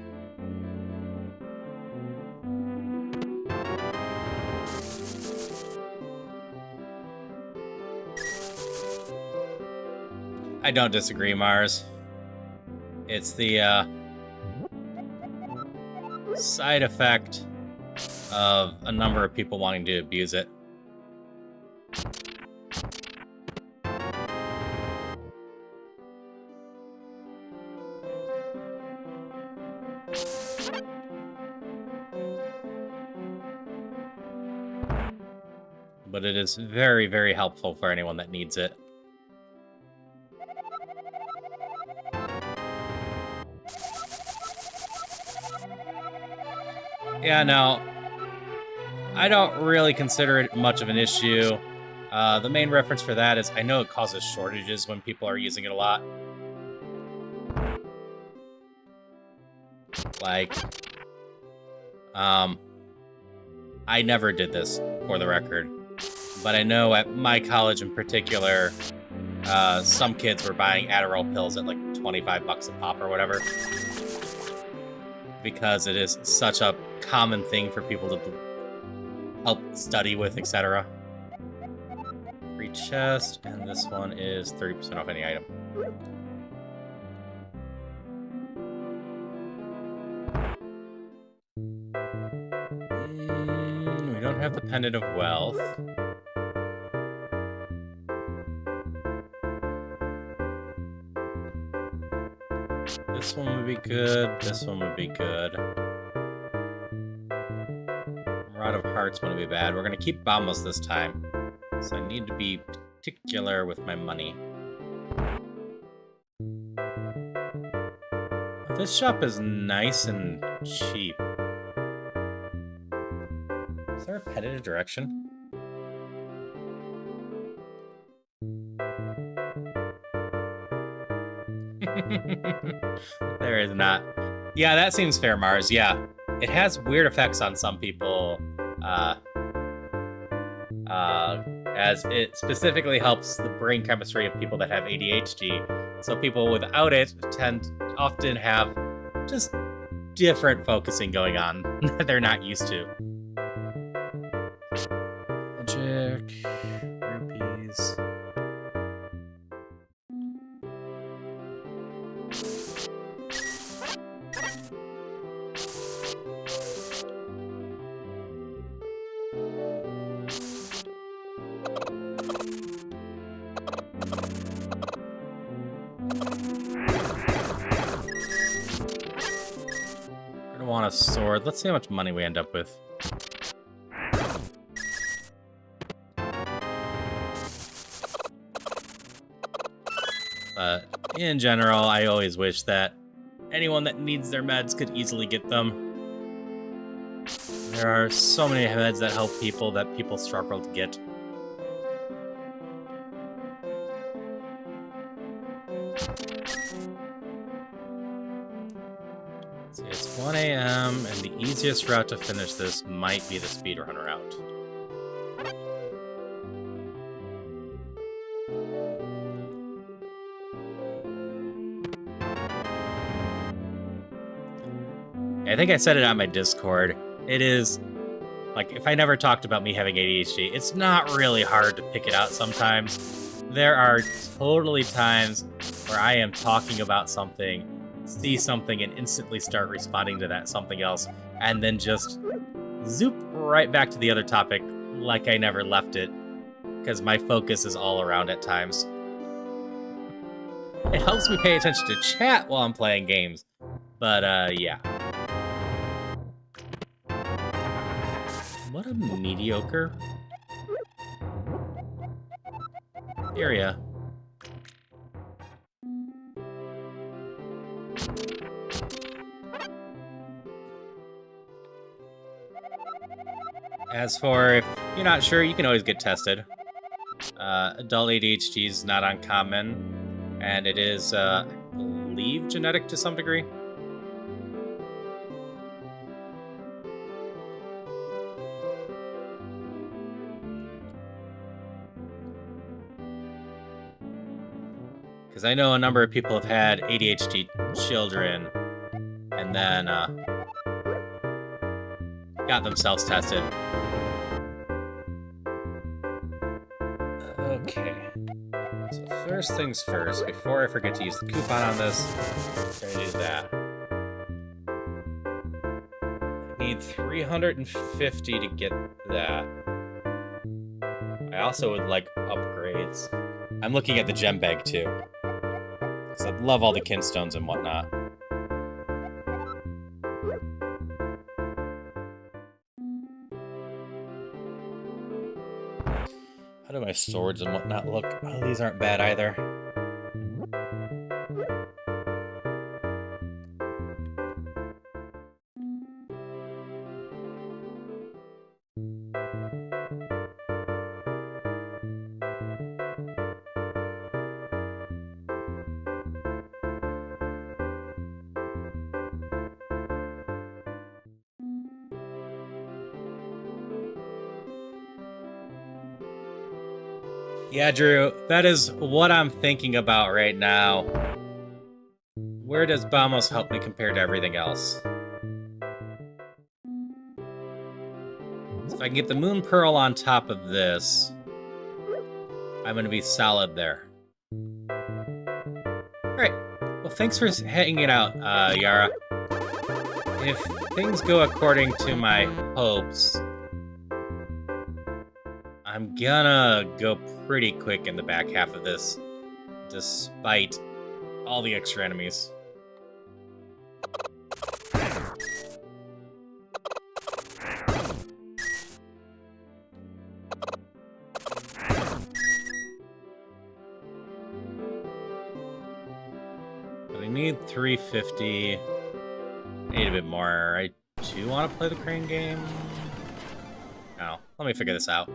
I don't disagree, Mars. It's the side effect of a number of people wanting to abuse it. But it is very, very helpful for anyone that needs it. Yeah, no. I don't really consider it much of an issue. The main reference for that is I know it causes shortages when people are using it a lot. Like, I never did this, for the record. But I know at my college in particular, some kids were buying Adderall pills at like 25 bucks a pop or whatever. Because it is such a common thing for people to help study with, etc. Free chest, and this one is 30% off any item. We don't have the Pendant of Wealth. This one would be good. This one would be good. Rod of Hearts wouldn't be bad. We're going to keep bombas this time. So I need to be particular with my money. This shop is nice and cheap. Is there a headed direction? There is not. Yeah, that seems fair, Mars. Yeah. It has weird effects on some people. As it specifically helps the brain chemistry of people that have ADHD. So people without it often have just different focusing going on that they're not used to. Magic, rupees. Want a sword. Let's see how much money we end up with. in general, I always wish that anyone that needs their meds could easily get them. There are so many meds that help people that people struggle to get. See, it's 1 a.m. and the easiest route to finish this might be the speedrun route. I think I said it on my Discord. It is, like, if I never talked about me having ADHD, it's not really hard to pick it out sometimes. There are totally times where I am talking about something, see something, and instantly start responding to that something else, and then just zoop right back to the other topic like I never left it, because my focus is all around at times. It helps me pay attention to chat while I'm playing games, but yeah. What a mediocre area. As for if you're not sure, you can always get tested. Adult ADHD is not uncommon, and it is, I believe, genetic to some degree. Because I know a number of people have had ADHD children and then got themselves tested. Okay. So first things first, before I forget to use the coupon on this, I'm going to do that. I need 350 to get that. I also would like upgrades. I'm looking at the gem bag too. Because I love all the kinstones and whatnot. How do my swords and whatnot look? Oh, these aren't bad either. Yeah, Drew, that is what I'm thinking about right now. Where does Bamos help me compared to everything else? So if I can get the Moon Pearl on top of this, I'm going to be solid there. Alright, well thanks for hanging out, Yara. If things go according to my hopes, I'm gonna go pretty quick in the back half of this, despite all the extra enemies. But I need 350. I need a bit more. I do want to play the crane game. Oh, let me figure this out.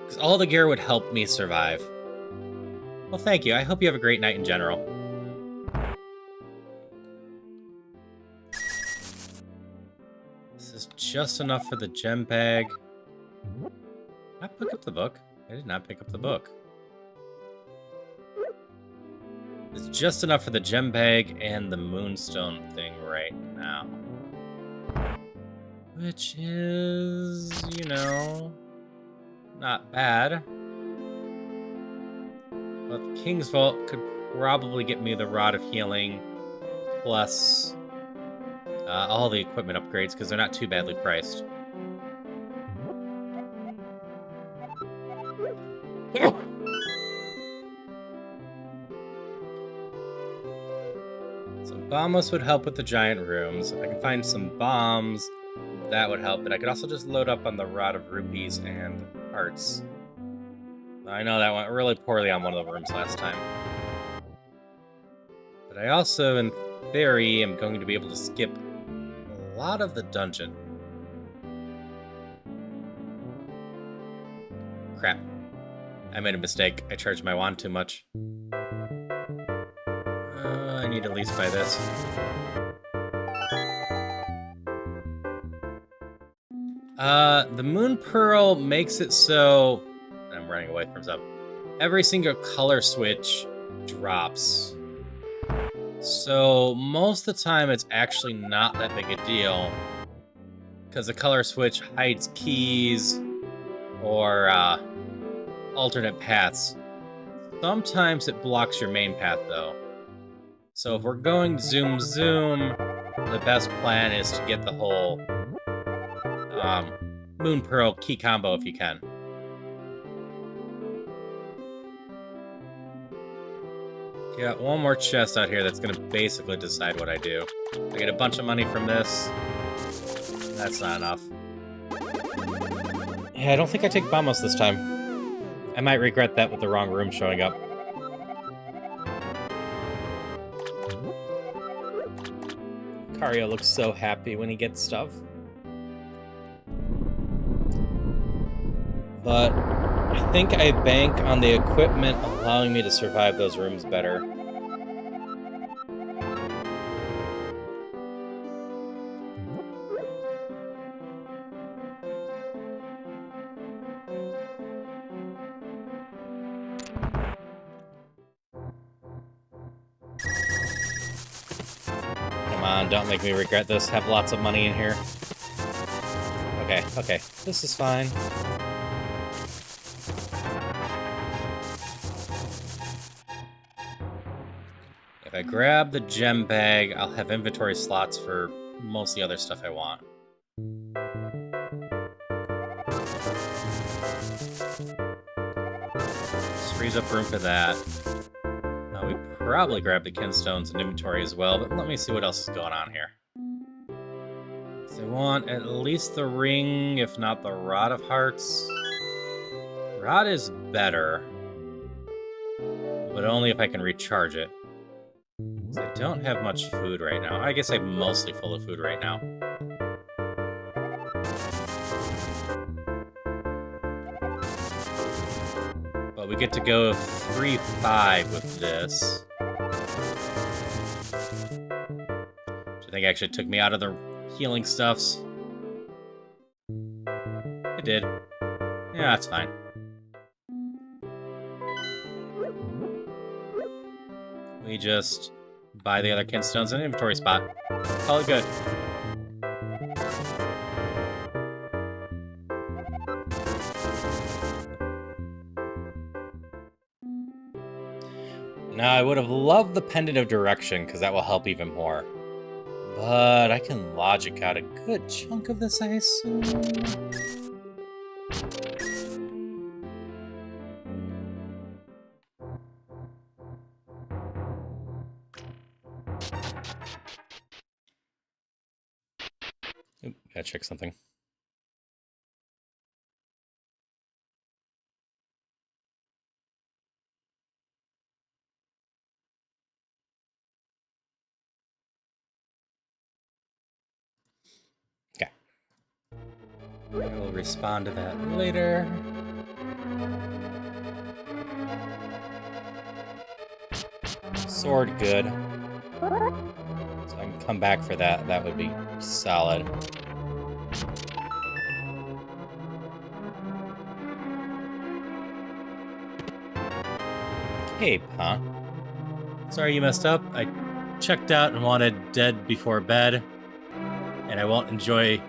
Because all the gear would help me survive. Well, thank you. I hope you have a great night in general. This is just enough for the gem bag. Did I pick up the book? I did not pick up the book. It's just enough for the gem bag and the moonstone thing right now. Which is, you know, not bad. But King's Vault could probably get me the Rod of Healing, plus all the equipment upgrades, because they're not too badly priced. So Bombos would help with the giant rooms. If I can find some bombs, that would help. But I could also just load up on the Rod of Rupees and Hearts. I know that went really poorly on one of the rooms last time. But I also, in theory, am going to be able to skip a lot of the dungeon. Crap. I made a mistake. I charged my wand too much. I need to at least buy this. The Moon Pearl makes it so... I'm running away from stuff. Every single color switch drops. So most of the time it's actually not that big a deal. Because the color switch hides keys or alternate paths. Sometimes it blocks your main path though. So if we're going zoom zoom, the best plan is to get the whole Moon Pearl key combo if you can. Got one more chest out here that's gonna basically decide what I do. I get a bunch of money from this. That's not enough. Yeah, I don't think I take Vamos this time. I might regret that with the wrong room showing up. Cario looks so happy when he gets stuff. But I think I bank on the equipment allowing me to survive those rooms better. Come on, don't make me regret this. Have lots of money in here. Okay, this is fine. If I grab the gem bag, I'll have inventory slots for most of the other stuff I want. This frees up room for that. We probably grab the kinstones and inventory as well, but let me see what else is going on here. So I want at least the ring, if not the Rod of Hearts. Rod is better, but only if I can recharge it. I don't have much food right now. I guess I'm mostly full of food right now. But we get to go 3-5 with this. Which I think actually took me out of the healing stuffs. It did. Yeah, that's fine. We just buy the other kinstones in an inventory spot. Call it good. Now, I would have loved the Pendant of Direction, because that will help even more. But I can logic out a good chunk of this, I assume. Oop, gotta check something. Okay. I will respond to that later. Sword, good. So I can come back for that. That would be solid. Cape, huh? Sorry you messed up. I checked out and wanted Dead Before Bed, and I won't enjoy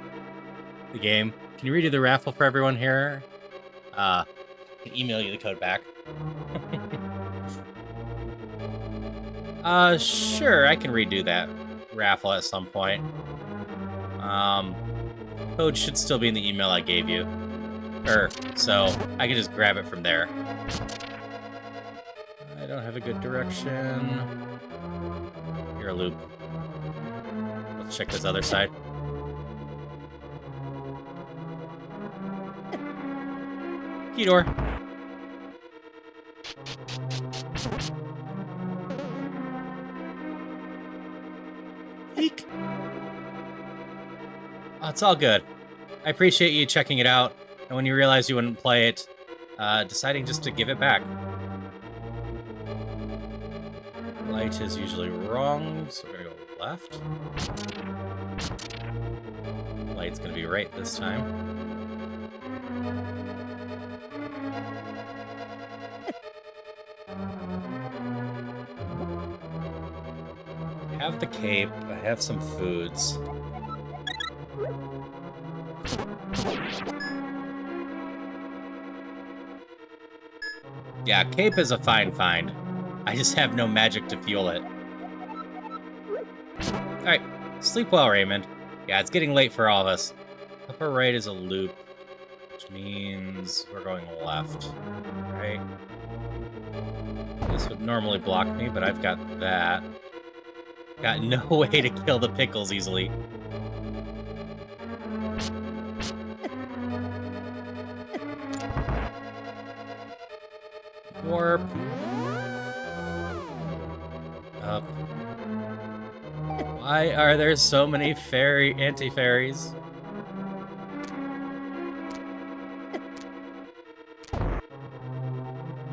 the game. Can you redo the raffle for everyone here? I can email you the code back. Sure, I can redo that raffle at some point. Code should still be in the email I gave you. So I can just grab it from there. I don't have a good direction. You're a loop. Let's check this other side. Key door. Eek. Oh, it's all good. I appreciate you checking it out, and when you realized you wouldn't play it, deciding just to give it back. Light is usually wrong, so we're gonna go left. Light's gonna be right this time. I have the cape, I have some foods. Yeah, cape is a fine find. I just have no magic to fuel it. Alright, sleep well, Raymond. Yeah, it's getting late for all of us. Upper right is a loop, which means we're going left, right? This would normally block me, but I've got that. Got no way to kill the pickles easily. Warp. Up. Why are there so many anti-fairies?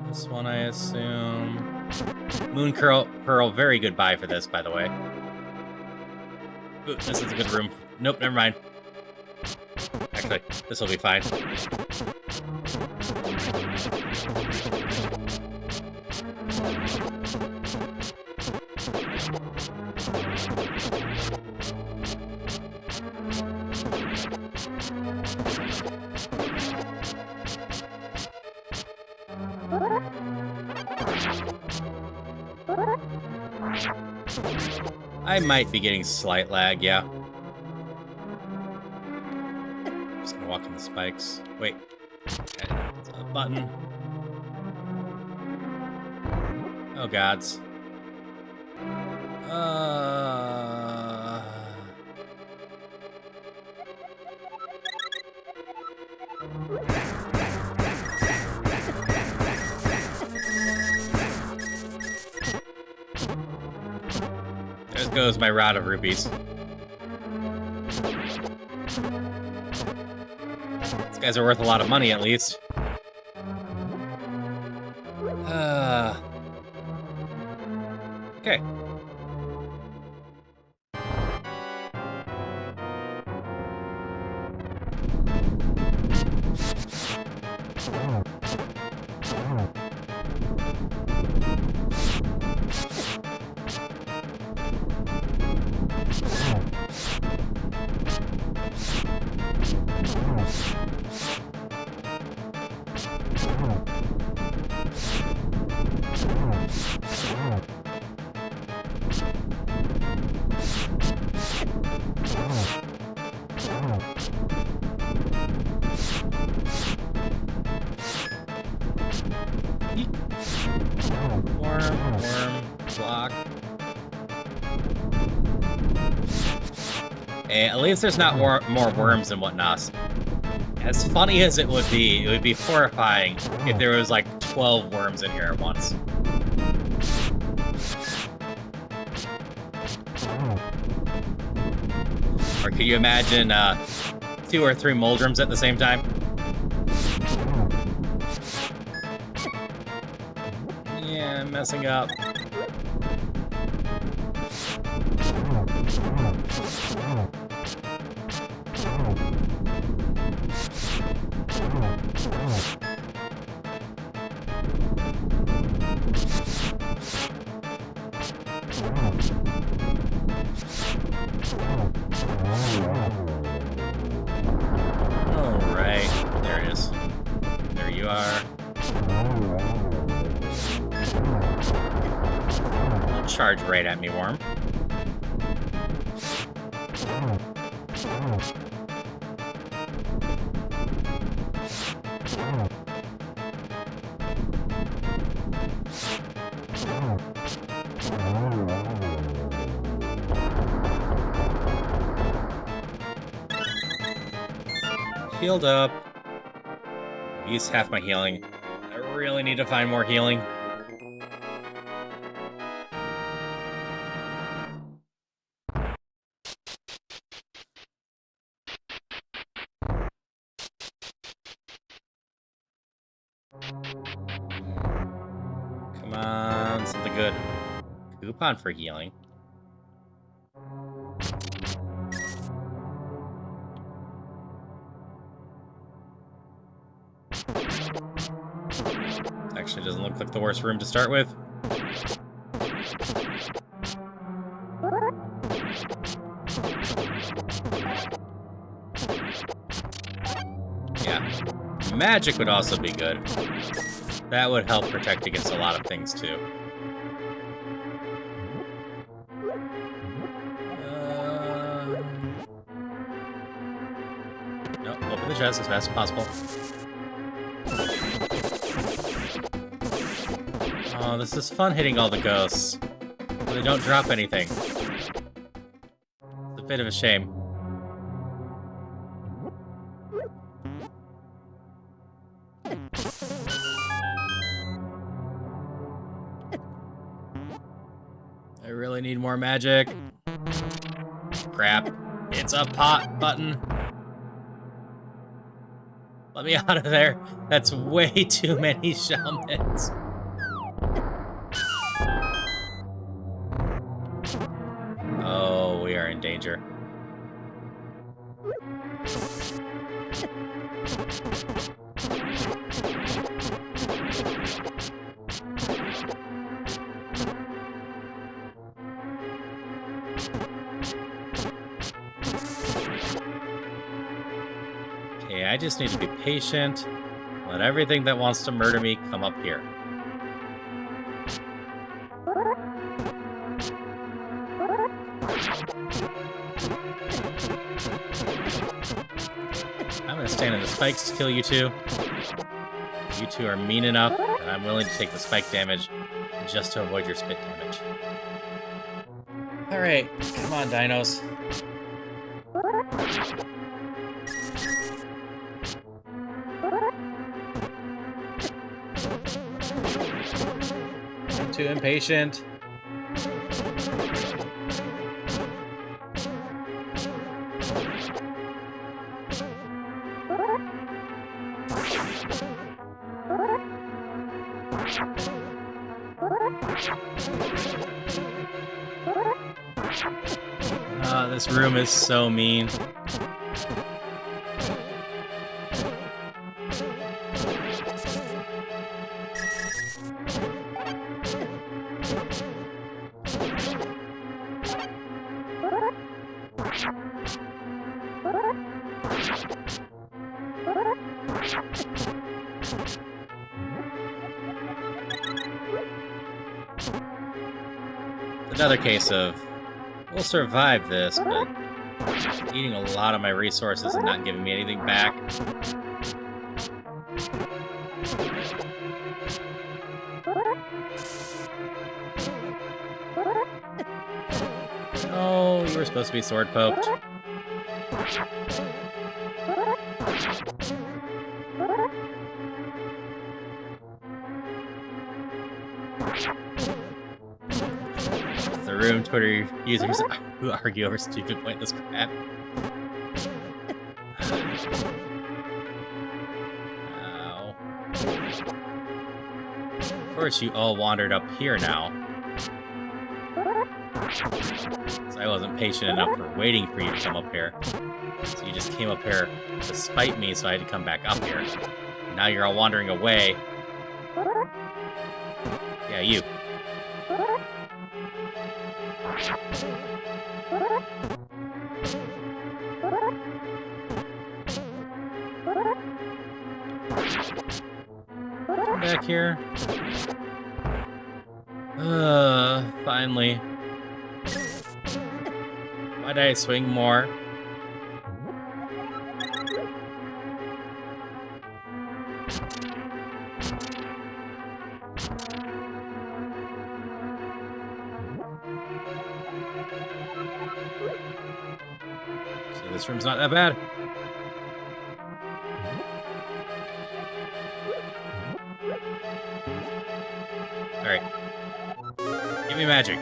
This one, I assume. Moon Pearl, very good buy for this, by the way. Ooh, this is a good room. Nope, never mind. Actually, this will be fine. I might be getting slight lag, yeah. Just gonna walk in the spikes. Wait. It's a button. Oh, gods. There goes my rod of rupees. These guys are worth a lot of money, at least. Okay. Worm, block. Hey, at least there's not more worms and whatnot. As funny as it would be horrifying if there was like 12 worms in here at once. Or could you imagine 2 or 3 Moldrums at the same time? Yeah, I'm messing up. Alright, there it is. There you are. Don't charge right at me, worm. Healed up. Used half my healing. I really need to find more healing. good coupon for healing. Actually, doesn't look like the worst room to start with. Yeah. Magic would also be good. That would help protect against a lot of things, too. No, open the chest as fast as possible. Oh, this is fun hitting all the ghosts. But they don't drop anything. It's a bit of a shame. I really need more magic. Crap. It's a pot button. Let me out of there. That's way too many shamans. Oh, we are in danger. Okay, I just need to be patient. Let everything that wants to murder me come up here. I'm gonna stand in the spikes to kill you two. You two are mean enough that I'm willing to take the spike damage just to avoid your spit damage. Alright, come on, dinos. Too impatient. This room is so mean. Another case of we'll survive this, but eating a lot of my resources and not giving me anything back. Oh, you were supposed to be sword poked. The room Twitter users who argue over stupid pointless crap. Ow. Of course you all wandered up here now. So I wasn't patient enough for waiting for you to come up here. So you just came up here to spite me, so I had to come back up here. And now you're all wandering away. Yeah, you. Come back here. Finally. Why did I swing more? So this room's not that bad. Alright. Give me magic.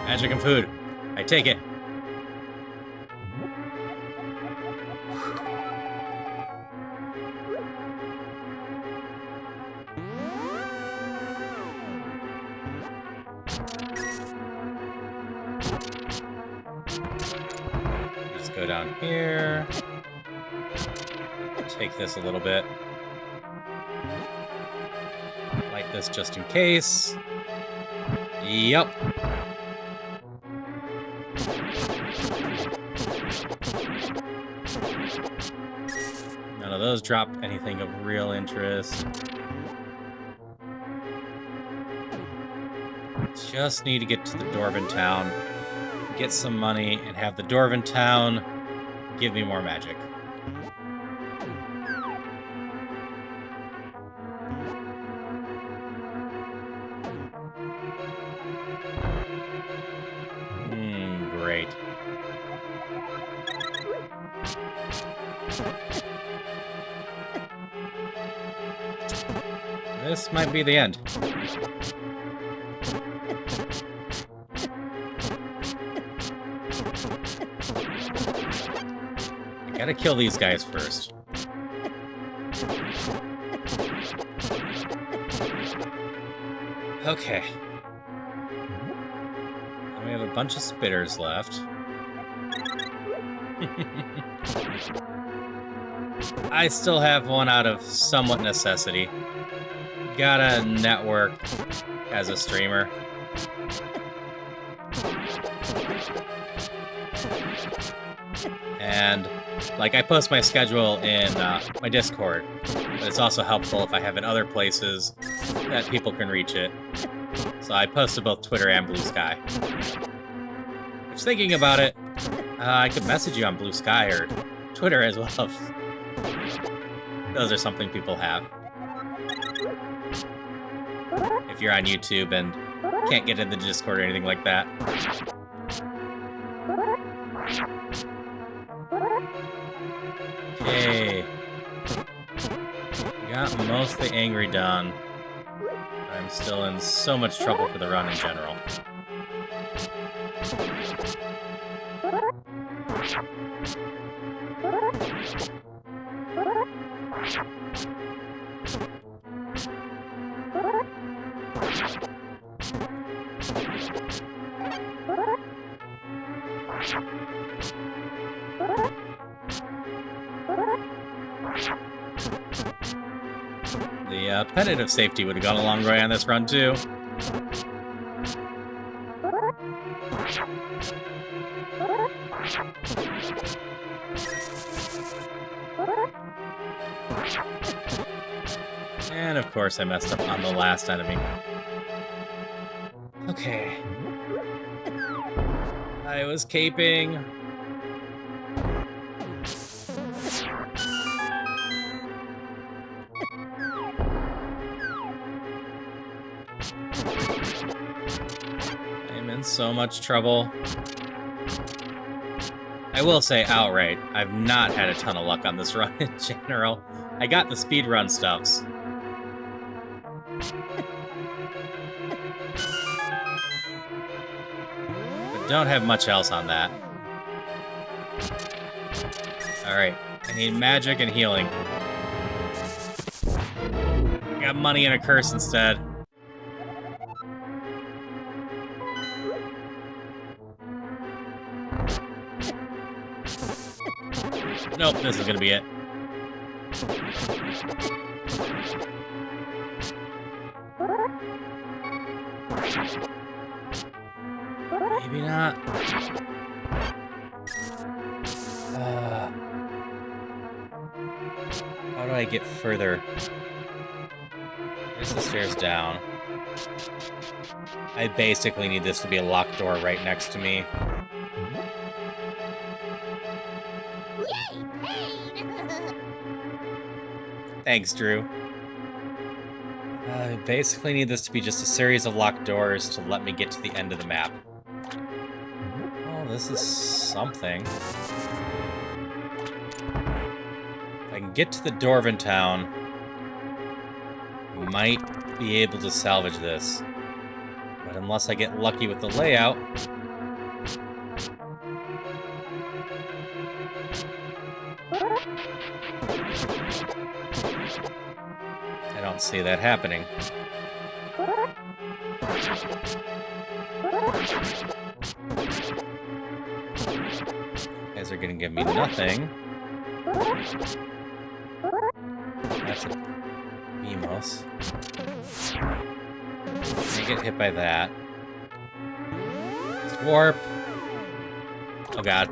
Magic and food. I take it. down here. Take this a little bit. Light this just in case. Yup. None of those drop anything of real interest. Just need to get to the Dwarven town, get some money, and have the Dwarven town give me more magic. Great. This might be the end. I gotta kill these guys first. Okay. We have a bunch of spitters left. I still have one out of somewhat necessity. Gotta network as a streamer. And, like, I post my schedule in my Discord, but it's also helpful if I have it other places that people can reach it. So I post to both Twitter and Blue Sky. Which, thinking about it, I could message you on Blue Sky or Twitter as well. Those are something people have. If you're on YouTube and can't get in the Discord or anything like that. Okay. Got most of the angry done. I'm still in so much trouble for the run in general. The competitive safety would have gone a long way on this run, too. And, of course, I messed up on the last enemy. Okay. I was caping. I'm in so much trouble. I will say outright, I've not had a ton of luck on this run in general. I got the speedrun stuffs. But don't have much else on that. Alright, I need magic and healing. I got money and a curse instead. Nope, this is gonna be it. Maybe not. How do I get further? There's the stairs down. I basically need this to be a locked door right next to me. Thanks, Drew. I basically need this to be just a series of locked doors to let me get to the end of the map. Oh, this is something. If I can get to the Dwarven town, I might be able to salvage this. But unless I get lucky with the layout... I don't see that happening. Guys These are gonna give me nothing. That's a Beamos. I get hit by that. Just warp. Oh god.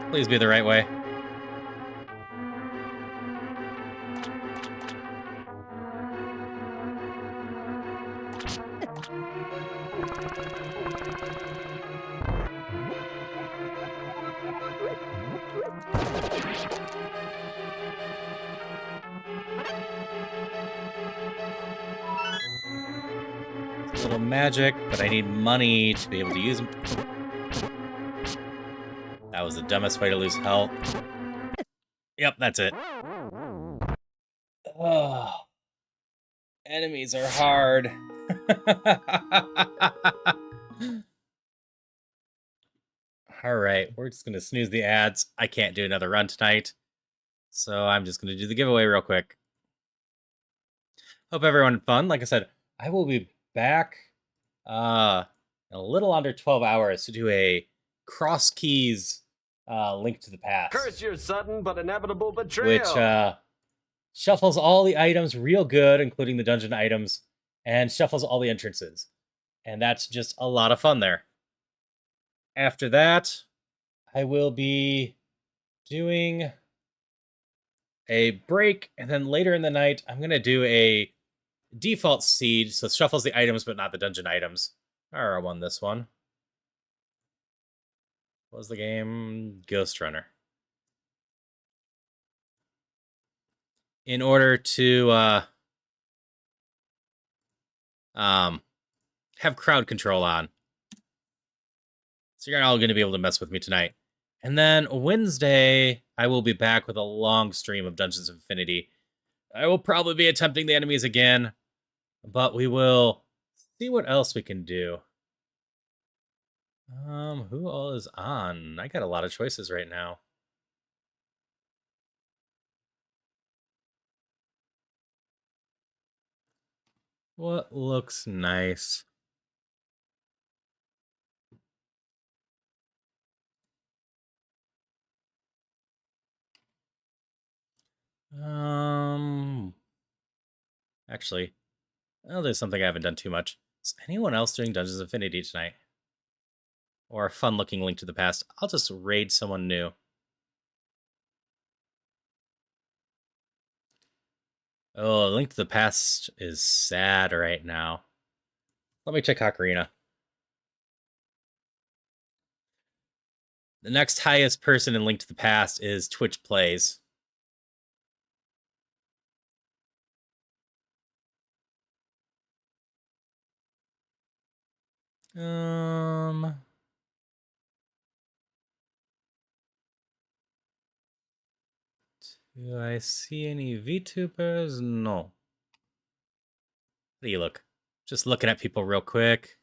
Please be the right way. It's a little magic, but I need money to be able to use them. That was the dumbest way to lose health. Yep, that's it. Oh, enemies are hard. All right, we're just gonna snooze the ads. I can't do another run tonight, so I'm just gonna do the giveaway real quick. Hope everyone had fun. Like I said, I will be back in a little under 12 hours to do a cross keys link to the past. Curse your sudden but inevitable betrayal. Which shuffles all the items real good, including the dungeon items, and shuffles all the entrances. And that's just a lot of fun there. After that, I will be doing a break, and then later in the night, I'm going to do a default seed, so it shuffles the items, but not the dungeon items. Or I won this one. What was the game? Ghost Runner. In order to have crowd control on. So you're all going to be able to mess with me tonight. And then Wednesday, I will be back with a long stream of Dungeons of Infinity. I will probably be attempting the enemies again, but we will see what else we can do. Who all is on? I got a lot of choices right now. What looks nice? Actually, well, there's something I haven't done too much. Is anyone else doing Dungeons of Infinity tonight? Or a fun-looking Link to the Past? I'll just raid someone new. Oh, Link to the Past is sad right now. Let me check Ocarina. The next highest person in Link to the Past is Twitch Plays. Do I see any VTubers? No. How do you look? Just looking at people real quick.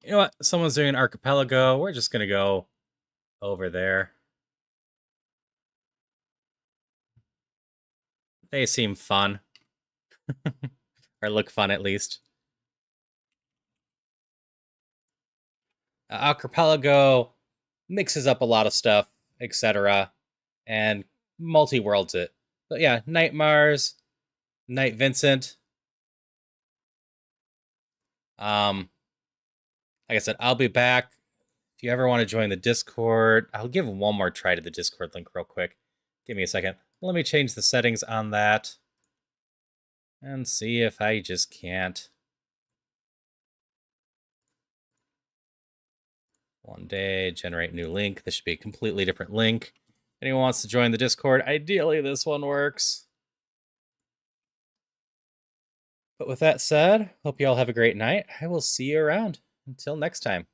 You know what? Someone's doing an archipelago. We're just gonna go over there. They seem fun. Or look fun, at least. Archipelago mixes up a lot of stuff, etc. And multi-worlds it. But yeah, Night Mars, Night Vincent. Like I said, I'll be back. If you ever want to join the Discord, I'll give one more try to the Discord link real quick. Give me a second. Let me change the settings on that. And see if I just can't. One day, generate new link. This should be a completely different link. Anyone wants to join the Discord, ideally this one works. But with that said, hope you all have a great night. I will see you around. Until next time.